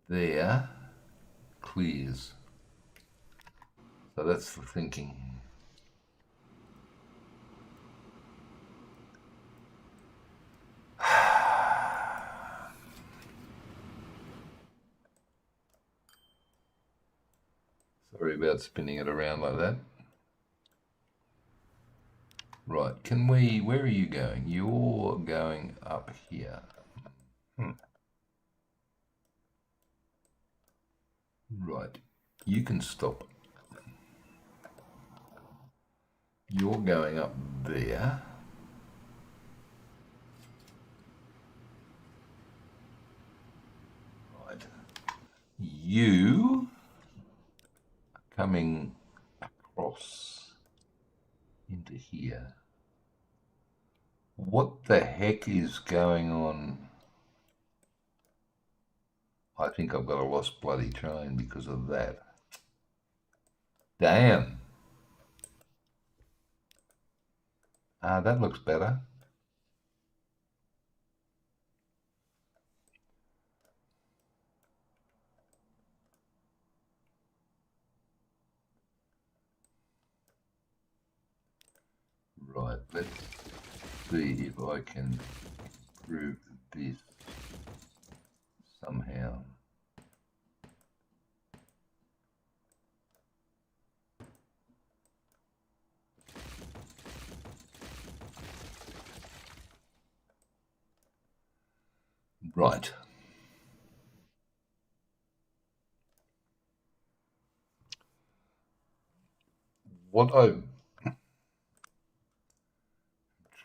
Speaker 1: There clears. So that's the thinking. Sorry about spinning it around like that. Right, can we, where are you going? You're going up here. Right, you can stop. You're going up there. Right. You are coming across into here. What the heck is going on? I think I've got a lost bloody train because of that. Damn. That looks better. Right, let's see if I can improve this somehow. Right. What I'm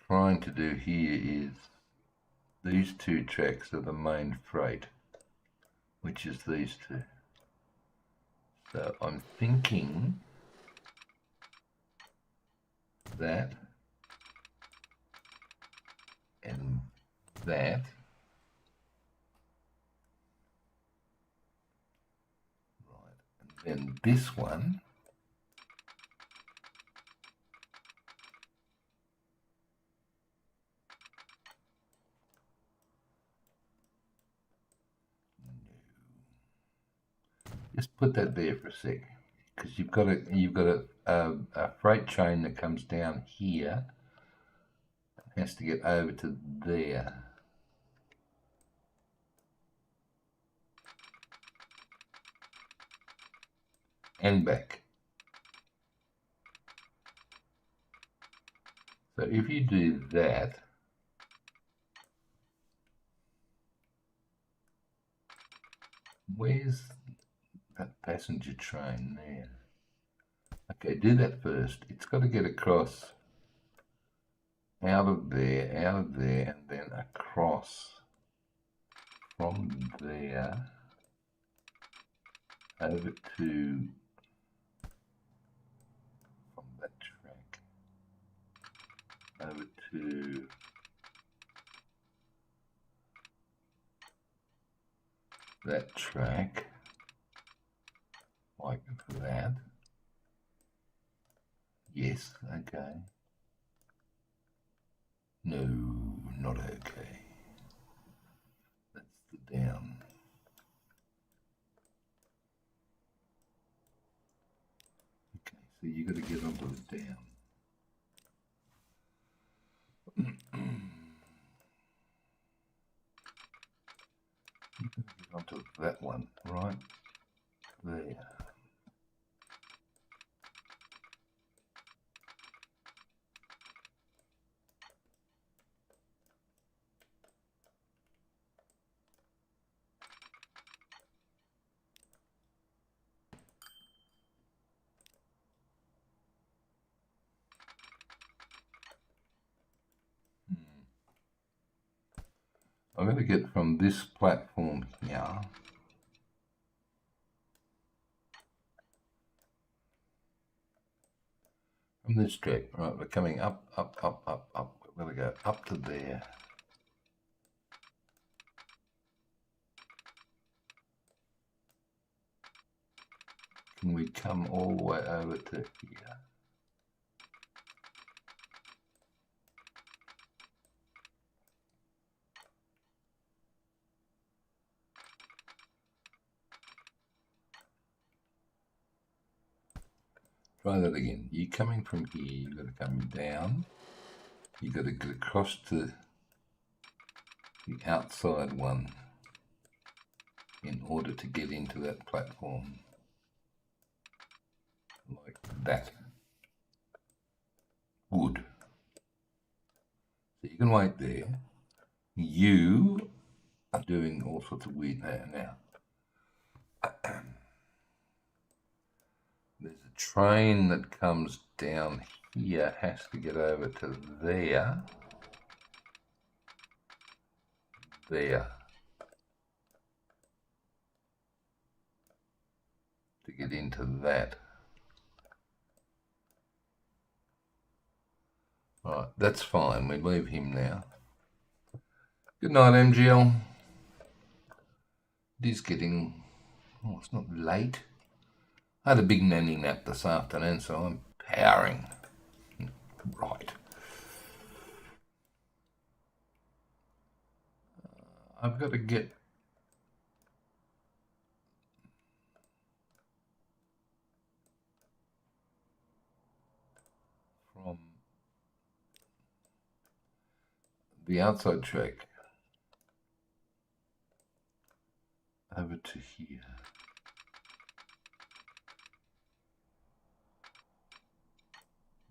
Speaker 1: trying to do here is these two tracks are the main freight, which is these two. So I'm thinking that and that. Right. And then this one. Just put that there for a sec, because you've got a freight train that comes down here, has to get over to there. And back. So if you do that, where's that passenger train there? Okay, do that first. It's got to get across out of there, and then across from there over to from that track over to that track, like that. Yes, okay. No, not okay. That's the down. Okay, so you got to get onto the down. You got to get onto that one, right there. I'm going to get from this platform here from this track, right, we're coming up. We're going to go up to there. Can we come all the way over to here? Try that again. You coming from here, you've got to come down. You've got to get across to the outside one in order to get into that platform. Like that. Good. So you can wait there. You are doing all sorts of weird now. There's a train that comes down here, has to get over to there. There. To get into that. Right, that's fine. We leave him now. Good night, MGL. It is getting, it's not late. I had a big nanny nap this afternoon, so I'm powering. Right. I've got to get from the outside track over to here.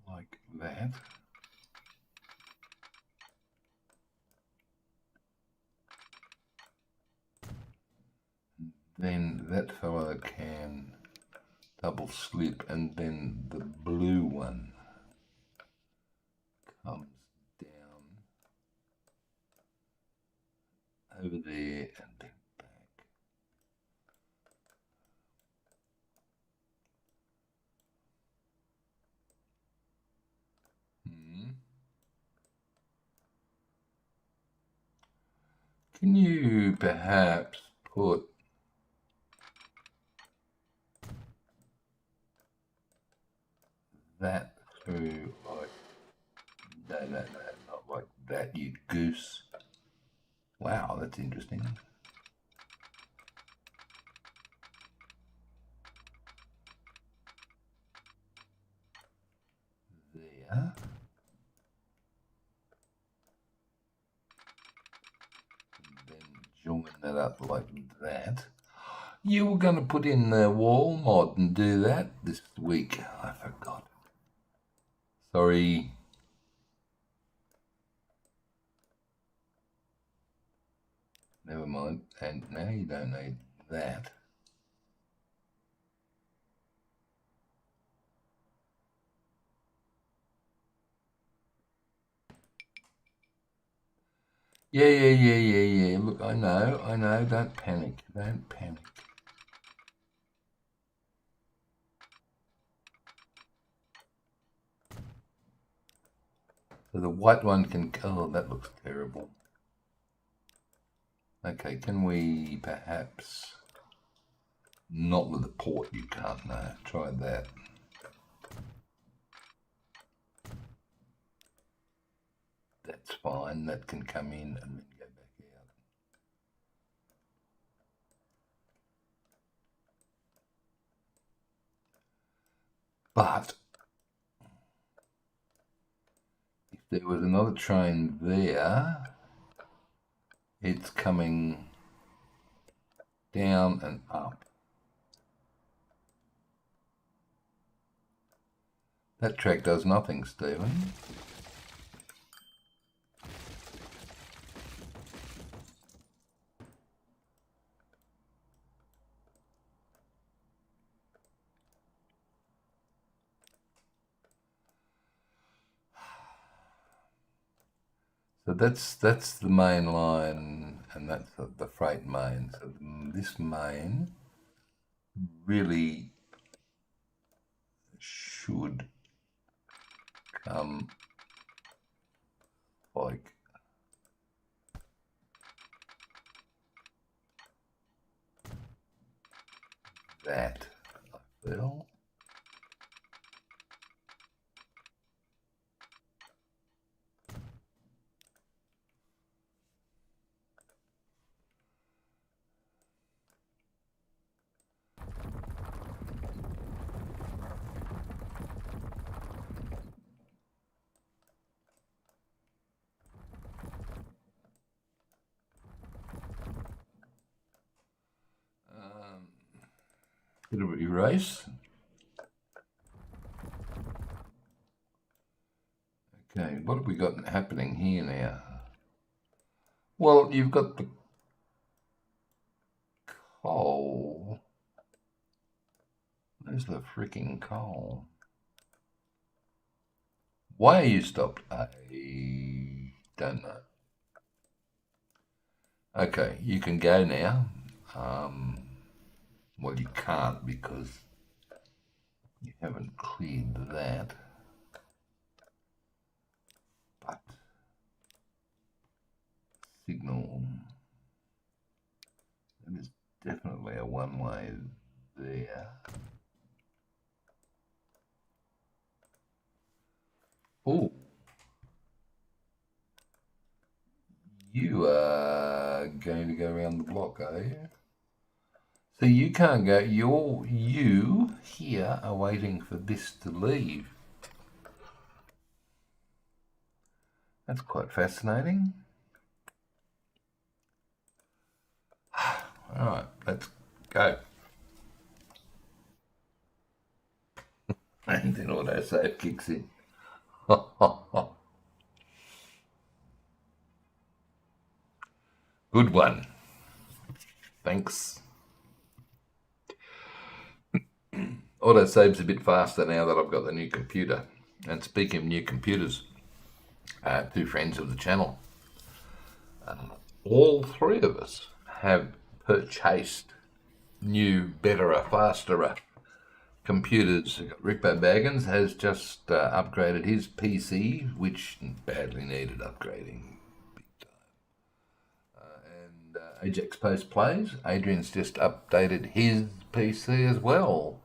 Speaker 1: Like that. Then that fellow can double slip, and then the blue one comes down over there and then back. Can you perhaps put that through like, no, not like that, you goose. Wow, that's interesting. There. And then join that up like that. You were going to put in the wall mod and do that this week. I forgot. Sorry. Never mind. And now you don't need that. Yeah. Look, I know. Don't panic. Don't panic. So the white one can, oh, that looks terrible. Okay, can we perhaps, not with the port, you can't, no, try that. That's fine, that can come in and then go back out. But if there was another train there, it's coming down and up. That track does nothing, Stephen. So that's the main line, and that's the freight main. So this main really should come like that, I feel. Bit of erase. Okay, what have we got happening here now? Well, you've got the coal. Where's the freaking coal? Why are you stopped? I don't know. Okay, you can go now. Well, you can't because you haven't cleared that. But signal, that is definitely a one-way there. Oh, you are going to go around the block, are you? So you can't go. You here are waiting for this to leave. That's quite fascinating. All right, let's go. And then autosave kicks in. Good one. Thanks. Autosave's a bit faster now that I've got the new computer. And speaking of new computers, two friends of the channel, all three of us have purchased new, better, faster computers. Rico Baggins has just upgraded his PC, which badly needed upgrading. Ajax Post Plays. Adrian's just updated his PC as well.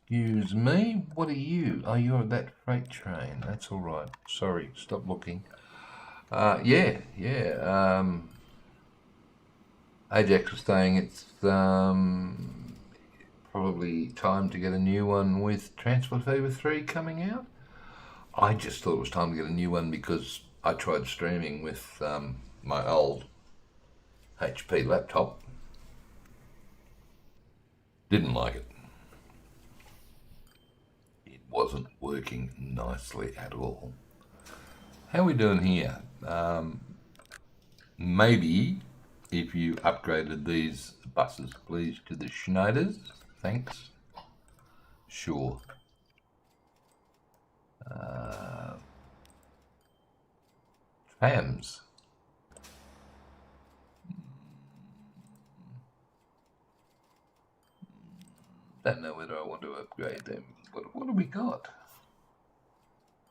Speaker 1: Excuse me, what are you? Oh, you're that freight train. That's all right. Sorry, stop looking. Yeah. Ajax was saying it's probably time to get a new one with Transport Fever 3 coming out. I just thought it was time to get a new one because I tried streaming with my old HP laptop. Didn't like it. It wasn't working nicely at all. How are we doing here? Maybe if you upgraded these buses, please, to the Schneiders. Thanks. Sure. Trams. Don't know whether I want to upgrade them. What have we got?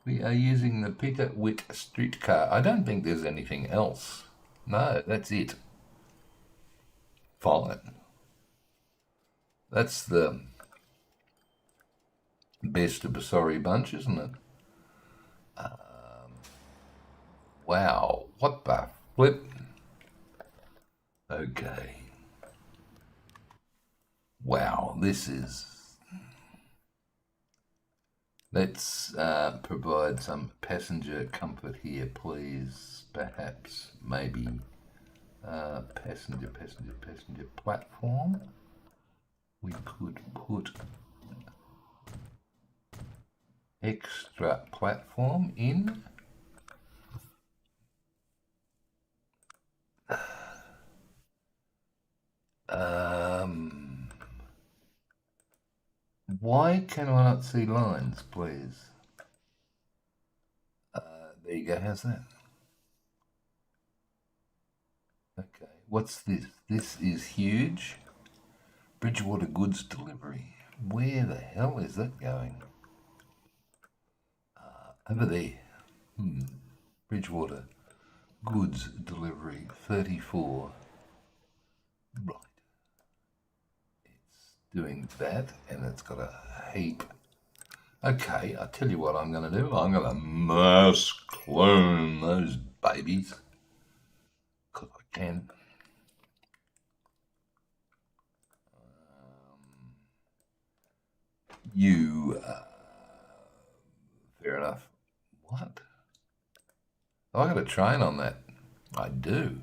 Speaker 1: We are using the Peter Witt streetcar. I don't think there's anything else. No, that's it. Fine. That's the best of a sorry bunch, isn't it? Wow, what the flip? Okay. Wow, this is... Let's provide some passenger comfort here, please. Perhaps, maybe, passenger platform. We could put extra platform in. Why can I not see lines, please? There you go, how's that? Okay, what's this? This is huge. Bridgewater goods delivery. Where the hell is that going? Over there. Bridgewater goods delivery 34. Right. It's doing that and it's got a heap. Okay, I'll tell you what I'm going to do. I'm going to mass clone those babies. Because I can. Fair enough. What? Oh, I got a train on that. I do.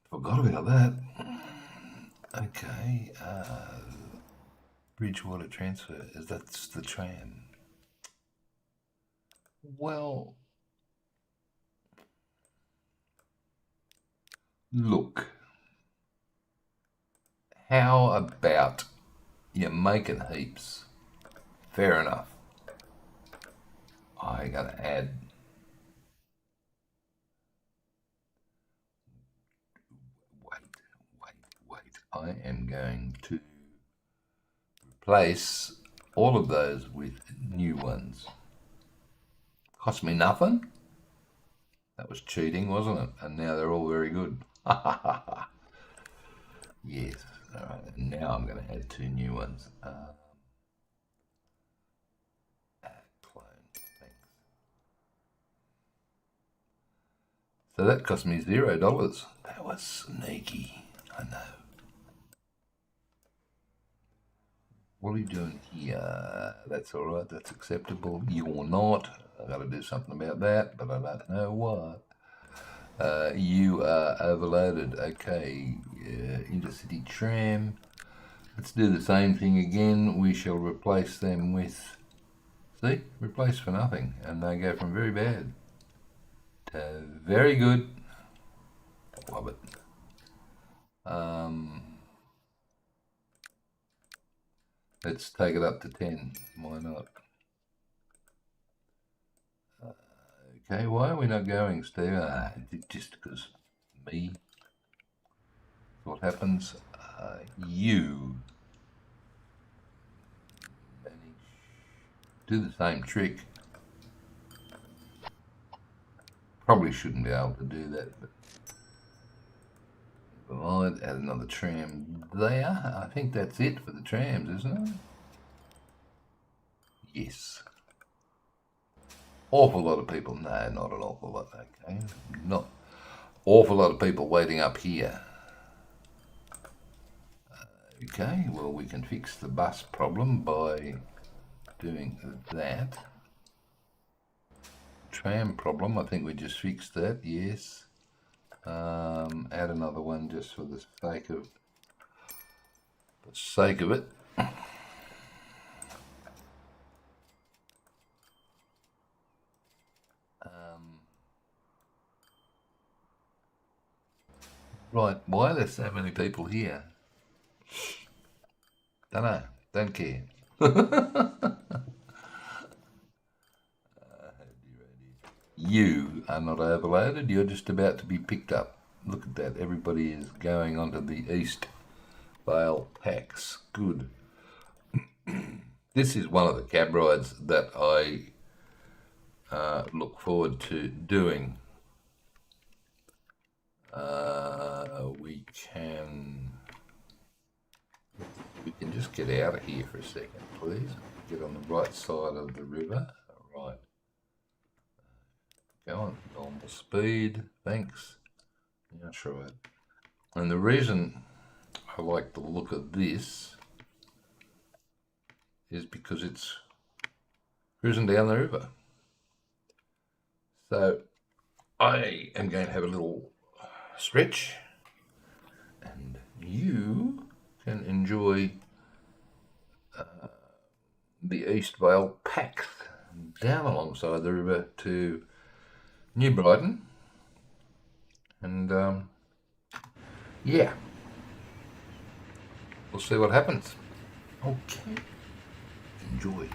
Speaker 1: Forgot about that. Okay. Bridgewater transfer. That's the tram. Well, look. How about you making heaps? Fair enough. I gotta add. Wait. I am going to replace all of those with new ones. Cost me nothing. That was cheating, wasn't it? And now they're all very good. Yes. All right. And now I'm going to add two new ones. Clone. Thanks. So that cost me $0. That was sneaky, I know. What are you doing here? That's all right, that's acceptable. You're not. I've got to do something about that, but I don't know what. You are overloaded. Okay, intercity tram. Let's do the same thing again. We shall replace them with, see, replace for nothing. And they go from very bad to very good. Love it. Let's take it up to 10. Why not? Okay, why are we not going, Steve? Just because me. What happens? You do the same trick. Probably shouldn't be able to do that, but I'd add another tram there. I think that's it for the trams, isn't it? Yes. Awful lot of people. No, not an awful lot. Okay, not awful lot of people waiting up here. Okay, well, we can fix the bus problem by doing that. Tram problem, I think we just fixed that, yes. Add another one just for the sake of it. Right, why are there so many people here? Don't know, don't care. You are not overloaded, you're just about to be picked up. Look at that, everybody is going onto the East Vale packs. Good. This is one of the cab rides that I look forward to doing. We can just get out of here for a second, please. Get on the right side of the river. Right. Go on, normal speed. Thanks. Yeah, that's right. And the reason I like the look of this is because it's cruising down the river. So I am going to have a little stretch, and you can enjoy the East Vale packs down alongside the river to New Brighton. And yeah, we'll see what happens. Okay, enjoy.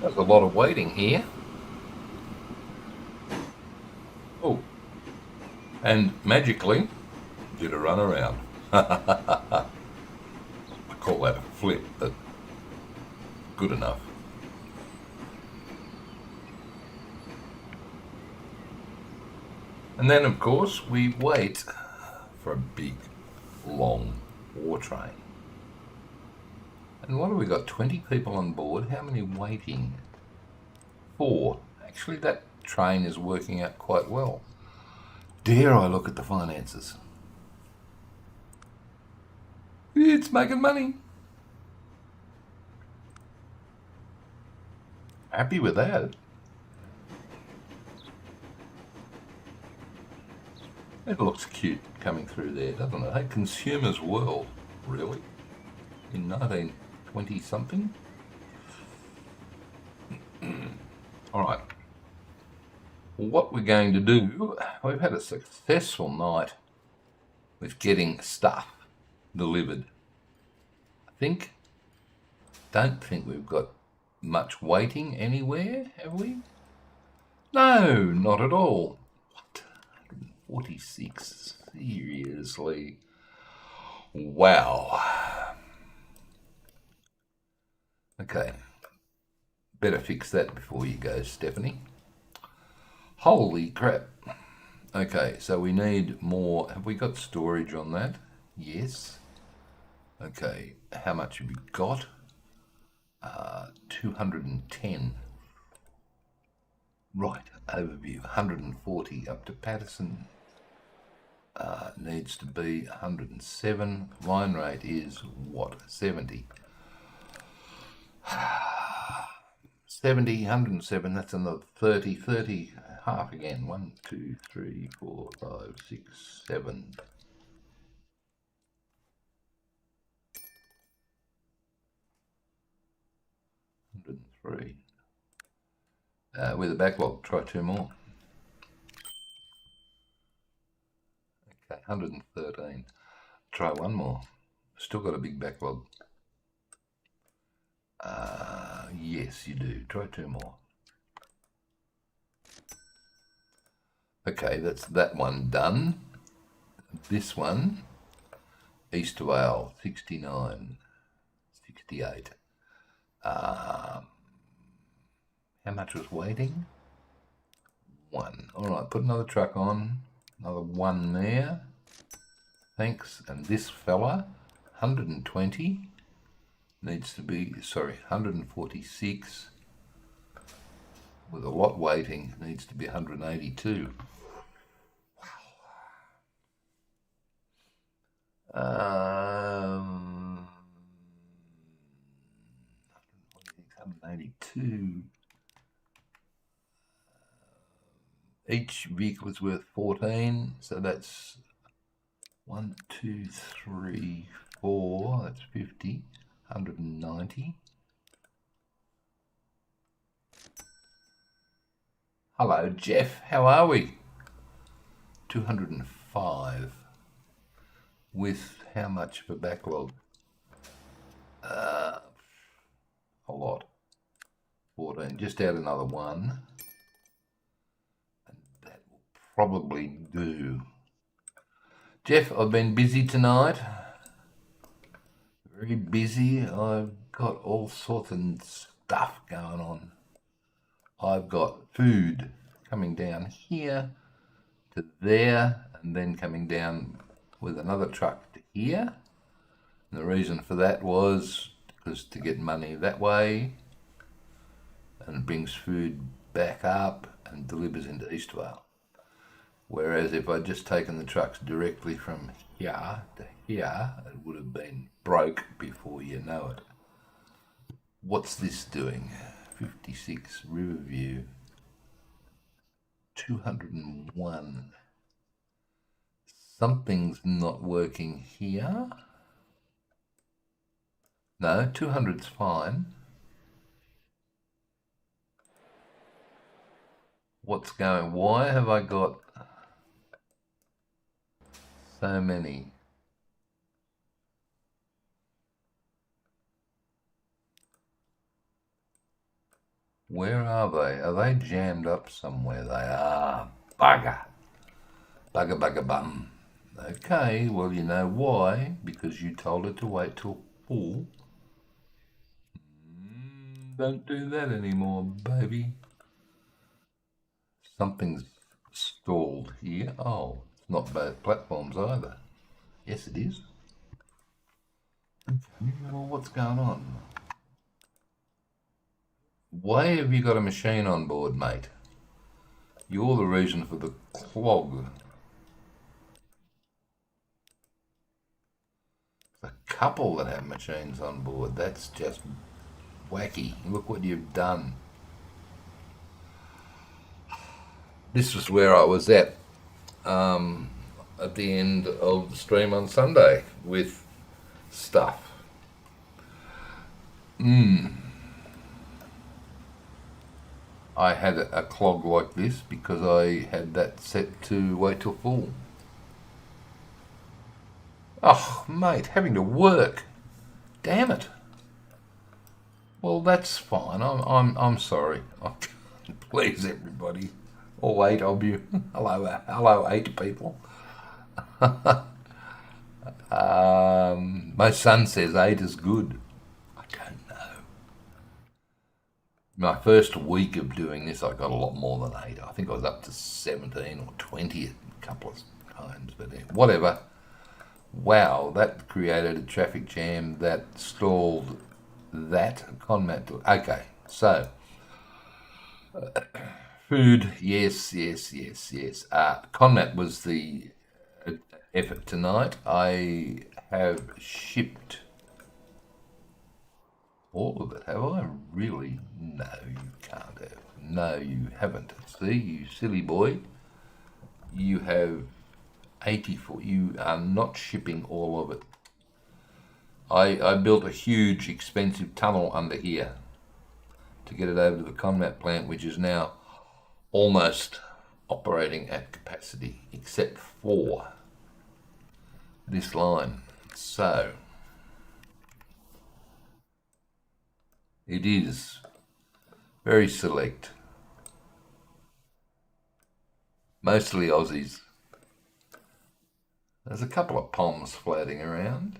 Speaker 1: There's a lot of waiting here. Oh, and magically did a run around. I call that a flip, but good enough. And then, of course, we wait for a big, long war train. And what have we got? 20 people on board. How many waiting? 4. Actually, that train is working out quite well. Dare I look at the finances? It's making money. Happy with that. It looks cute coming through there, doesn't it? Hey, Consumer's World, really? In 1920 something? All right. What we're going to do, we've had a successful night with getting stuff delivered. Don't think we've got much waiting anywhere, have we? No, not at all. What? 146? Seriously? Wow. Okay. Better fix that before you go, Stephanie. Holy crap. Okay, so we need more. Have we got storage on that? Yes. Okay, how much have you got? 210. Right, overview. 140 up to Patterson. Needs to be 107. Line rate is what? 70. 70, 107, that's another 30, 30, half again. 1, 2, 3, 4, 5, 6, 7. 103. With a backlog, try 2 more. Okay, 113. Try 1 more. Still got a big backlog. Yes, you do. Try 2 more. Okay, that's that one done. This one, East Vale, 69, 68. How much was waiting? 1. All right, put another truck on. Another 1 there. Thanks. And this fella, 120, needs to be, 146. With a lot waiting, needs to be 182. Wow. 182. Each vehicle is worth 14, so that's 1, 2, 3, 4, that's 50, 190. Hello, Jeff, how are we? 205. With how much of a backlog? A lot. 14, just add another 1. And that will probably do. Jeff, I've been busy tonight. Very busy. I've got all sorts of stuff going on. I've got food coming down here to there and then coming down with another truck to here. And the reason for that was because to get money that way and it brings food back up and delivers into Eastvale. Whereas if I'd just taken the trucks directly from here to here, it would have been broke before you know it. What's this doing? 56 Riverview, 201. Something's not working here. No, 200's fine. What's going? Why have I got so many? Where are they? Are they jammed up somewhere? They are. Bugger. Bugger, bugger, bum. Okay, well, you know why? Because you told it to wait till full. Don't do that anymore, baby. Something's stalled here. Oh, it's not both platforms either. Yes, it is. Okay, well, what's going on? Why have you got a machine on board, mate? You're the reason for the clog. A couple that have machines on board. That's just wacky. Look what you've done. This was where I was at the end of the stream on Sunday with stuff. I had a clog like this because I had that set to wait till full. Oh, mate, having to work. Damn it. Well, that's fine. I'm sorry. I can't please everybody. All 8 of you. Hello, 8 people. My son says 8 is good. I don't know. My first week of doing this, I got a lot more than 8. I think I was up to 17 or 20 a couple of times, but whatever. Wow, that created a traffic jam that stalled that Conmat. Okay, so food, yes. Conmat was the effort tonight. I have shipped all of it, have I? Really? No, you can't have. No, you haven't. See, you silly boy. You have 84. You are not shipping all of it. I built a huge, expensive tunnel under here to get it over to the Conmat plant, which is now almost operating at capacity, except for this line. So it is very select, mostly Aussies. There's a couple of Poms floating around.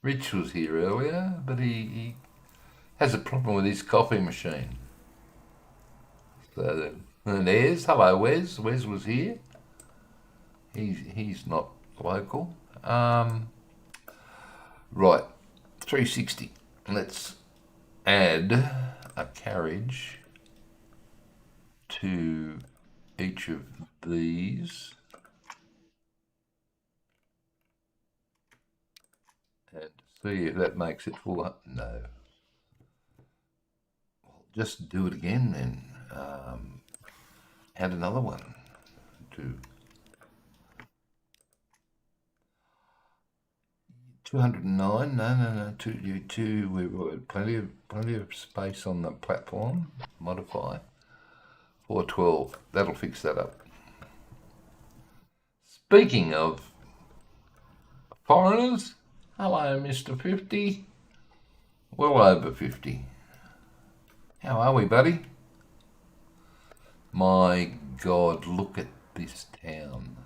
Speaker 1: Rich was here earlier, but he has a problem with his coffee machine. So, and there's, hello Wes. Wes was here. He's not local. Right, 360. Let's add a carriage to each of these. And see if that makes it full up. No. Well, just do it again then. Add another one to 209. No. Two. We've got plenty of space on the platform. Modify 412. That'll fix that up. Speaking of foreigners, hello, Mr. 50. Well over 50. How are we, buddy? My God, look at this town.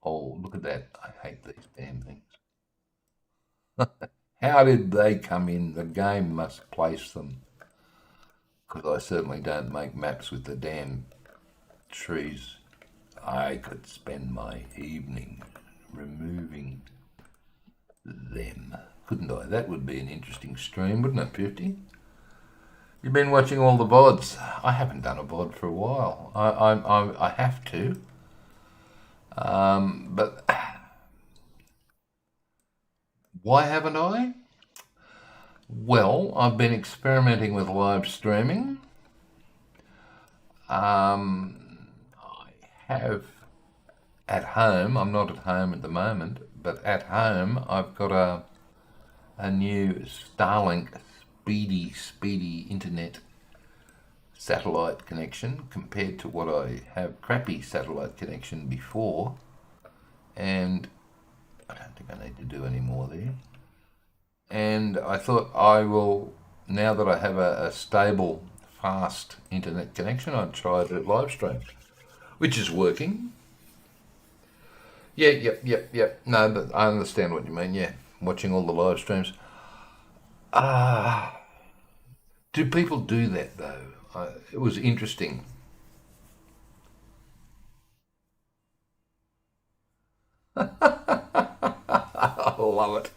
Speaker 1: Oh, look at that. I hate these damn things. How did they come in? The game must place them. Because I certainly don't make maps with the damn trees. I could spend my evening removing them, couldn't I? That would be an interesting stream, wouldn't it, 50? You've been watching all the VODs. I haven't done a VOD for a while. I have to. But why haven't I? Well, I've been experimenting with live streaming. I have at home, I'm not at home at the moment, but at home I've got a new Starlink speedy internet satellite connection compared to what I have crappy satellite connection before, and I don't think I need to do any more there. and I thought I will, now that I have a stable, fast internet connection, I'd try the live stream, which is working. Yeah, yep. No, but I understand what you mean. Yeah, watching all the live streams. Ah, do people do that though? It was interesting. I love it.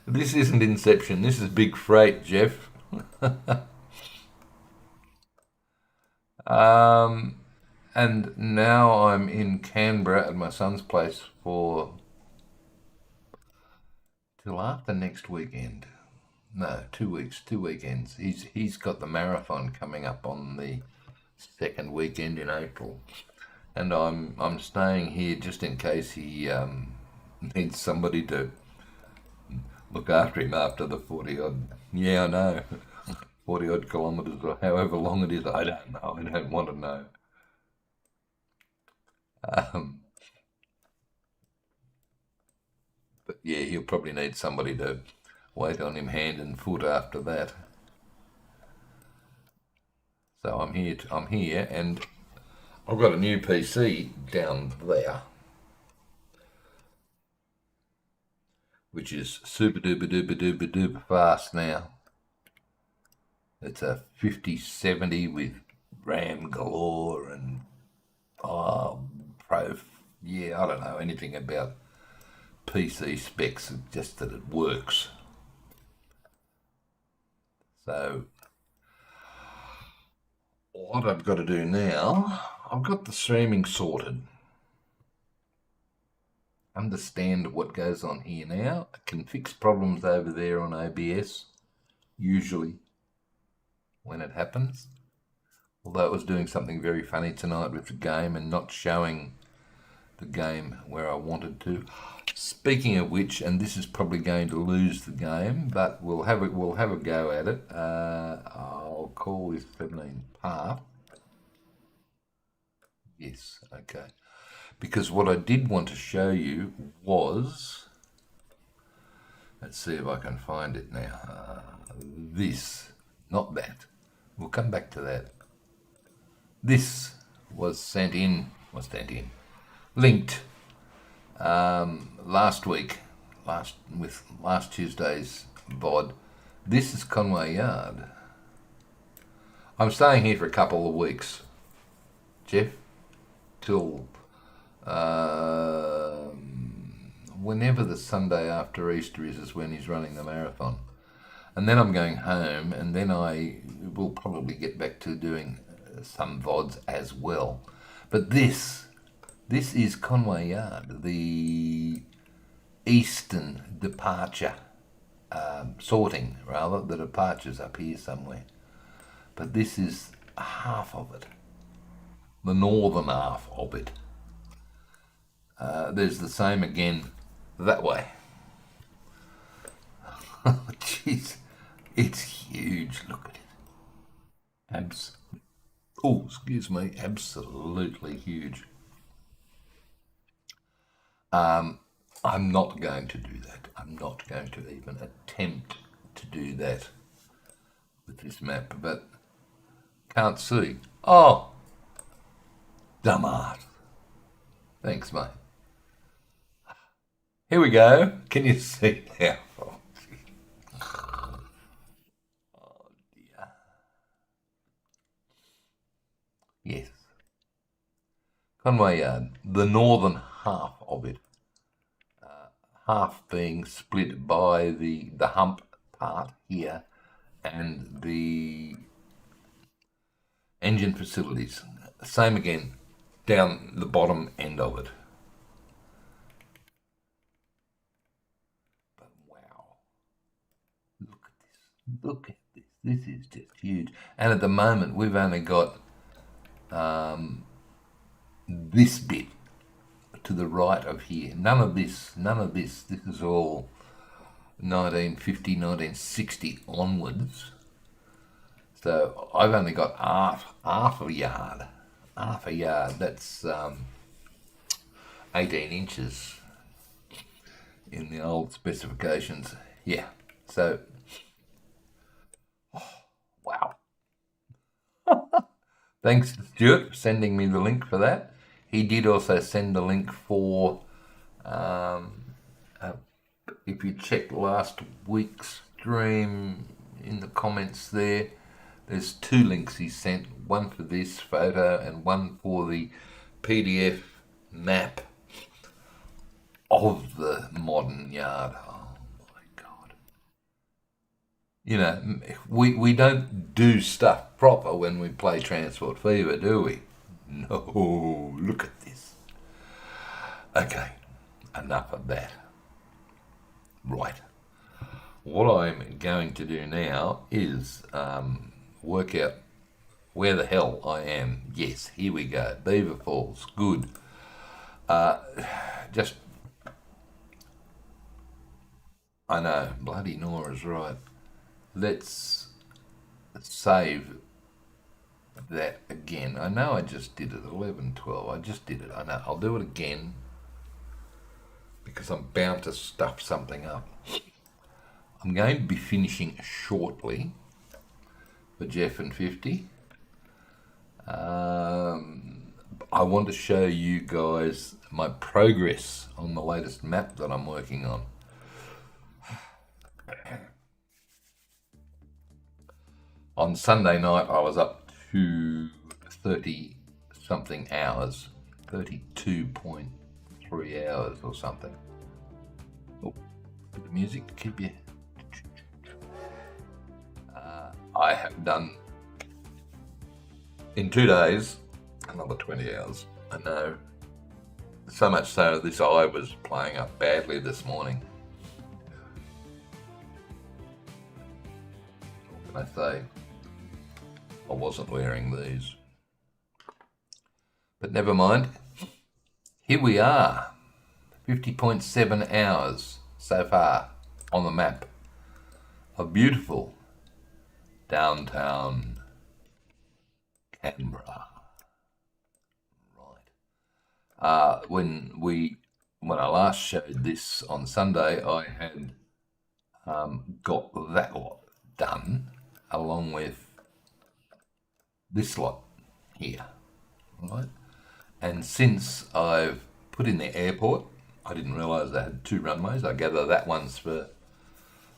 Speaker 1: This isn't Inception. This is Big Freight, Jeff. Um, and now I'm in Canberra at my son's place for till after next weekend. No, 2 weeks, 2 weekends. He's got the marathon coming up on the second weekend in April, and I'm staying here just in case he needs somebody to look after him after the 40 odd. Yeah, I know, 40 odd kilometres or however long it is. I don't know. I don't want to know. Um, but yeah, he'll probably need somebody to wait on him hand and foot after that. So I'm here, and I've got a new PC down there, which is super duper duper duper duper fast now. It's a 5070 with RAM galore and oh, pro. Yeah, I don't know anything about PC specs, just that it works. So what I've got to do now, I've got the streaming sorted. Understand what goes on here now. I can fix problems over there on OBS, usually when it happens. Although it was doing something very funny tonight with the game and not showing the game where I wanted to. Speaking of which, and this is probably going to lose the game, but we'll have a go at it. I'll call this 17 part. Yes, okay. Because what I did want to show you was, let's see if I can find it now. This, not that. We'll come back to that. This was linked last week, last Tuesday's VOD. This is Conway Yard. I'm staying here for a couple of weeks, Jeff, till whenever the Sunday after Easter is when he's running the marathon. And then I'm going home, and then I will probably get back to doing some VODs as well. But this is Conway Yard, the eastern departure, sorting rather, the departure's up here somewhere. But this is half of it, the northern half of it. There's the same again that way. Jeez, it's huge. Look at it. Absolutely huge. I'm not going to do that. I'm not going to even attempt to do that with this map, but can't see. Oh, dumbass. Thanks, mate. Here we go. Can you see now? Oh dear. Yes. Conway Yard, the northern half of it. Half being split by the hump part here and the engine facilities. Same again, down the bottom end of it. But wow, look at this, this is just huge. And at the moment we've only got this bit to the right of here. None of this. This is all 1950, 1960 onwards. So I've only got half a yard. Half a yard. That's 18 inches in the old specifications. Yeah, so, wow. Thanks to Stuart for sending me the link for that. He did also send a link for, um, uh, if you check last week's stream in the comments there's two links he sent, one for this photo and one for the PDF map of the modern yard. Oh my God. You know, we don't do stuff proper when we play Transport Fever, do we? No, look at this. Okay, enough of that. Right. What I'm going to do now is work out where the hell I am. Yes, here we go. Beaver Falls, good. Just, I know, bloody Nora's right. Let's save that again. I know I just did it, 11, 12. I just did it. I know, I'll do it again because I'm bound to stuff something up. I'm going to be finishing shortly for Jeff and 50. I want to show you guys my progress on the latest map that I'm working on. On Sunday night, I was up to 30 something hours, 32.3 hours or something. Oh, the music to keep you. I have done in 2 days another 20 hours. I know. So much so this eye was playing up badly this morning. What can I say? I wasn't wearing these. But never mind. Here we are. 50.7 hours so far on the map of beautiful downtown Canberra. Right. When I last showed this on Sunday, I had got that lot done along with this lot here, right? And since I've put in the airport, I didn't realise they had 2 runways. I gather that one's for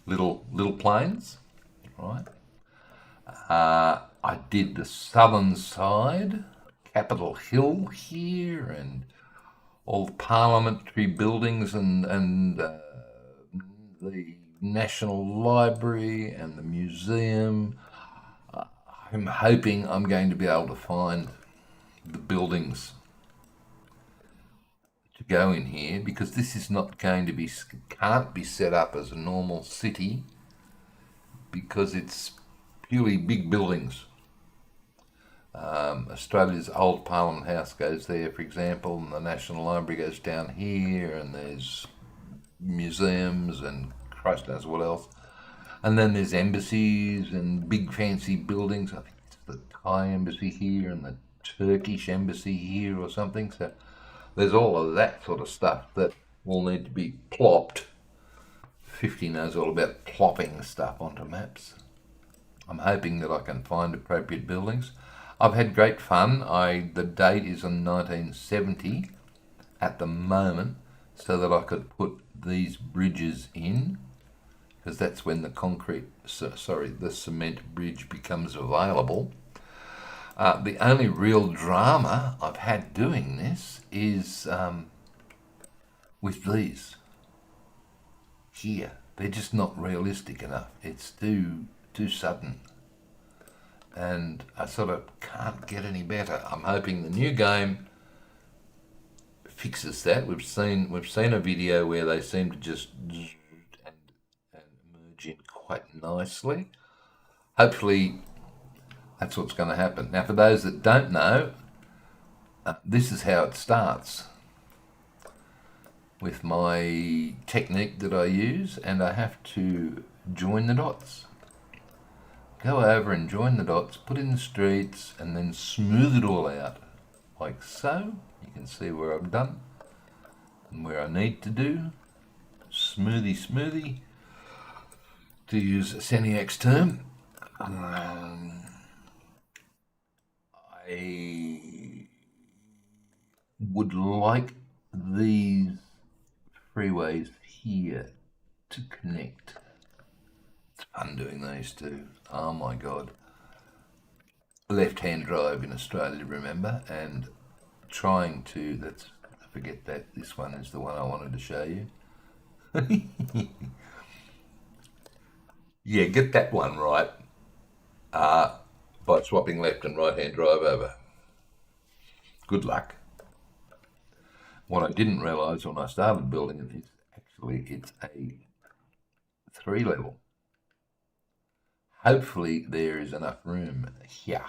Speaker 1: little planes, right? I did the southern side, Capitol Hill here, and all the parliamentary buildings and the National Library and the museum. I'm hoping I'm going to be able to find the buildings to go in here, because this is not going to be, can't be set up as a normal city because it's purely big buildings. Australia's old Parliament House goes there, for example, and the National Library goes down here, and there's museums and Christ knows what else. And then there's embassies and big fancy buildings. I think it's the Thai embassy here and the Turkish embassy here or something. So there's all of that sort of stuff that will need to be plopped. 50 knows all about plopping stuff onto maps. I'm hoping that I can find appropriate buildings. I've had great fun. The date is on 1970 at the moment, so that I could put these bridges in, because that's when the cement bridge becomes available. The only real drama I've had doing this is with these here. They're just not realistic enough. It's too sudden, and I sort of can't get any better. I'm hoping the new game fixes that. We've seen a video where they seem to just and merge in quite nicely. Hopefully that's what's going to happen. Now, for those that don't know, this is how it starts with my technique that I use, and I have to join the dots. Go over and join the dots, put in the streets, and then smooth it all out, like so. You can see where I've done and where I need to do. smoothie, to use Seniac's term. I would like these freeways here to connect. It's fun doing these two. Oh my God. Left-hand drive in Australia, remember, and trying to, forget that, this one is the one I wanted to show you. Yeah, get that one right by swapping left and right-hand drive over. Good luck. What I didn't realise when I started building it is actually it's a 3-level. Hopefully there is enough room here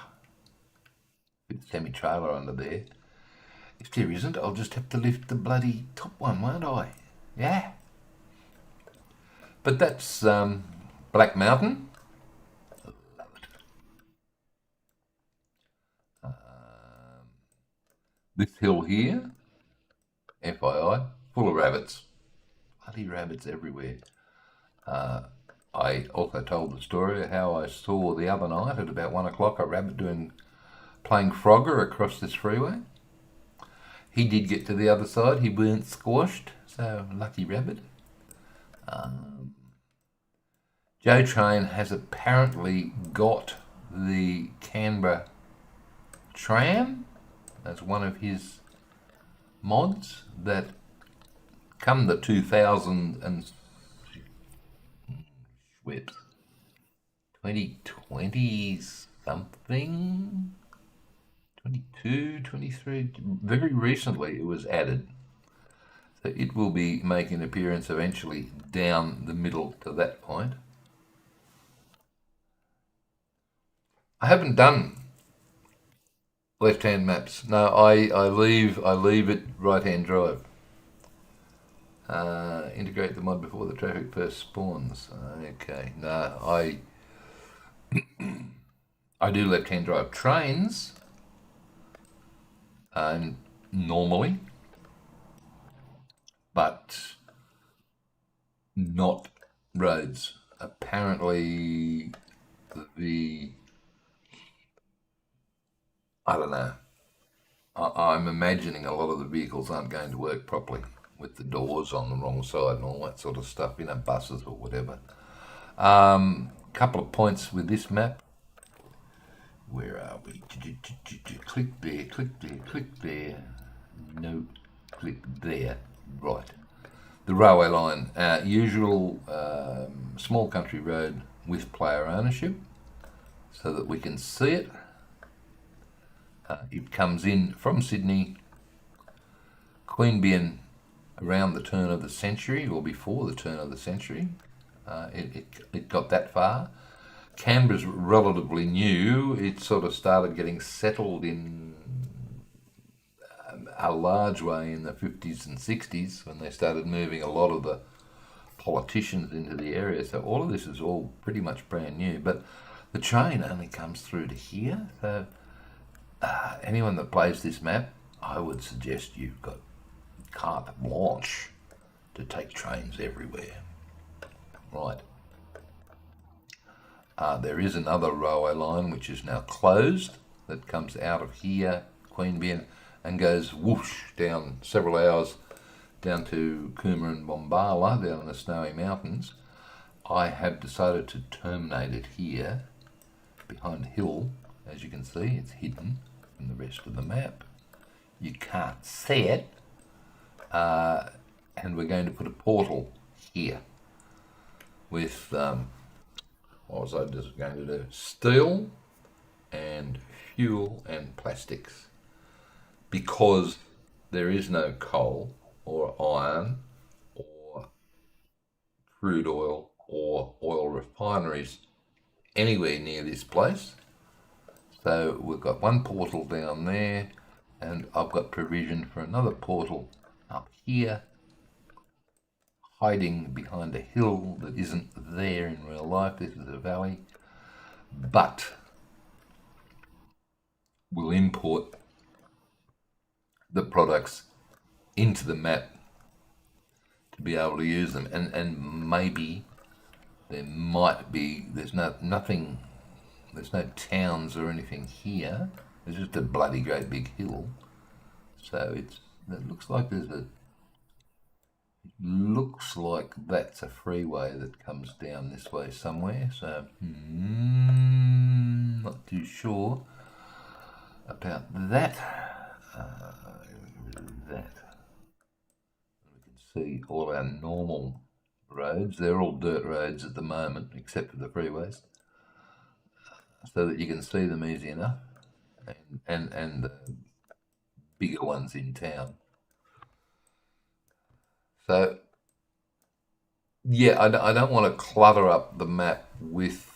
Speaker 1: with a semi-trailer under there. If there isn't, I'll just have to lift the bloody top one, won't I? Yeah. But that's Black Mountain. Love it. This hill here, FYI, full of rabbits. Bloody rabbits everywhere. I also told the story of how I saw the other night at about 1 o'clock a rabbit playing Frogger across this freeway. He did get to the other side. He weren't squashed, so lucky rabbit. Joe Train has apparently got the Canberra tram as one of his mods that come the 2000 and 2020 something, 22, 23, very recently it was added. So it will be making an appearance eventually down the middle to that point. I haven't done left-hand maps. No, I leave it right-hand drive. Integrate the mod before the traffic first spawns. Okay, no, I do left-hand drive trains normally, but not roads. Apparently I don't know. I'm imagining a lot of the vehicles aren't going to work properly with the doors on the wrong side and all that sort of stuff, buses or whatever. Couple of points with this map. Where are we? Click there, click there, click there. No, click there. Right. The railway line, usual small country road with player ownership, so that we can see it. It comes in from Sydney, Queanbeyan around the turn of the century, or before the turn of the century. It got that far. Canberra's relatively new. It sort of started getting settled in a large way in the 50s and 60s when they started moving a lot of the politicians into the area. So all of this is all pretty much brand new. But the train only comes through to here. So anyone that plays this map, I would suggest you've got carte blanche to take trains everywhere. Right. There is another railway line which is now closed that comes out of here, Queanbeyan, and goes whoosh down several hours down to Cooma and Bombala down in the Snowy Mountains. I have decided to terminate it here behind a hill. As you can see, it's hidden from the rest of the map. You can't see it. And we're going to put a portal here with, what was I just going to do? Steel and fuel and plastics. Because there is no coal or iron or crude oil or oil refineries anywhere near this place. So we've got one portal down there, and I've got provision for another portal up here, hiding behind a hill that isn't there in real life. This is a valley, but we'll import the products into the map to to be able to use them, and maybe there might be, there's no towns or anything here. There's just a bloody great big hill. So it looks like looks like that's a freeway that comes down this way somewhere. So not too sure about that. We can see all our normal roads. They're all dirt roads at the moment, except for the freeways, so that you can see them easy enough, and the bigger ones in town. So yeah, I don't want to clutter up the map with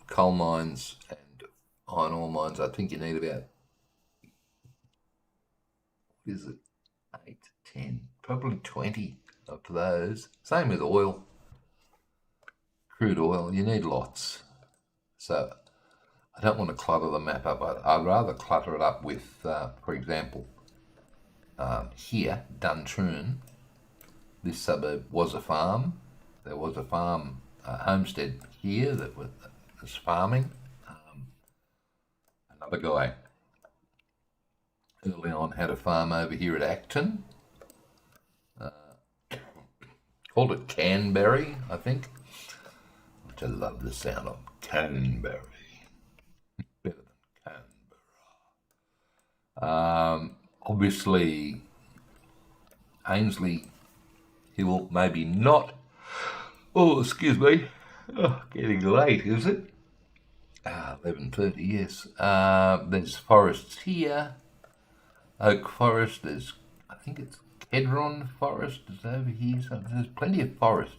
Speaker 1: coal mines and iron ore mines. I think you need about, what is it, 8, 10, probably 20 of those. Same with oil, crude oil. You need lots. So I don't want to clutter the map up. I'd rather clutter it up with, for example, here, Duntroon. This suburb was a farm. There was a farm, homestead here that was farming. Another guy early on had a farm over here at Acton. Called it Canberry, I think. Which I love the sound of. Canberry. Better than Canberra. Obviously, Ainsley Hill, maybe not. Oh, excuse me. Oh, getting late, is it? 11:30, yes. There's forests here. Oak Forest, I think it's Kedron Forest is over here. So there's plenty of forests.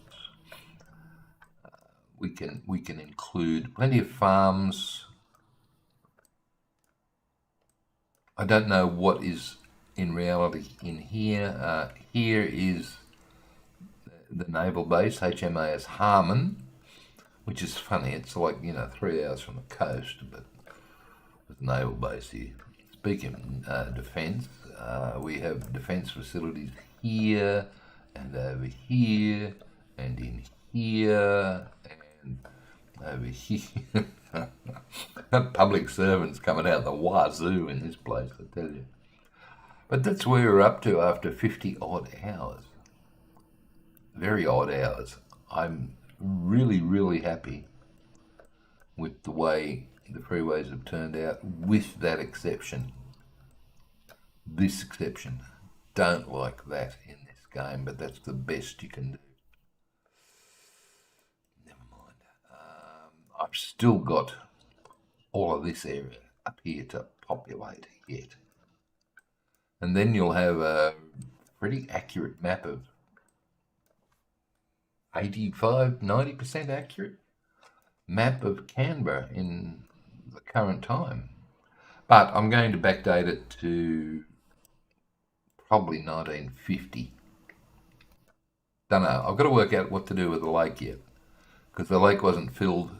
Speaker 1: We can include plenty of farms. I don't know what is in reality in here. Here is the naval base, HMAS Harmon, which is funny. It's like, 3 hours from the coast, but there's a naval base here. Speaking of defence, we have defence facilities here and over here and in here and over here. Public servants coming out the wazoo in this place, I tell you. But that's where we're up to after 50 odd hours. Very odd hours. I'm really, really happy with the way the freeways have turned out, with that exception. This exception. Don't like that in this game, but that's the best you can do. Never mind. I've still got all of this area up here to populate yet. And then you'll have a pretty accurate map of 85-90% accurate map of Canberra in the current time. But I'm going to backdate it to probably 1950. Don't know. I've got to work out what to do with the lake yet, because the lake wasn't filled.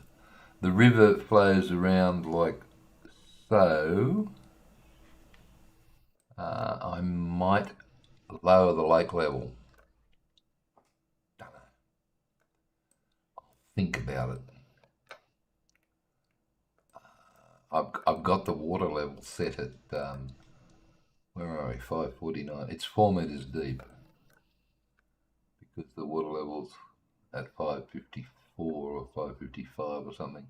Speaker 1: The river flows around like so. I might lower the lake level. Don't know. I'll think about it. I've got the water level set at where are we? 549. It's 4 meters deep because the water level's at 554 or 555 or something.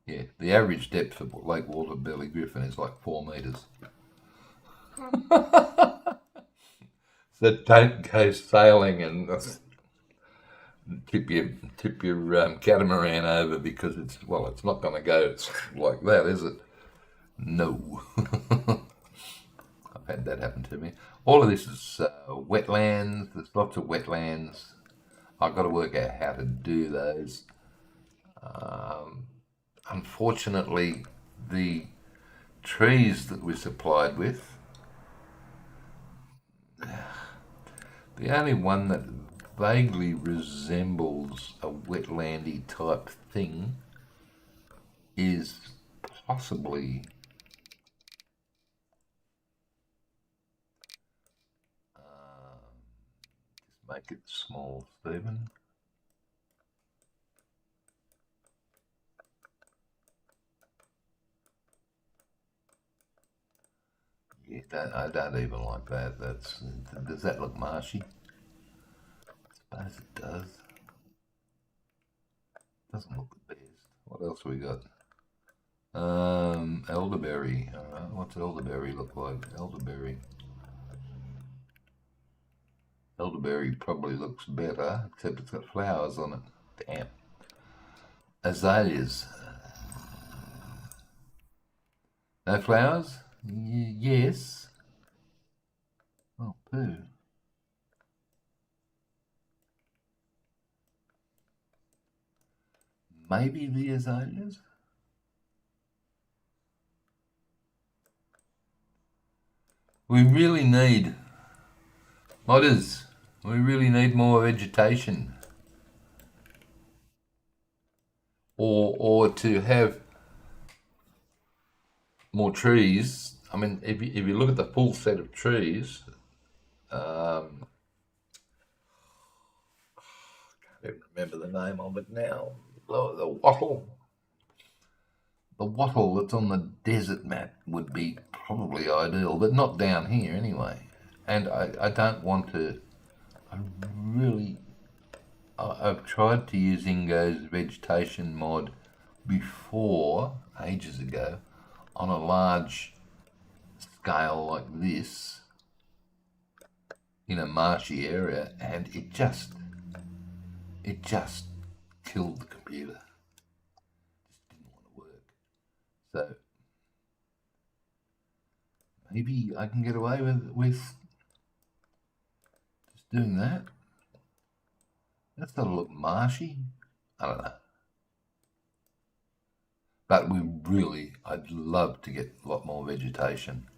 Speaker 1: Yeah, the average depth of Lake Waterberry Griffin is like 4 meters. So don't go sailing and tip your catamaran over, because it's not going to go like that, is it? No. I've had that happen to me. All of this is wetlands. There's lots of wetlands. I've got to work out how to do those. Unfortunately, the trees that we're supplied with, the only one that vaguely resembles a wetlandy type thing is possibly make it small, Stephen. Yeah, I don't even like that. Does that look marshy? I suppose it does. Doesn't look the best. What else we got? Elderberry. Alright, what's elderberry look like? Elderberry probably looks better, except it's got flowers on it. Damn. Azaleas. No flowers? Yes. Oh, poo. Maybe the azaleas? We really need, modders, we really need more vegetation. Or to have more trees. I mean, if you look at the full set of trees, I can't even remember the name of it now. The wattle. The wattle that's on the desert map would be probably ideal, but not down here anyway. And I don't want to. I've tried to use Ingo's vegetation mod before, ages ago, on a large scale like this, in a marshy area, and it just killed the computer. Just didn't want to work. So maybe I can get away with just doing that. That's got to look marshy. I don't know. But I'd love to get a lot more vegetation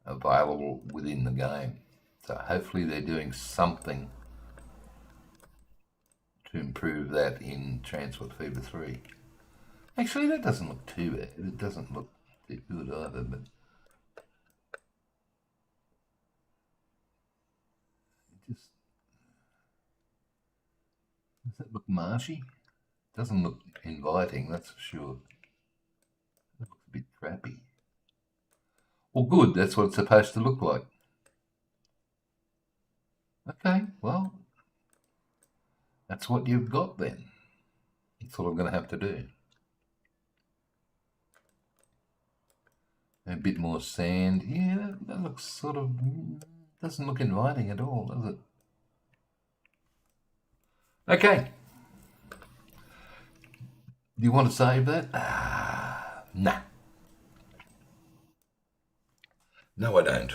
Speaker 1: available within the game. So hopefully they're doing something to improve that in Transport Fever 3. Actually, that doesn't look too bad. It doesn't look too good either, but does that look marshy? Doesn't look inviting, that's for sure. It looks a bit crappy. Well, good, that's what it's supposed to look like. Okay, well, that's what you've got then. That's what I'm going to have to do. A bit more sand. Yeah, that looks sort of, doesn't look inviting at all, does it? Okay. Do you want to save that? Nah. No, I don't.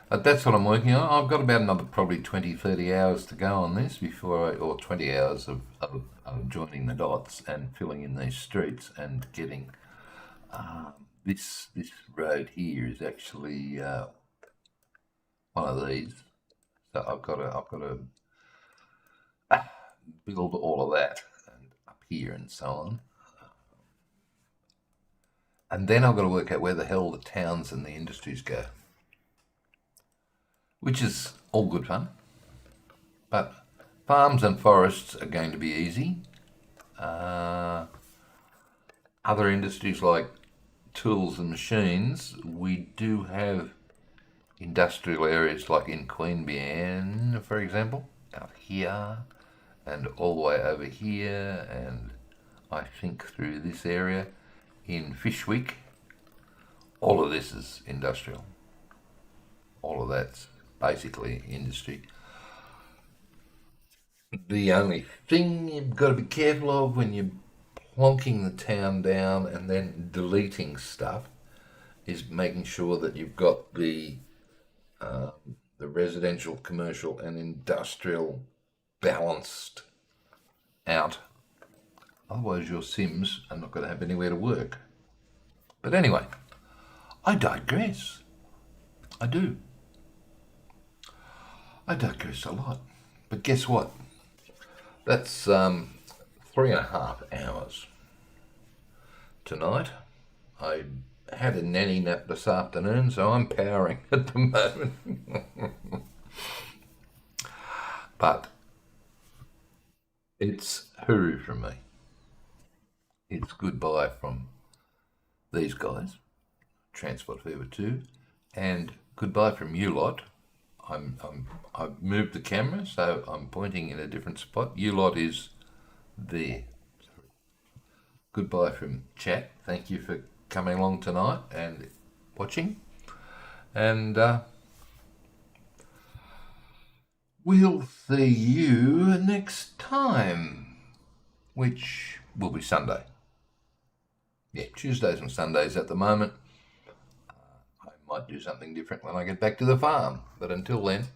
Speaker 1: But that's what I'm working on. I've got about another probably 20, 30 hours to go on this or 20 hours of joining the dots and filling in these streets and getting this road here is actually one of these. So I've got to build all of that and up here and so on. And then I've got to work out where the hell the towns and the industries go, which is all good fun. But farms and forests are going to be easy. Other industries like tools and machines, we do have industrial areas like in Queanbeyan, for example, out here and all the way over here, and I think through this area in Fishwick. All of this is industrial. All of that's basically industry. The only thing you've got to be careful of when you're plonking the town down and then deleting stuff is making sure that you've got the residential, commercial and industrial balanced out. Otherwise your Sims are not going to have anywhere to work. But anyway, I digress. I do. I digress a lot. But guess what? That's 3.5 hours. Tonight, I had a nanny nap this afternoon, so I'm powering at the moment. But it's hooroo from me. It's goodbye from these guys, Transport Fever 2, and goodbye from you lot. I've moved the camera, so I'm pointing in a different spot. You lot is there. Goodbye from chat. Thank you for coming along tonight and watching. And we'll see you next time, which will be Sunday. Yeah, Tuesdays and Sundays at the moment. I might do something different when I get back to the farm. But until then,